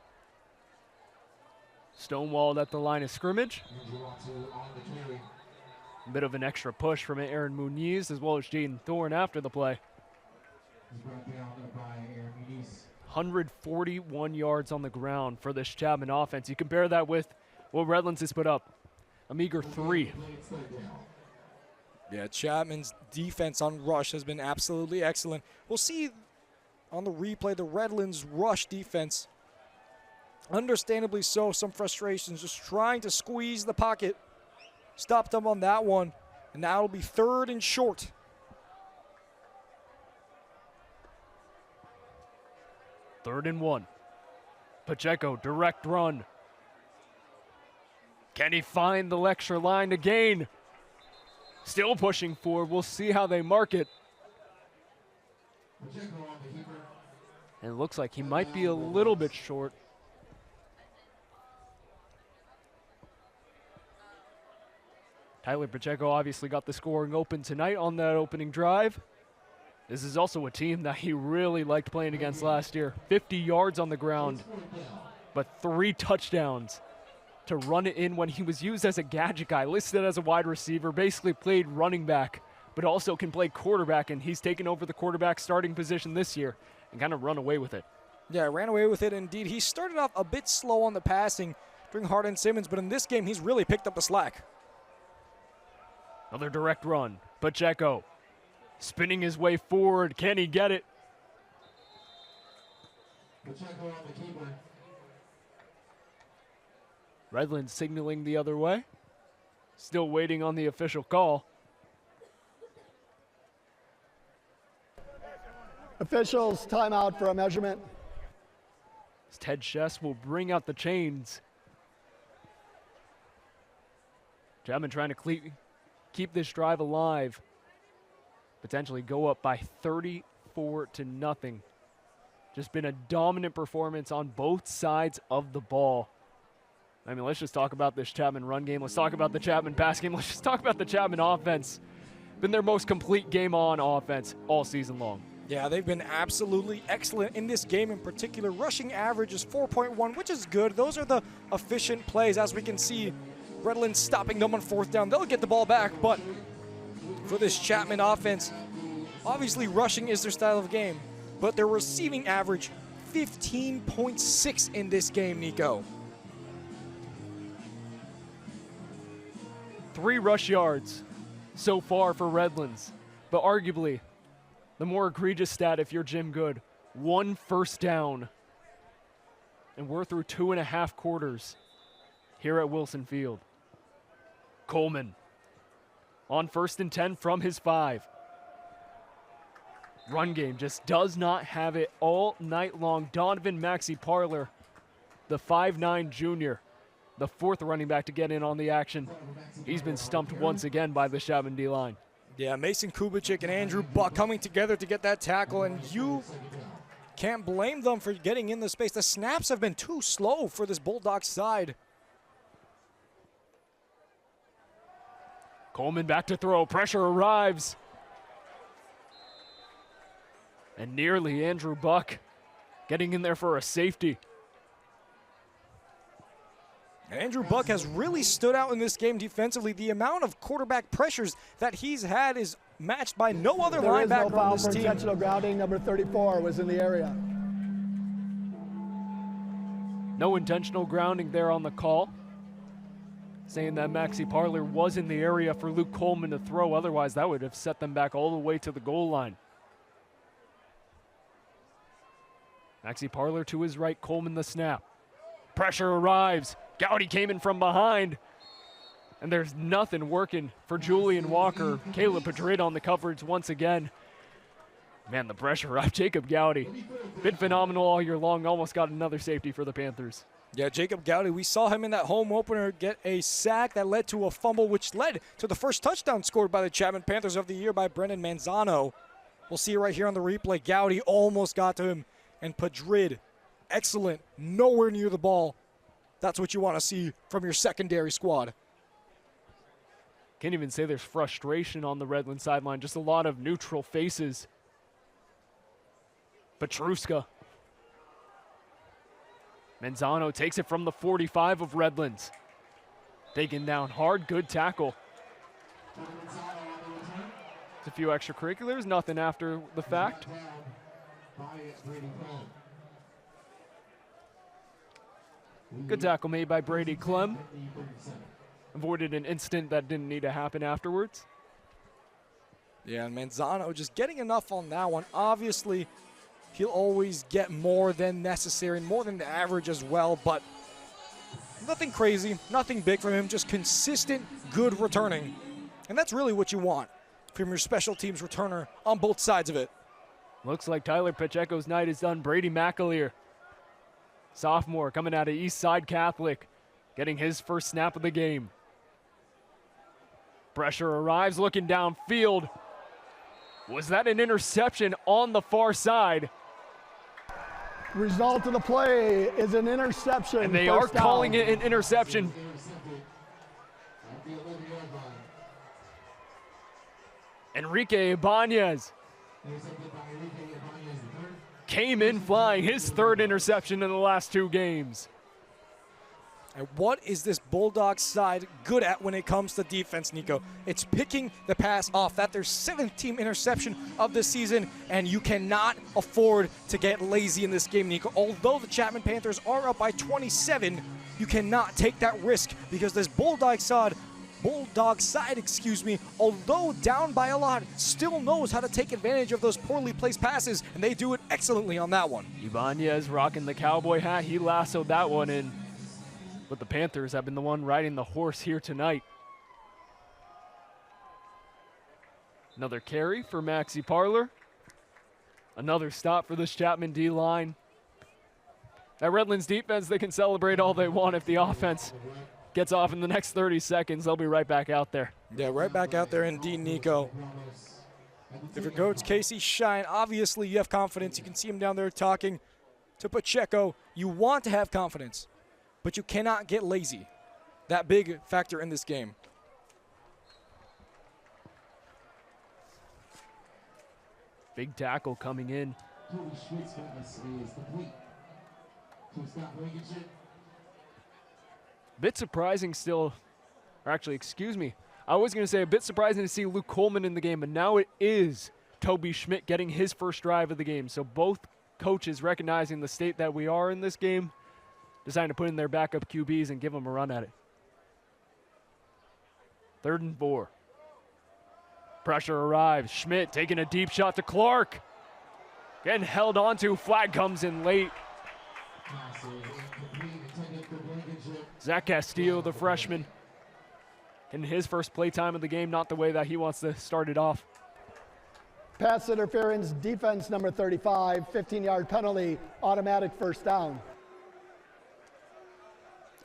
Stonewalled at the line of scrimmage. A bit of an extra push from Aaron Muniz as well as Jaden Thorne after the play. 141 yards on the ground for this Chapman offense. You compare that with what Redlands has put up, a meager 3. Yeah, Chapman's defense on rush has been absolutely excellent. We'll see on the replay the Redlands rush defense. Understandably so, some frustrations, just trying to squeeze the pocket. Stopped them on that one, and now it'll be 3rd and short. Third and 1. Pacheco, direct run. Can he find the lecture line to gain? Still pushing forward. We'll see how they mark it. And it looks like he might be a little bit short. Tyler Pacheco obviously got the scoring open tonight on that opening drive. This is also a team that he really liked playing against last year. 50 yards on the ground, but 3 touchdowns to run it in when he was used as a gadget guy, listed as a wide receiver, basically played running back, but also can play quarterback, and he's taken over the quarterback starting position this year and kind of run away with it. Yeah, ran away with it indeed. He started off a bit slow on the passing during Hardin Simmons, but in this game, he's really picked up the slack. Another direct run. Pacheco spinning his way forward. Can he get it? Pacheco on the keeper. Redlands signaling the other way. Still waiting on the official call. Officials, timeout for a measurement. Ted Chess will bring out the chains. Chapman trying to keep this drive alive. Potentially go up by 34-0. Just been a dominant performance on both sides of the ball. I mean, let's just talk about this Chapman run game. Let's talk about the Chapman pass game. Let's just talk about the Chapman offense. Been their most complete game on offense all season long. Yeah, they've been absolutely excellent in this game in particular. Rushing average is 4.1, which is good. Those are the efficient plays, as we can see Redlands stopping them on 4th down. They'll get the ball back, but for this Chapman offense, obviously rushing is their style of game, but their receiving average 15.6 in this game, Nico. 3 rush yards so far for Redlands, but arguably the more egregious stat if you're Jim Good, 1 first down. And we're through 2.5 quarters here at Wilson Field. Coleman on 1st and 10 from his 5. Run game just does not have it all night long. Donovan Maxey Parler, the 5'9 junior, the 4th running back to get in on the action. He's been stumped once again by the Chapman D-line. Yeah, Mason Kubicek and Andrew Buck coming together to get that tackle, and you can't blame them for getting in the space. The snaps have been too slow for this Bulldogs side. Coleman back to throw. Pressure arrives. And nearly Andrew Buck getting in there for a safety. Andrew Buck has really stood out in this game defensively. The amount of quarterback pressures that he's had is matched by no other There is no linebacker foul on this for team. intentional grounding. Number 34 was in the area. No intentional grounding there on the call, saying that Maxey Parler was in the area for Luke Coleman to throw. Otherwise, that would have set them back all the way to the goal line. Maxey Parler to his right, Coleman the snap. Pressure arrives. Gowdy came in from behind. And there's nothing working for Julian Walker. Caleb Padrid on the coverage once again. Man, the pressure up. Jacob Gowdy, been phenomenal all year long. Almost got another safety for the Panthers. Yeah, Jacob Gowdy, we saw him in that home opener get a sack that led to a fumble, which led to the first touchdown scored by the Chapman Panthers of the year by Brendan Manzano. We'll see it right here on the replay. Gowdy almost got to him. And Padrid, excellent, nowhere near the ball. That's what you want to see from your secondary squad. Can't even say there's frustration on the Redlands sideline, just a lot of neutral faces. Petruska. Manzano takes it from the 45 of Redlands. Taken down hard, good tackle. It's a few extracurriculars, nothing after the fact. Good tackle made by Brady Clem. Avoided an incident that didn't need to happen afterwards. Yeah, and Manzano just getting enough on that one. Obviously, he'll always get more than necessary, more than the average as well, but nothing crazy, nothing big from him, just consistent, good returning. And that's really what you want from your special teams returner on both sides of it. Looks like Tyler Pacheco's night is done. Brady McAleer, sophomore coming out of East Side Catholic, getting his first snap of the game. Pressure arrives, looking downfield. Was that an interception on the far side? Result of the play is an interception. And they are calling it an interception. Enrique Ibanez came in flying, his 3rd interception in the last 2 games. And what is this Bulldogs side good at when it comes to defense, Nico? It's picking the pass off. That's their 7th team interception of the season, and you cannot afford to get lazy in this game, Nico. Although the Chapman Panthers are up by 27, you cannot take that risk because this Bulldog side, although down by a lot, still knows how to take advantage of those poorly placed passes, and they do it excellently on that one. Ibanez rocking the cowboy hat. He lassoed that one in. But the Panthers have been the one riding the horse here tonight. Another carry for Maxey Parler. Another stop for this Chapman D-line. That Redlands defense, they can celebrate all they want. If the offense gets off in the next 30 seconds, they'll be right back out there. Yeah, right back out there indeed, Nico. If your coach Casey Shine, obviously you have confidence. You can see him down there talking to Pacheco. You want to have confidence, but you cannot get lazy. That big factor in this game. Big tackle coming in. Bit surprising still or actually, excuse me, I was going to say a bit surprising to see Luke Coleman in the game, but now it is Toby Schmidt getting his first drive of the game. So both coaches recognizing the state that we are in this game, deciding to put in their backup QBs and give them a run at it. 3rd and 4. Pressure arrives. Schmidt taking a deep shot to Clark. Getting held onto. Flag comes in late. Zach Castillo, the freshman, in his first play time of the game, not the way that he wants to start it off. Pass interference, defense number 35, 15-yard penalty, automatic first down.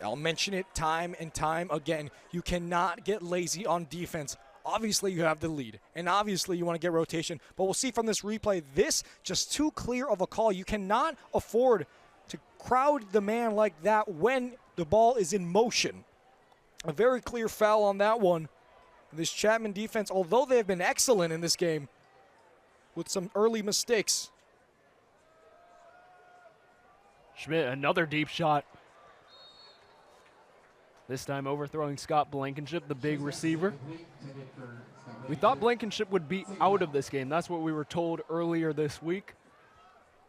I'll mention it time and time again. You cannot get lazy on defense. Obviously, you have the lead, and obviously you want to get rotation. But we'll see from this replay, this just too clear of a call. You cannot afford to crowd the man like that when the ball is in motion. A very clear foul on that one. This Chapman defense, although they have been excellent in this game, with some early mistakes. Schmidt, another deep shot. This time overthrowing Scott Blankenship, the big receiver. We thought Blankenship would be out of this game. That's what we were told earlier this week.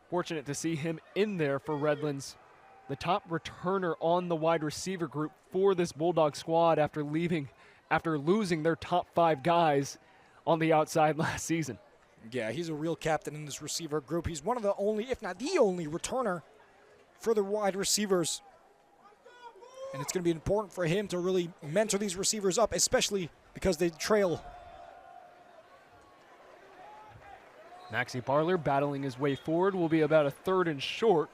Fortunate to see him in there for Redlands, the top returner on the wide receiver group for this Bulldog squad after losing their top 5 guys on the outside last season. Yeah, he's a real captain in this receiver group. He's one of the only, if not the only, returner for the wide receivers. And it's going to be important for him to really mentor these receivers up, especially because they trail. Maxi Parler battling his way forward. Will be about a 3rd and short.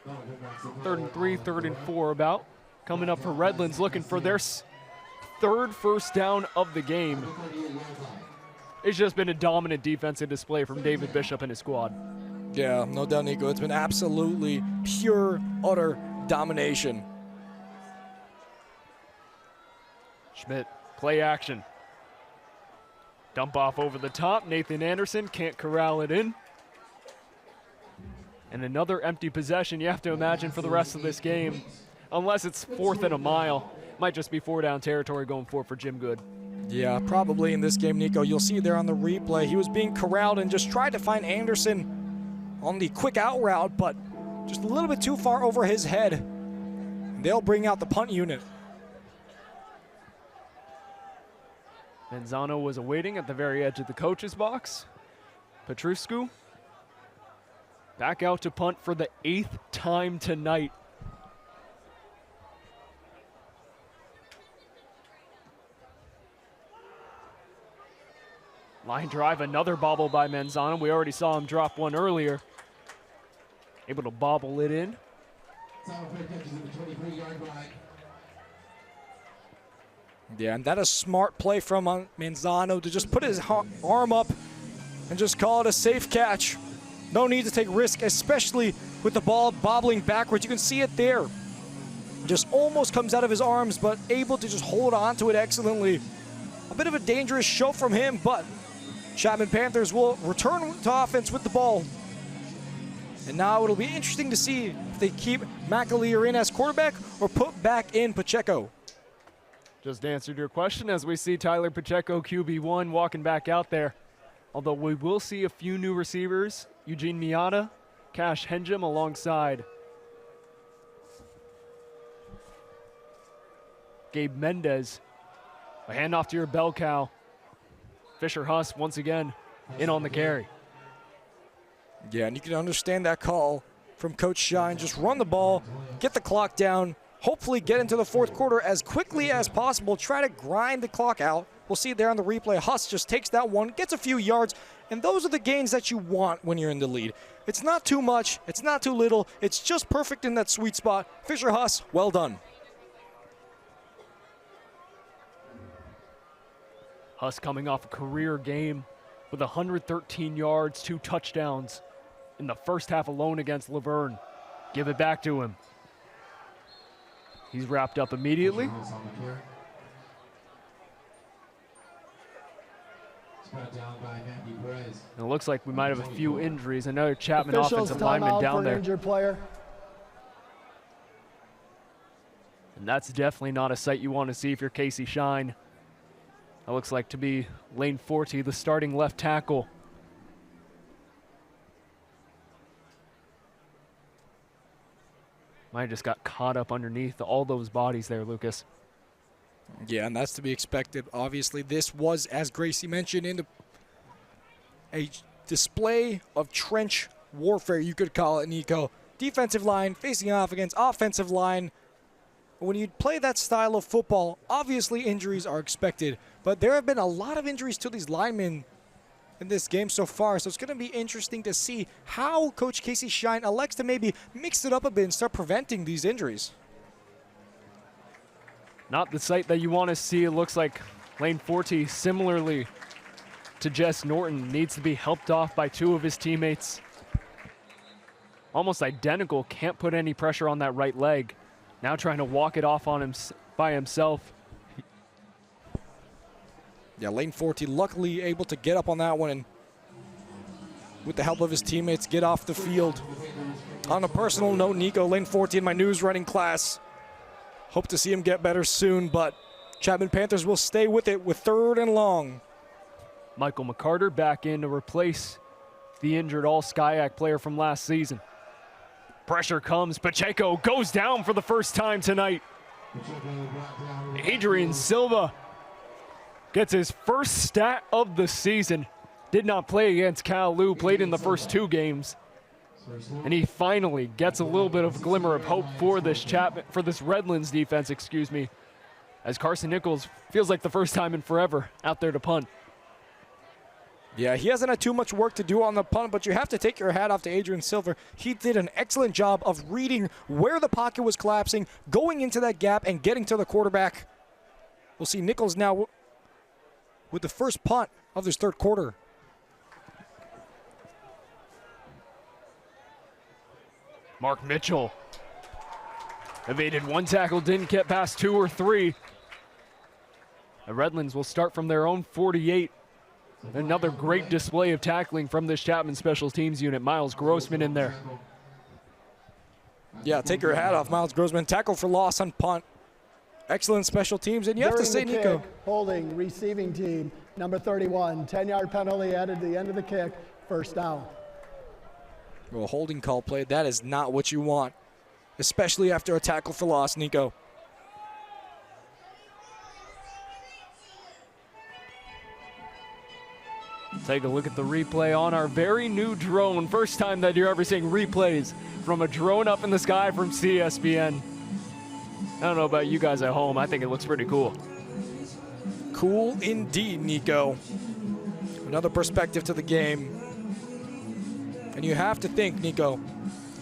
3rd and 3, 3rd and 4 about. Coming up for Redlands, looking for their 3rd first down of the game. It's just been a dominant defensive display from David Bishop and his squad. Yeah, no doubt, Nico. It's been absolutely pure, utter domination. Schmidt, play action. Dump off over the top. Nathan Anderson can't corral it in. And another empty possession you have to imagine for the rest of this game. Unless it's 4th and a mile. Might just be 4-down territory going for Jim Good. Yeah, probably in this game, Nico. You'll see there on the replay, he was being corralled and just tried to find Anderson on the quick out route, but just a little bit too far over his head. And they'll bring out the punt unit. Manzano was awaiting at the very edge of the coach's box. Petruscu back out to punt for the 8th time tonight. Line drive, another bobble by Manzano. We already saw him drop one earlier. Able to bobble it in. Yeah, and that is a smart play from Manzano to just put his arm up and just call it a safe catch. No need to take risk, especially with the ball bobbling backwards. You can see it there. Just almost comes out of his arms, but able to just hold on to it excellently. A bit of a dangerous show from him, but Chapman Panthers will return to offense with the ball. And now it'll be interesting to see if they keep McAleer in as quarterback or put back in Pacheco. Just answered your question as we see Tyler Pacheco, QB1, walking back out there. Although we will see a few new receivers. Eugene Miata, Cash Henjum alongside Gabe Mendez. A handoff to your bell cow. Fisher Huss once again in on the carry. Yeah, and you can understand that call from Coach Shine. Just run the ball, get the clock down, hopefully get into the 4th quarter as quickly as possible. Try to grind the clock out. We'll see it there on the replay. Huss just takes that one, gets a few yards, and those are the gains that you want when you're in the lead. It's not too much, it's not too little, it's just perfect in that sweet spot. Fisher Huss, well done. Huss coming off a career game with 113 yards, 2 touchdowns in the first half alone against Laverne. Give it back to him. He's wrapped up immediately. And it looks like we might have a few injuries. Another Chapman offensive lineman down there. Injured player. And that's definitely not a sight you want to see if you're Casey Shine. That looks like to be Lane Forte, the starting left tackle. Might have just got caught up underneath all those bodies there, Lucas. Yeah, and that's to be expected. Obviously, this was, as Gracie mentioned, a display of trench warfare, you could call it, Nico. Defensive line facing off against offensive line. When you play that style of football, obviously injuries are expected, but there have been a lot of injuries to these linemen in this game so far, so it's going to be interesting to see how Coach Casey Shine elects to maybe mix it up a bit and start preventing these injuries. Not the sight that you want to see. It looks like Lane Forte, similarly to Jess Norton, needs to be helped off by two of his teammates. Almost identical, can't put any pressure on that right leg. Now trying to walk it off on him by himself. Yeah, Lane Forte luckily able to get up on that one and with the help of his teammates get off the field. On a personal note, Nico, Lane Forte in my news running class. Hope to see him get better soon, but Chapman Panthers will stay with it with 3rd and long. Michael McCarter back in to replace the injured All-Skyac player from last season. Pressure comes. Pacheco goes down for the first time tonight. Adrian Silva gets his first stat of the season. Did not play against Cal Lou, played in the first 2 games. And he finally gets a little bit of glimmer of hope for this Redlands defense, as Carson Nichols feels like the first time in forever out there to punt. Yeah, he hasn't had too much work to do on the punt, but you have to take your hat off to Adrian Silver. He did an excellent job of reading where the pocket was collapsing, going into that gap, and getting to the quarterback. We'll see Nichols now with the first punt of this 3rd quarter. Mark Mitchell evaded 1 tackle, didn't get past 2 or 3. The Redlands will start from their own 48. Another great display of tackling from this Chapman special teams unit. Miles Grossman in there. Yeah, take your hat off, Miles Grossman. Tackle for loss on punt. Excellent special teams, and you have to say, Nico. Kick, holding, receiving team, number 31. 10-yard penalty added to the end of the kick, 1st down. Well, holding call played. That is not what you want, especially after a tackle for loss, Nico. Take a look at the replay on our very new drone. First time that you're ever seeing replays from a drone up in the sky from CSBN. I don't know about you guys at home. I think it looks pretty cool. Cool indeed, Nico. Another perspective to the game. And you have to think, Nico,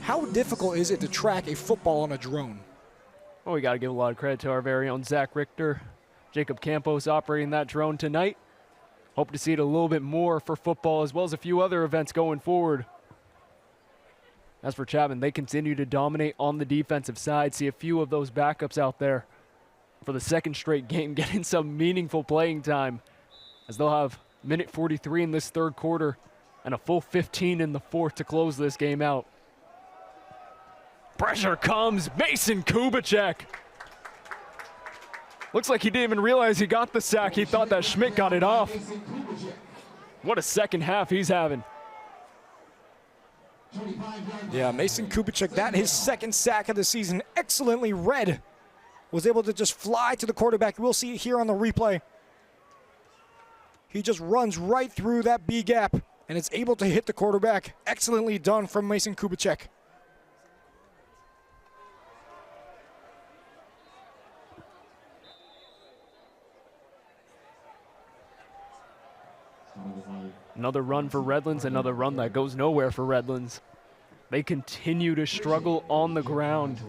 how difficult is it to track a football on a drone? Well, we got to give a lot of credit to our very own Zach Richter, Jacob Campos operating that drone tonight. Hope to see it a little bit more for football as well as a few other events going forward. As for Chapman, they continue to dominate on the defensive side. See a few of those backups out there for the 2nd straight game getting some meaningful playing time, as they'll have minute 43 in this 3rd quarter and a full 15 in the 4th to close this game out. Pressure comes. Mason Kubicek. Looks like he didn't even realize he got the sack. He thought that Schmidt got it off. What a second half he's having. Yeah, Mason Kubicek, that his 2nd sack of the season, excellently read. Was able to just fly to the quarterback. We'll see it here on the replay. He just runs right through that B gap and is able to hit the quarterback. Excellently done from Mason Kubicek. Another run for Redlands, another run that goes nowhere for Redlands. They continue to struggle on the ground,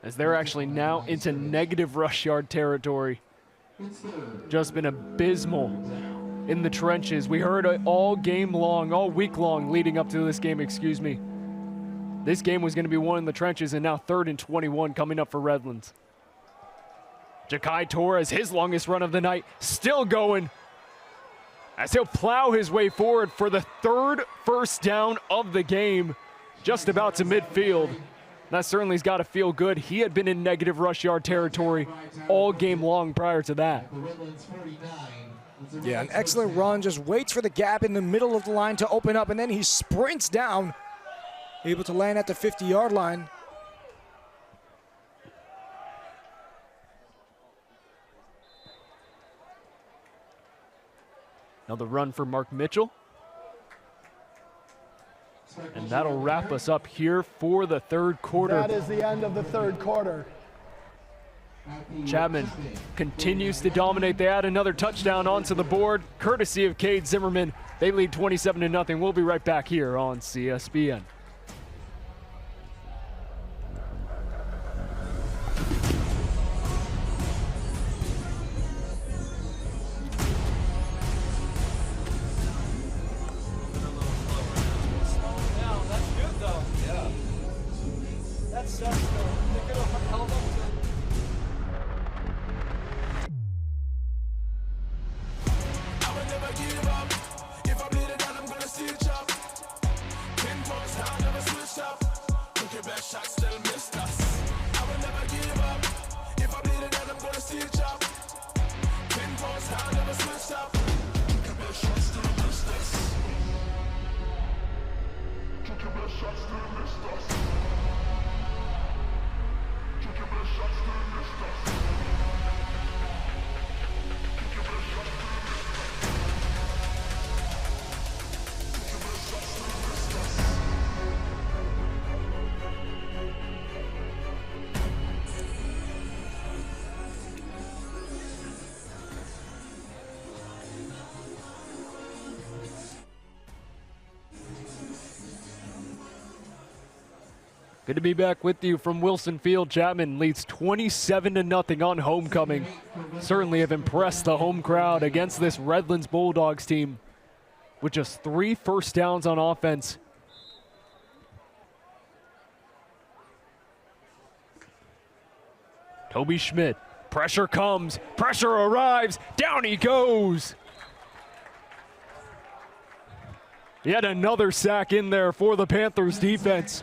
as they're actually now into negative rush yard territory. Just been abysmal in the trenches. We heard it all game long, all week long leading up to this game, This game was going to be won in the trenches, and now 3rd and 21 coming up for Redlands. Ja'Kai Torres, his longest run of the night, still going, as he'll plow his way forward for the 3rd first down of the game, just about to midfield. That certainly's got to feel good. He had been in negative rush yard territory all game long prior to that. Yeah, an excellent run, just waits for the gap in the middle of the line to open up, and then he sprints down, able to land at the 50-yard line. Another run for Mark Mitchell. And that'll wrap us up here for the third quarter. That is the end of the third quarter. Chapman continues to dominate. They add another touchdown onto the board, courtesy of Cade Zimmerman. They lead 27-0. We'll be right back here on CSBN. Good to be back with you from Wilson Field. Chapman leads 27-0 on homecoming. Certainly have impressed the home crowd against this Redlands Bulldogs team with just 3 first downs on offense. Toby Schmidt, pressure comes, pressure arrives, down he goes. Yet another sack in there for the Panthers defense.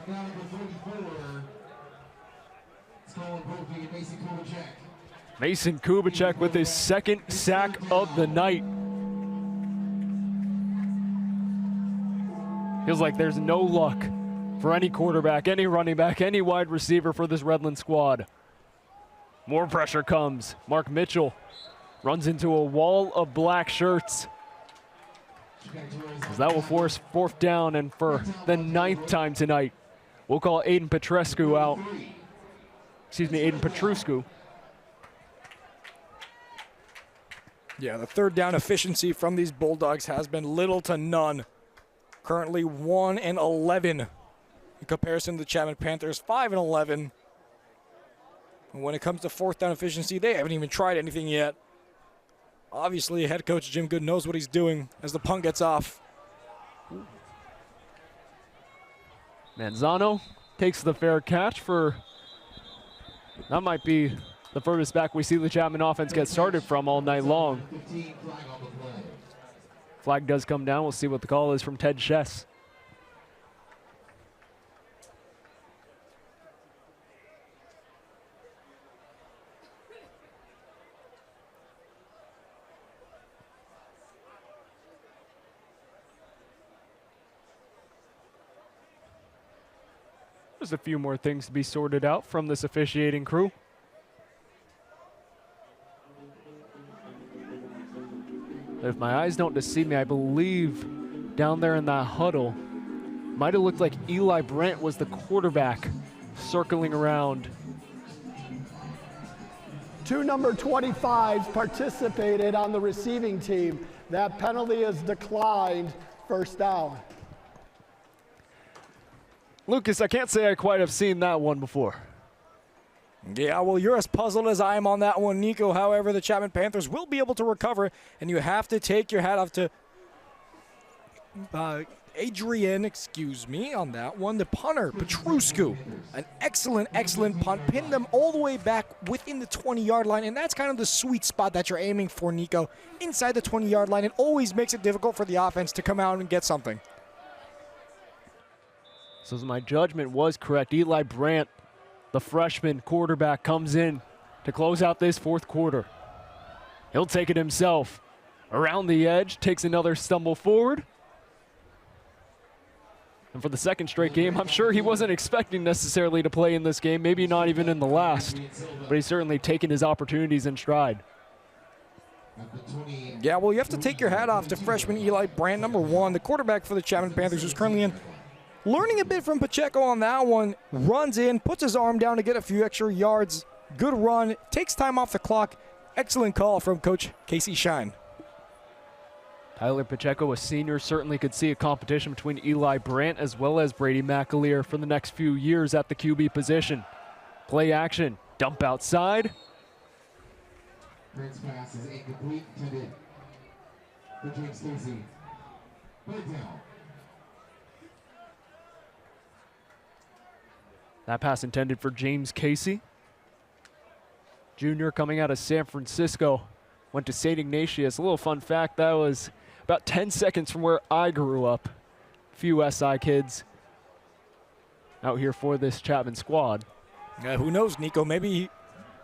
Mason Kubicek with his second sack of the night. Feels like there's no luck for any quarterback, any running back, any wide receiver for this Redlands squad. More pressure comes. Mark Mitchell runs into a wall of black shirts. As that will force 4th down, and for the 9th time tonight, we'll call Aiden Petrescu out. Excuse me, Aiden Petruscu. Yeah, the 3rd down efficiency from these Bulldogs has been little to none. Currently 1-11 in comparison to the Chapman Panthers, 5-11. And when it comes to 4th down efficiency, they haven't even tried anything yet. Obviously, head coach Jim Good knows what he's doing as the punt gets off. Manzano takes the fair catch for, that might be the furthest back we see the Chapman offense get started from all night long. Flag does come down. We'll see what the call is from Ted Chess. There's a few more things to be sorted out from this officiating crew. If my eyes don't deceive me, I believe down there in that huddle, might have looked like Eli Brent was the quarterback circling around. 2 number 25s participated on the receiving team. That penalty is declined, 1st down. Lucas, I can't say I quite have seen that one before. Yeah, well, you're as puzzled as I am on that one, Nico. However, the Chapman Panthers will be able to recover, and you have to take your hat off to Adrian, on that one. The punter, Petruscu. An excellent, excellent punt. Pinned them all the way back within the 20-yard line, and that's kind of the sweet spot that you're aiming for, Nico. Inside the 20-yard line, it always makes it difficult for the offense to come out and get something. So my judgment was correct. Eli Brandt, the freshman quarterback, comes in to close out this fourth quarter. He'll take it himself. Around the edge, takes another stumble forward. And for the second straight game, I'm sure he wasn't expecting necessarily to play in this game, maybe not even in the last, but he's certainly taken his opportunities in stride. Yeah, well, you have to take your hat off to freshman Eli Brandt, number 1, the quarterback for the Chapman Panthers, who's currently in. Learning a bit from Pacheco on that one, runs in, puts his arm down to get a few extra yards. Good run, takes time off the clock. Excellent call from Coach Casey Shine. Tyler Pacheco, a senior, certainly could see a competition between Eli Brandt as well as Brady McAleer for the next few years at the QB position. Play action, dump outside. Brandt's pass is incomplete, intended for James Casey. Put it down. That pass intended for James Casey. Junior coming out of San Francisco. Went to St. Ignatius. A little fun fact, that was about 10 seconds from where I grew up. Few SI kids out here for this Chapman squad. Yeah, who knows, Nico? Maybe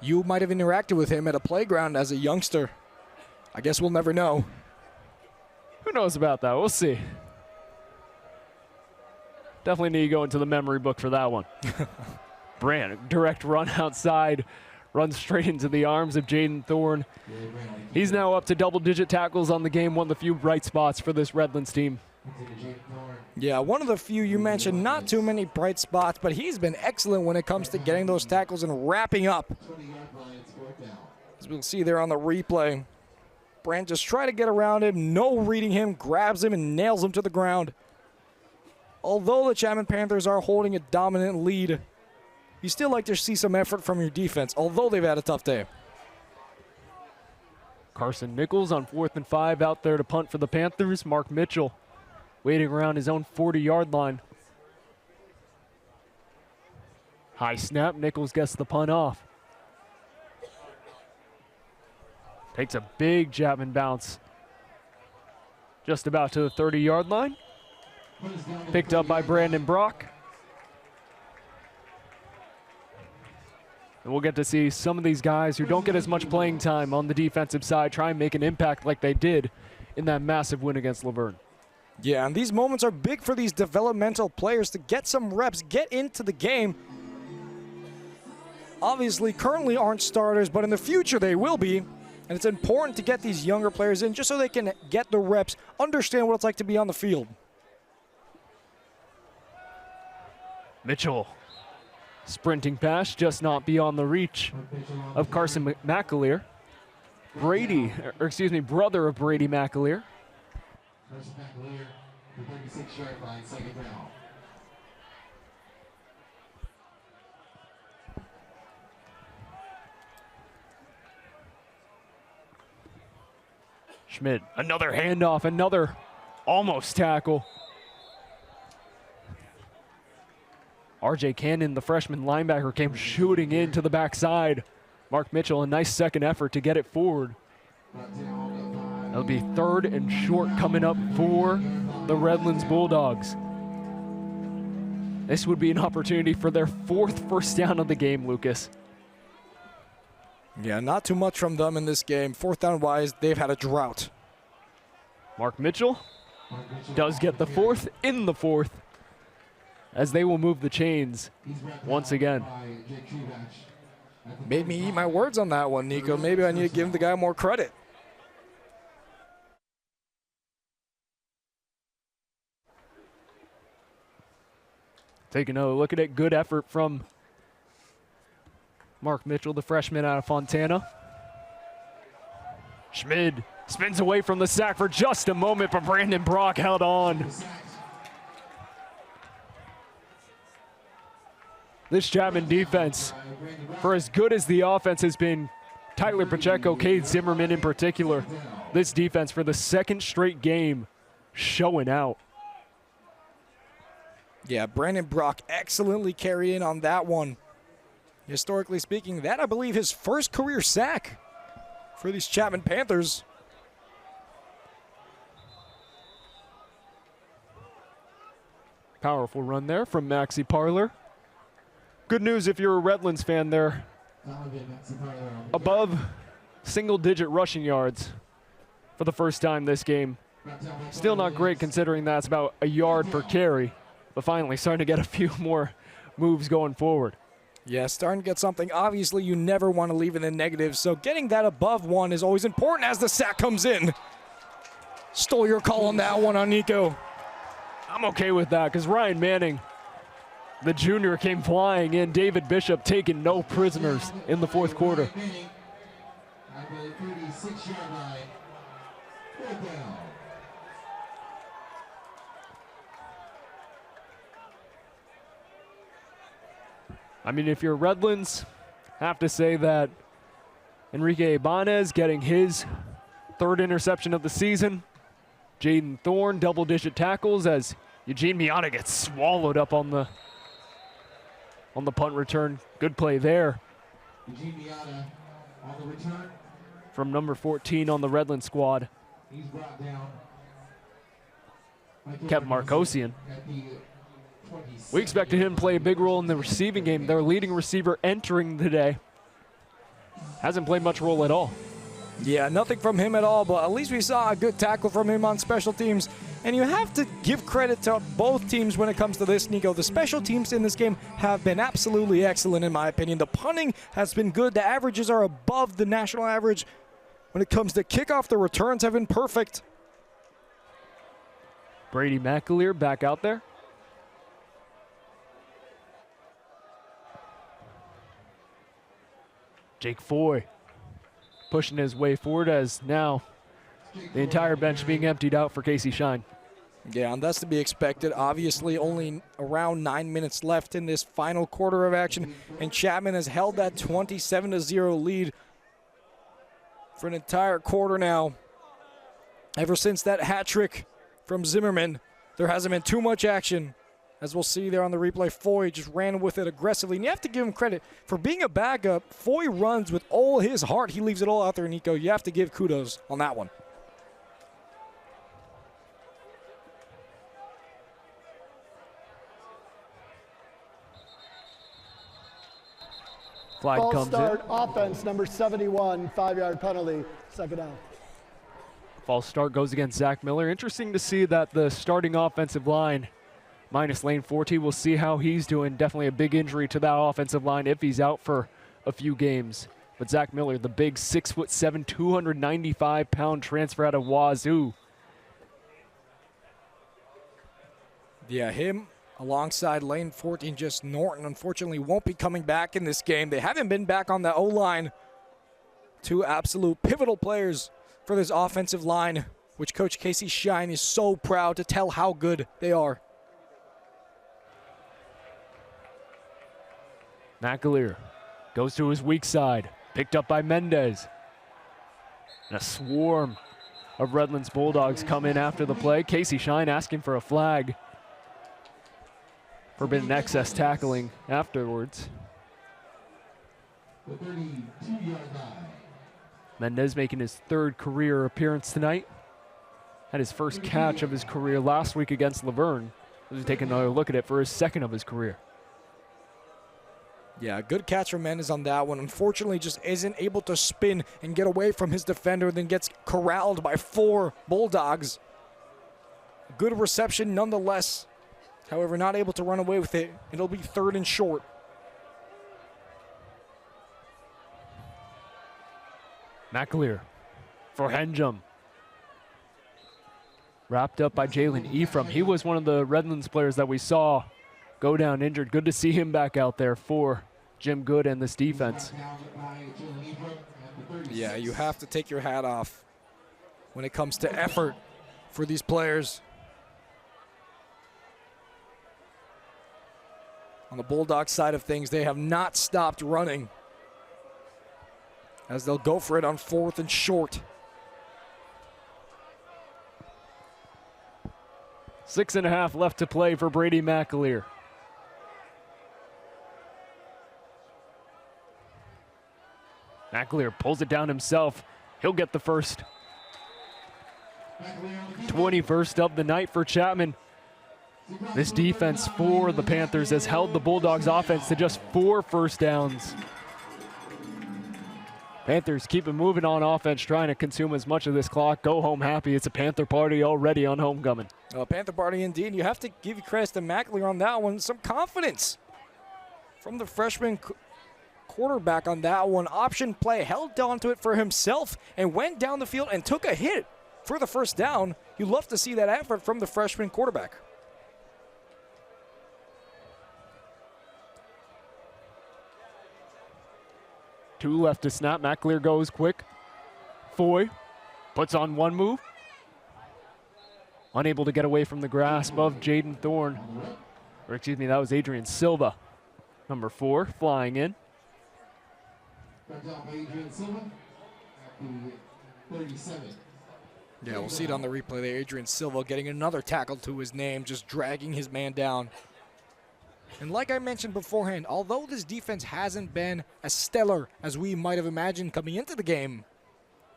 you might have interacted with him at a playground as a youngster. I guess we'll never know. Who knows about that? We'll see. Definitely need to go into the memory book for that one. Brandt, direct run outside, runs straight into the arms of Jaden Thorne. He's now up to double-digit tackles on the game, one of the few bright spots for this Redlands team. Yeah, one of the few you mentioned, not too many bright spots, but he's been excellent when it comes to getting those tackles and wrapping up. As we'll see there on the replay, Brandt just try to get around him, no reading him, grabs him and nails him to the ground. Although the Chapman Panthers are holding a dominant lead, you still like to see some effort from your defense, although they've had a tough day. Carson Nichols on 4th and 5 out there to punt for the Panthers. Mark Mitchell waiting around his own 40-yard line. High snap, Nichols gets the punt off. Takes a big Chapman bounce. Just about to the 30-yard line. Picked up by Brandon Brock. And we'll get to see some of these guys who don't get as much playing time on the defensive side try and make an impact like they did in that massive win against Laverne. Yeah, and these moments are big for these developmental players to get some reps, get into the game. Obviously, currently aren't starters, but in the future they will be. And it's important to get these younger players in just so they can get the reps, understand what it's like to be on the field. Mitchell, sprinting pass, just not beyond the reach of Carson McAleer. Brady, or excuse me, brother of Brady McAleer. Carson McAleer, the 36-yard line, second down. Schmidt, another handoff, another almost tackle. RJ Cannon, the freshman linebacker, came shooting into the backside. Mark Mitchell, a nice second effort to get it forward. That'll be 3rd and short coming up for the Redlands Bulldogs. This would be an opportunity for their 4th first down of the game, Lucas. Yeah, not too much from them in this game. 4th down wise, they've had a drought. Mark Mitchell does get the 4th in the 4th, as they will move the chains once again. Made me eat my words on that one, Nico. Maybe I need to give the guy more credit. Taking a look at it, good effort from Mark Mitchell, the freshman out of Fontana. Schmid spins away from the sack for just a moment, but Brandon Brock held on. This Chapman defense, for as good as the offense has been, Tyler Pacheco, Cade Zimmerman in particular, this defense for the 2nd straight game showing out. Yeah, Brandon Brock excellently carrying on that one. Historically speaking, that I believe his first career sack for these Chapman Panthers. Powerful run there from Maxi Parler. Good news if you're a Redlands fan there. Above single-digit rushing yards for the first time this game. Still not great considering that's about a yard per carry, but finally starting to get a few more moves going forward. Yeah, starting to get something. Obviously, you never want to leave in the negative, so getting that above 1 is always important as the sack comes in. Stole your call on that one on Nico. I'm okay with that because Ryan Manning, the junior, came flying in. David Bishop taking no prisoners in the fourth quarter. I mean, if you're Redlands, have to say that Enrique Ibanez getting his 3rd interception of the season. Jaden Thorne, double-digit tackles as Eugene Miata gets swallowed up on the punt return. Good play there. Eugene Miata on the return. From number 14 on the Redlands squad. He's brought down. Kept Marcosian. We expected him to play a big role in the receiving game. Their leading receiver entering today hasn't played much role at all. Yeah, nothing from him at all, but at least we saw a good tackle from him on special teams. And you have to give credit to both teams when it comes to this, Nico. The special teams in this game have been absolutely excellent, in my opinion. The punting has been good. The averages are above the national average. When it comes to kickoff, the returns have been perfect. Brady McAleer back out there. Jake Foy pushing his way forward as now the entire bench being emptied out for Casey Shine. Yeah, and that's to be expected. Obviously, only around 9 minutes left in this final quarter of action, and Chapman has held that 27-0 lead for an entire quarter now. Ever since that hat trick from Zimmerman, there hasn't been too much action. As we'll see there on the replay, Foy just ran with it aggressively. And you have to give him credit for being a backup. Foy runs with all his heart. He leaves it all out there, Nico. You have to give kudos on that one. Flag False comes start, in. offense, number 71, 5-yard penalty, second down. False start goes against Zach Miller. Interesting to see that the starting offensive line minus Lane Forte. We'll see how he's doing. Definitely a big injury to that offensive line if he's out for a few games. But Zach Miller, the big 6'7", 295-pound transfer out of Wazoo. Yeah, him alongside Lane Forte and just Norton, unfortunately, won't be coming back in this game. They haven't been back on the O-line. Two absolute pivotal players for this offensive line, which Coach Casey Shine is so proud to tell how good they are. McAleer goes to his weak side, picked up by Mendez. And a swarm of Redlands Bulldogs come in after the play. Casey Shine asking for a flag. Forbidden excess tackling afterwards. The 32-yard line. Mendez making his 3rd career appearance tonight. Had his first catch of his career last week against Laverne. He's taking another look at it for his 2nd of his career. Yeah, good catch from Mendez on that one. Unfortunately, just isn't able to spin and get away from his defender, then gets corralled by 4 Bulldogs. Good reception nonetheless. However, not able to run away with it. It'll be 3rd and short. McAleer for Henjum. Wrapped up by Jalen Ephraim. He was one of the Redlands players that we saw go down injured. Good to see him back out there for Jim Good and this defense. Yeah, you have to take your hat off when it comes to effort for these players. On the Bulldog side of things, they have not stopped running as they'll go for it on 4th and short. 6.5 left to play for Brady McAleer. McAleer pulls it down himself. He'll get the first. 21st of the night for Chapman. This defense for the Panthers has held the Bulldogs offense to just 4 first downs. Panthers keep it moving on offense, trying to consume as much of this clock. Go home happy. It's a Panther party already on homecoming. Panther party indeed. You have to give you credit to McAleer on that one. Some confidence from the freshman quarterback on that one. Option play, held on to it for himself and went down the field and took a hit for the first down. You love to see that effort from the freshman quarterback. Two left to snap. McAleer goes quick. Foy puts on one move. Unable to get away from the grasp of Jaden Thorne. Or excuse me, that was Adrian Silva. Number 4 flying in. Adrian Silva at the 37. Yeah, we'll see it on the replay there. Adrian Silva getting another tackle to his name, just dragging his man down. And like I mentioned beforehand, although this defense hasn't been as stellar as we might have imagined coming into the game,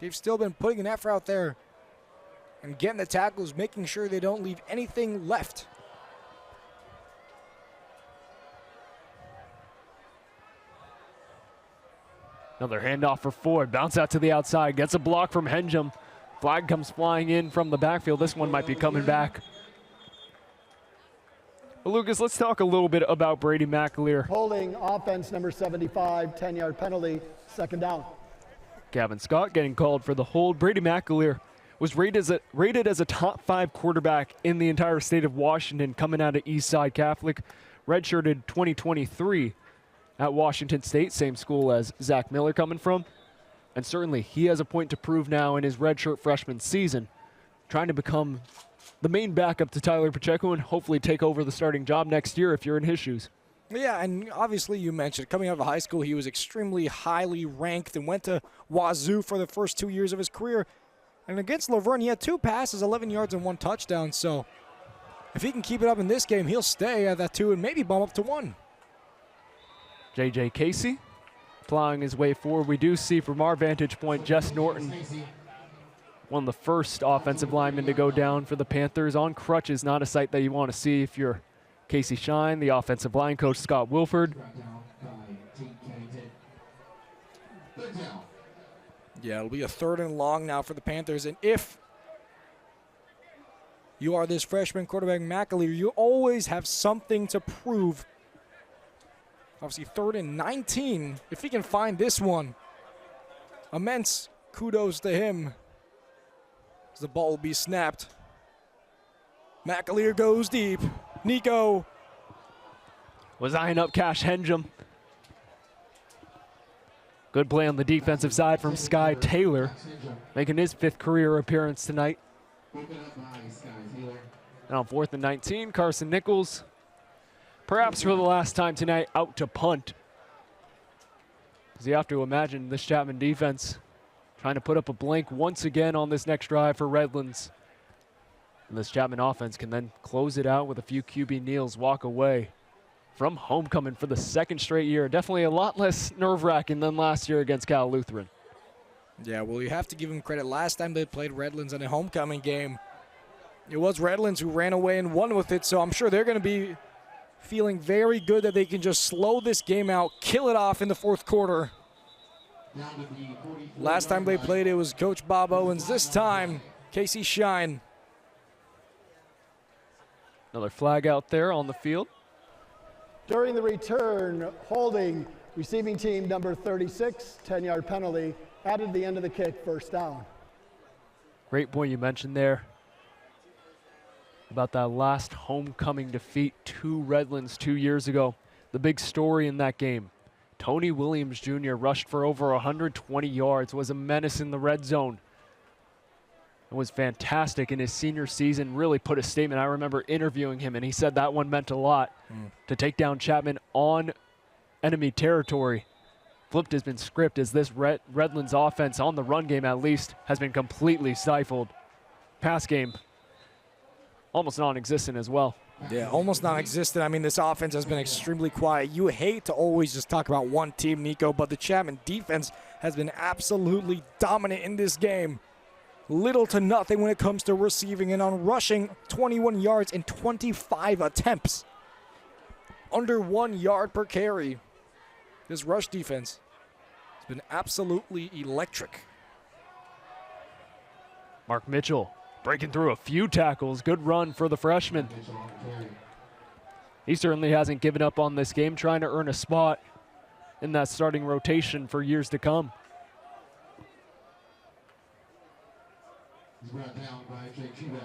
they've still been putting an effort out there and getting the tackles, making sure they don't leave anything left. Another handoff for Ford. Bounce out to the outside. Gets a block from Henjum. Flag comes flying in from the backfield. This one might be coming back. Well, Lucas, let's talk a little bit about Brady McAleer. Holding offense number 75, 10-yard penalty, second down. Gavin Scott getting called for the hold. Brady McAleer was rated as a top 5 quarterback in the entire state of Washington coming out of Eastside Catholic. Redshirted 2023 at Washington State, same school as Zach Miller coming from. And certainly he has a point to prove now in his redshirt freshman season, trying to become the main backup to Tyler Pacheco and hopefully take over the starting job next year if you're in his shoes. Yeah, and obviously you mentioned coming out of high school, he was extremely highly ranked and went to Wazoo for the first 2 years of his career. And against Laverne, he had 2 passes, 11 yards, and 1 touchdown. So if he can keep it up in this game, he'll stay at that 2 and maybe bump up to 1. J.J. Casey plowing his way forward. We do see from our vantage point, Jess Norton, one of the first offensive linemen to go down for the Panthers on crutches. Not a sight that you want to see if you're Casey Shine, the offensive line coach Scott Wilford. Yeah, it'll be a 3rd and long now for the Panthers. And if you are this freshman quarterback McAleer, you always have something to prove. Obviously 3rd and 19. If he can find this one, immense kudos to him. As the ball will be snapped. McAleer goes deep. Nico was eyeing up Cash Henjum. Good play on the defensive side from Sky Taylor, making his 5th career appearance tonight. And on 4th and 19, Carson Nichols, perhaps for the last time tonight, out to punt. Because you have to imagine this Chapman defense trying to put up a blank once again on this next drive for Redlands. And this Chapman offense can then close it out with a few QB kneels, walk away from homecoming for the 2nd straight year. Definitely a lot less nerve-wracking than last year against Cal Lutheran. Yeah, well, you have to give him credit. Last time they played Redlands in a homecoming game, it was Redlands who ran away and won with it, so I'm sure they're going to be feeling very good that they can just slow this game out, kill it off in the 4th quarter. Last time they played, it was Coach Bob Owens. This time, Casey Shine. Another flag out there on the field. During the return, holding receiving team number 36, 10-yard penalty, added the end of the kick, first down. Great point you mentioned there about that last homecoming defeat to Redlands 2 years ago. The big story in that game, Tony Williams Jr. rushed for over 120 yards, was a menace in the red zone. It was fantastic in his senior season, really put a statement. I remember interviewing him, and he said that one meant a lot to take down Chapman on enemy territory. Flipped has been script as this Redlands offense, on the run game at least, has been completely stifled. Pass game, almost non-existent as well. Yeah, almost non-existent. I mean, this offense has been extremely quiet. You hate to always just talk about one team, Nico, but the Chapman defense has been absolutely dominant in this game. little to nothing when it comes to receiving, and on rushing, 21 yards in 25 attempts. Under 1 yard per carry. This rush defense has been absolutely electric. Mark Mitchell breaking through a few tackles. Good run for the freshman. He certainly hasn't given up on this game, trying to earn a spot in that starting rotation for years to come. He's brought down by Jake Chubach.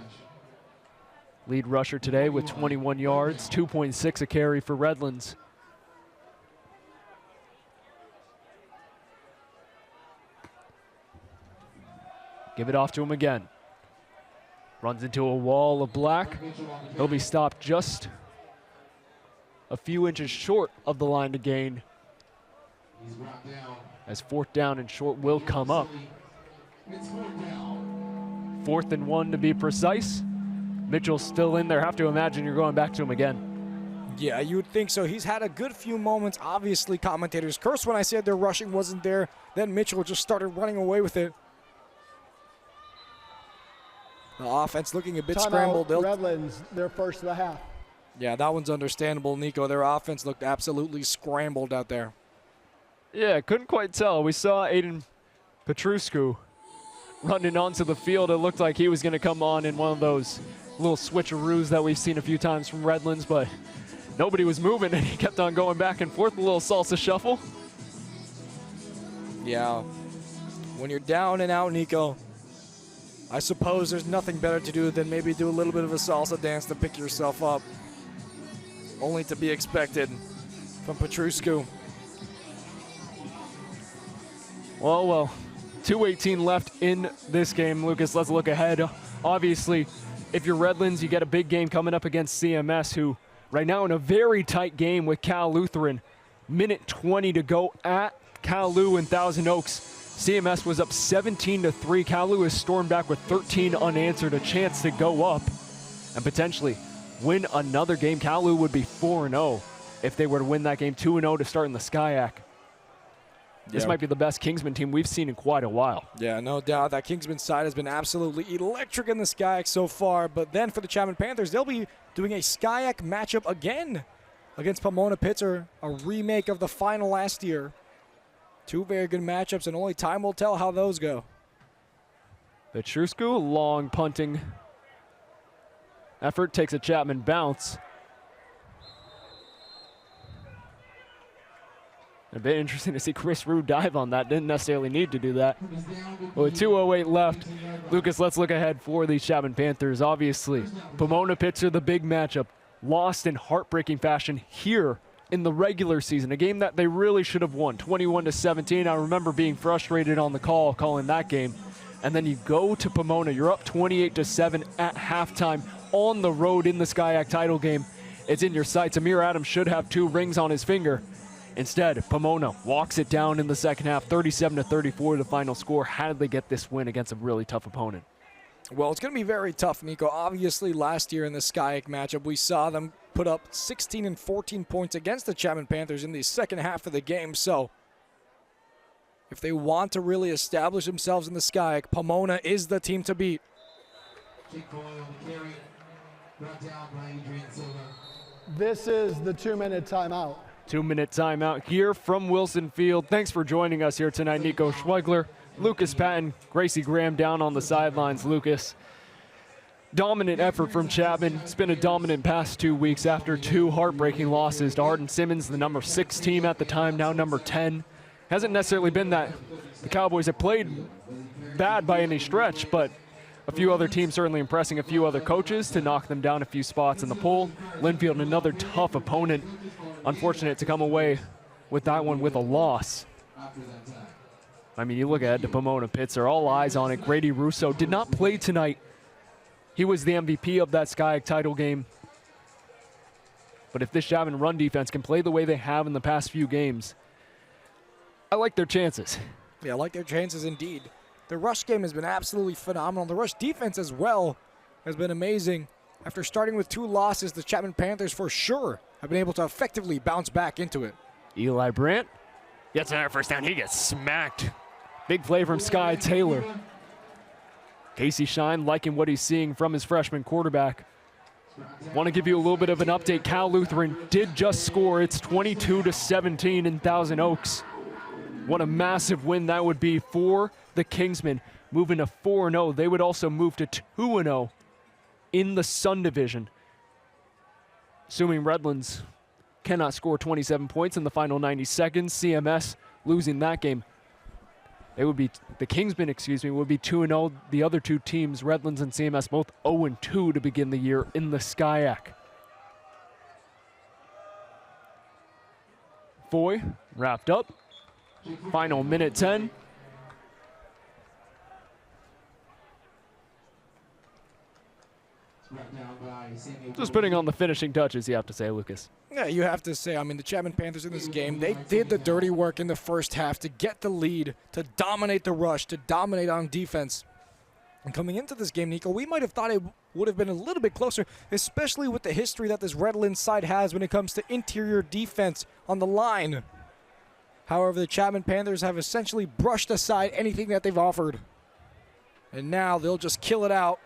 Lead rusher today with 21 yards, 2.6 a carry for Redlands. Give it off to him again. Runs into a wall of black. He'll be stopped just a few inches short of the line to gain, He's brought down. as 4th down and short will come up. It's 4th down. 4th and 1 to be precise. Mitchell's still in there. Have to imagine you're going back to him again. Yeah, you would think so. He's had a good few moments. Obviously, commentators cursed when I said their rushing wasn't there. Then Mitchell just started running away with it. The offense looking a bit scrambled. Redlands, their first of the half. Yeah, that one's understandable, Nico. Their offense looked absolutely scrambled out there. Yeah, couldn't quite tell. We saw Aiden Petruscu running onto the field. It looked like he was going to come on in one of those little switcheroos that we've seen a few times from Redlands, but nobody was moving, and he kept on going back and forth, a little salsa shuffle. Yeah, when you're down and out, Nico, I suppose there's nothing better to do than maybe do a little bit of a salsa dance to pick yourself up. Only to be expected from Petruscu. Well, 2:18 left in this game. Lucas, let's look ahead. Obviously, if you're Redlands, you get a big game coming up against CMS, who right now in a very tight game with Cal Lutheran. Minute 20 to go at Cal Lu in Thousand Oaks. CMS was up 17-3. Cal Lu has stormed back with 13 unanswered, a chance to go up and potentially win another game. Cal Lu would be 4-0 if they were to win that game, 2-0 to start in the SCIAC. This might be the best Kingsman team we've seen in quite a while. Yeah, no doubt. That Kingsman side has been absolutely electric in the SCIAC so far. But then for the Chapman Panthers, they'll be doing a SCIAC matchup again against Pomona Pitzer, a remake of the final last year. Two very good matchups, and only time will tell how those go. Petruscu, long punting effort, takes a Chapman bounce. A bit interesting to see Chris Rue dive on that. Didn't necessarily need to do that. Well, with 2:08 left, Lucas, let's look ahead for these Chapman Panthers. Obviously, Pomona Pitzer, the big matchup, lost in heartbreaking fashion here in the regular season, a game that they really should have won, 21-17. I remember being frustrated on the call, calling that game. And then you go to Pomona, you're up 28-7 at halftime on the road in the SCIAC title game. It's in your sights. Amir Adams should have 2 rings on his finger. Instead, Pomona walks it down in the second half, 37-34 the final score. How did they get this win against a really tough opponent? Well, it's going to be very tough, Nico. Obviously, last year in the SCIAC matchup, we saw them put up 16 and 14 points against the Chapman Panthers in the second half of the game. So, if they want to really establish themselves in the SCIAC, Pomona is the team to beat. Jake Coyle, the carry. Brought down by Adrian Silva. This is the 2-minute timeout. 2-minute timeout here from Wilson Field. Thanks for joining us here tonight, Nico Schwegler, Lucas Patton, Gracie Graham down on the sidelines. Lucas, dominant effort from Chapman. It's been a dominant past 2 weeks after 2 heartbreaking losses to Hardin Simmons, the number 6 team at the time, now number 10. Hasn't necessarily been that the Cowboys have played bad by any stretch, but a few other teams certainly impressing a few other coaches to knock them down a few spots in the poll. Linfield, another tough opponent. Unfortunate to come away with that one with a loss. I mean, you look ahead to Pomona Pitzer, all eyes on it. Grady Russo did not play tonight. He was the MVP of that SCIAC title game. But if this Chapman run defense can play the way they have in the past few games, I like their chances. Yeah, I like their chances indeed. The rush game has been absolutely phenomenal. The rush defense as well has been amazing. After starting with 2 losses, the Chapman Panthers for sure have been able to effectively bounce back into it. Eli Brandt gets another first down. He gets smacked. Big play from Sky Taylor. Casey Shine liking what he's seeing from his freshman quarterback. Want to give you a little bit of an update. Cal Lutheran did just score. It's 22-17 in Thousand Oaks. What a massive win that would be for the Kingsmen, moving to 4-0. They would also move to 2-0 in the Sun Division. Assuming Redlands cannot score 27 points in the final 90 seconds, CMS losing that game. It would be, the Kingsmen, would be 2-0. The other two teams, Redlands and CMS, both 0-2 to begin the year in the SCIAC. Foy wrapped up. Final minute 10. Just putting on the finishing touches, you have to say, Lucas. Yeah, you have to say, I mean, the Chapman Panthers in this game, they did the dirty work in the first half to get the lead, to dominate the rush, to dominate on defense. And coming into this game, Nico, we might have thought it would have been a little bit closer, especially with the history that this Redlands side has when it comes to interior defense on the line. However, the Chapman Panthers have essentially brushed aside anything that they've offered. And now they'll just kill it out.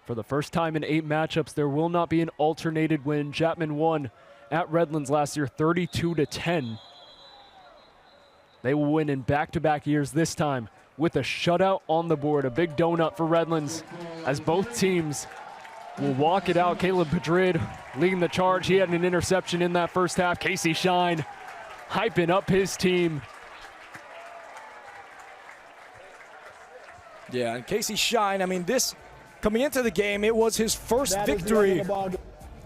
For the first time in 8 matchups, there will not be an alternated win. Chapman won at Redlands last year 32-10. They will win in back-to-back years this time with a shutout on the board. A big donut for Redlands as both teams will walk it out. Caleb Madrid leading the charge. He had an interception in that first half. Casey Shine hyping up his team. Yeah, and Casey Shine, I mean, coming into the game, it was his first victory.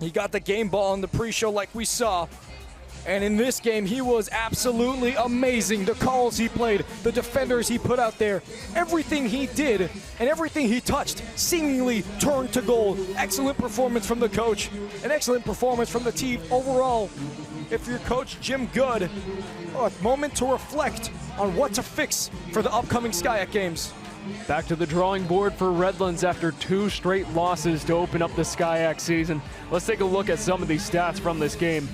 He got the game ball in the pre-show like we saw. And in this game, he was absolutely amazing. The calls he played, the defenders he put out there, everything he did and everything he touched seemingly turned to gold. Excellent performance from the coach, an excellent performance from the team overall. If you're Coach Jim Good, a moment to reflect on what to fix for the upcoming SCIAC games. Back to the drawing board for Redlands after 2 straight losses to open up the SCIAC season. Let's take a look at some of these stats from this game.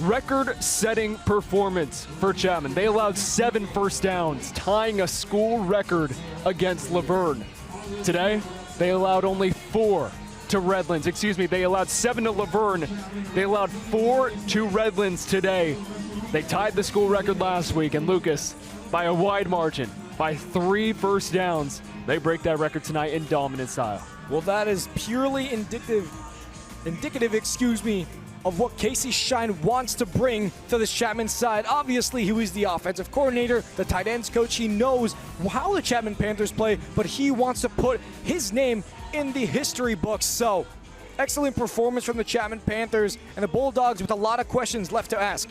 Record-setting performance for Chapman. They allowed 7 first downs, tying a school record against Laverne. Today, they allowed only 4 to Redlands. They allowed 7 to Laverne. They allowed 4 to Redlands today. They tied the school record last week, and Lucas, by a wide margin, by 3 first downs, they break that record tonight in dominant style. Well, that is purely indicative, of what Casey Shine wants to bring to this Chapman side. Obviously, he was the offensive coordinator, the tight ends coach. He knows how the Chapman Panthers play, but he wants to put his name in the history books. So, excellent performance from the Chapman Panthers and the Bulldogs with a lot of questions left to ask.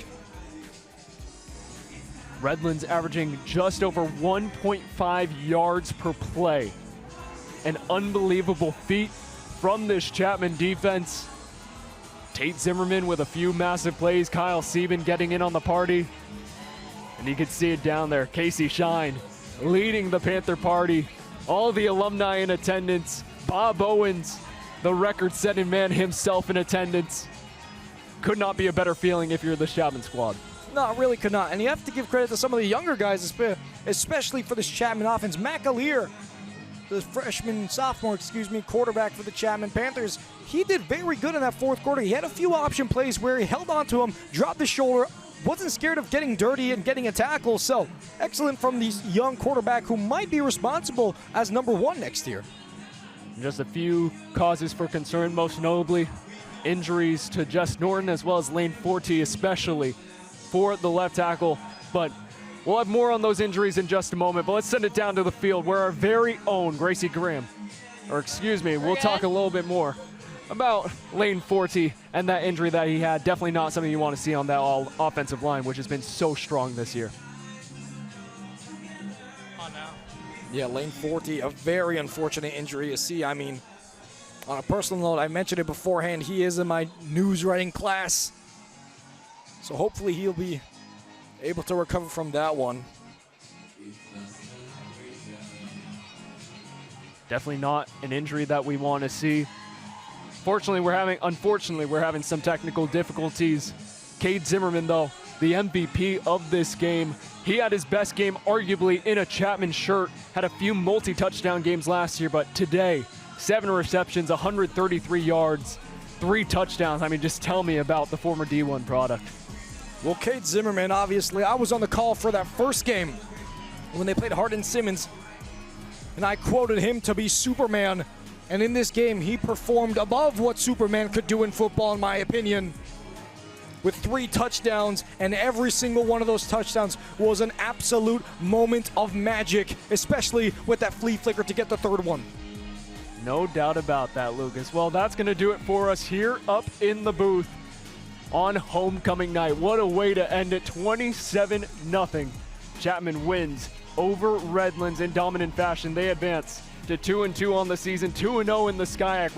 Redlands averaging just over 1.5 yards per play. An unbelievable feat from this Chapman defense. Tate Zimmerman with a few massive plays. Kyle Sieben getting in on the party. And you can see it down there. Casey Shine leading the Panther party. All the alumni in attendance. Bob Owens, the record-setting man himself, in attendance. Could not be a better feeling if you're the Chapman squad. No, it really could not. And you have to give credit to some of the younger guys, especially for this Chapman offense. McAleer, the sophomore quarterback for the Chapman Panthers, he did very good in that fourth quarter. He had a few option plays where he held on to him, dropped the shoulder, wasn't scared of getting dirty and getting a tackle. So, excellent from this young quarterback who might be responsible as number 1 next year. Just a few causes for concern, most notably injuries to Jess Norton as well as Lane Forte, especially for the left tackle. But we'll have more on those injuries in just a moment. But let's send it down to the field where our very own Gracie Graham, we'll talk a little bit more about Lane Forte and that injury that he had. Definitely not something you want to see on that all offensive line, which has been so strong this year. Yeah, Lane Forte, a very unfortunate injury. You see, I mean, on a personal note, I mentioned it beforehand, he is in my news writing class. So hopefully he'll be able to recover from that one. Definitely not an injury that we want to see. Unfortunately, we're having some technical difficulties. Cade Zimmerman, though, the MVP of this game. He had his best game arguably in a Chapman shirt, had a few multi-touchdown games last year, but today, 7 receptions, 133 yards, 3 touchdowns. I mean, just tell me about the former D1 product. Well, Cade Zimmerman, obviously, I was on the call for that first game when they played Hardin-Simmons, and I quoted him to be Superman. And in this game, he performed above what Superman could do in football, in my opinion, with 3 touchdowns, and every single one of those touchdowns was an absolute moment of magic, especially with that flea flicker to get the 3rd one. No doubt about that, Lucas. Well, that's going to do it for us here up in the booth on homecoming night. What a way to end it. 27-0. Chapman wins over Redlands in dominant fashion. They advance to 2-2 on the season, 2-0 in the SCIAC.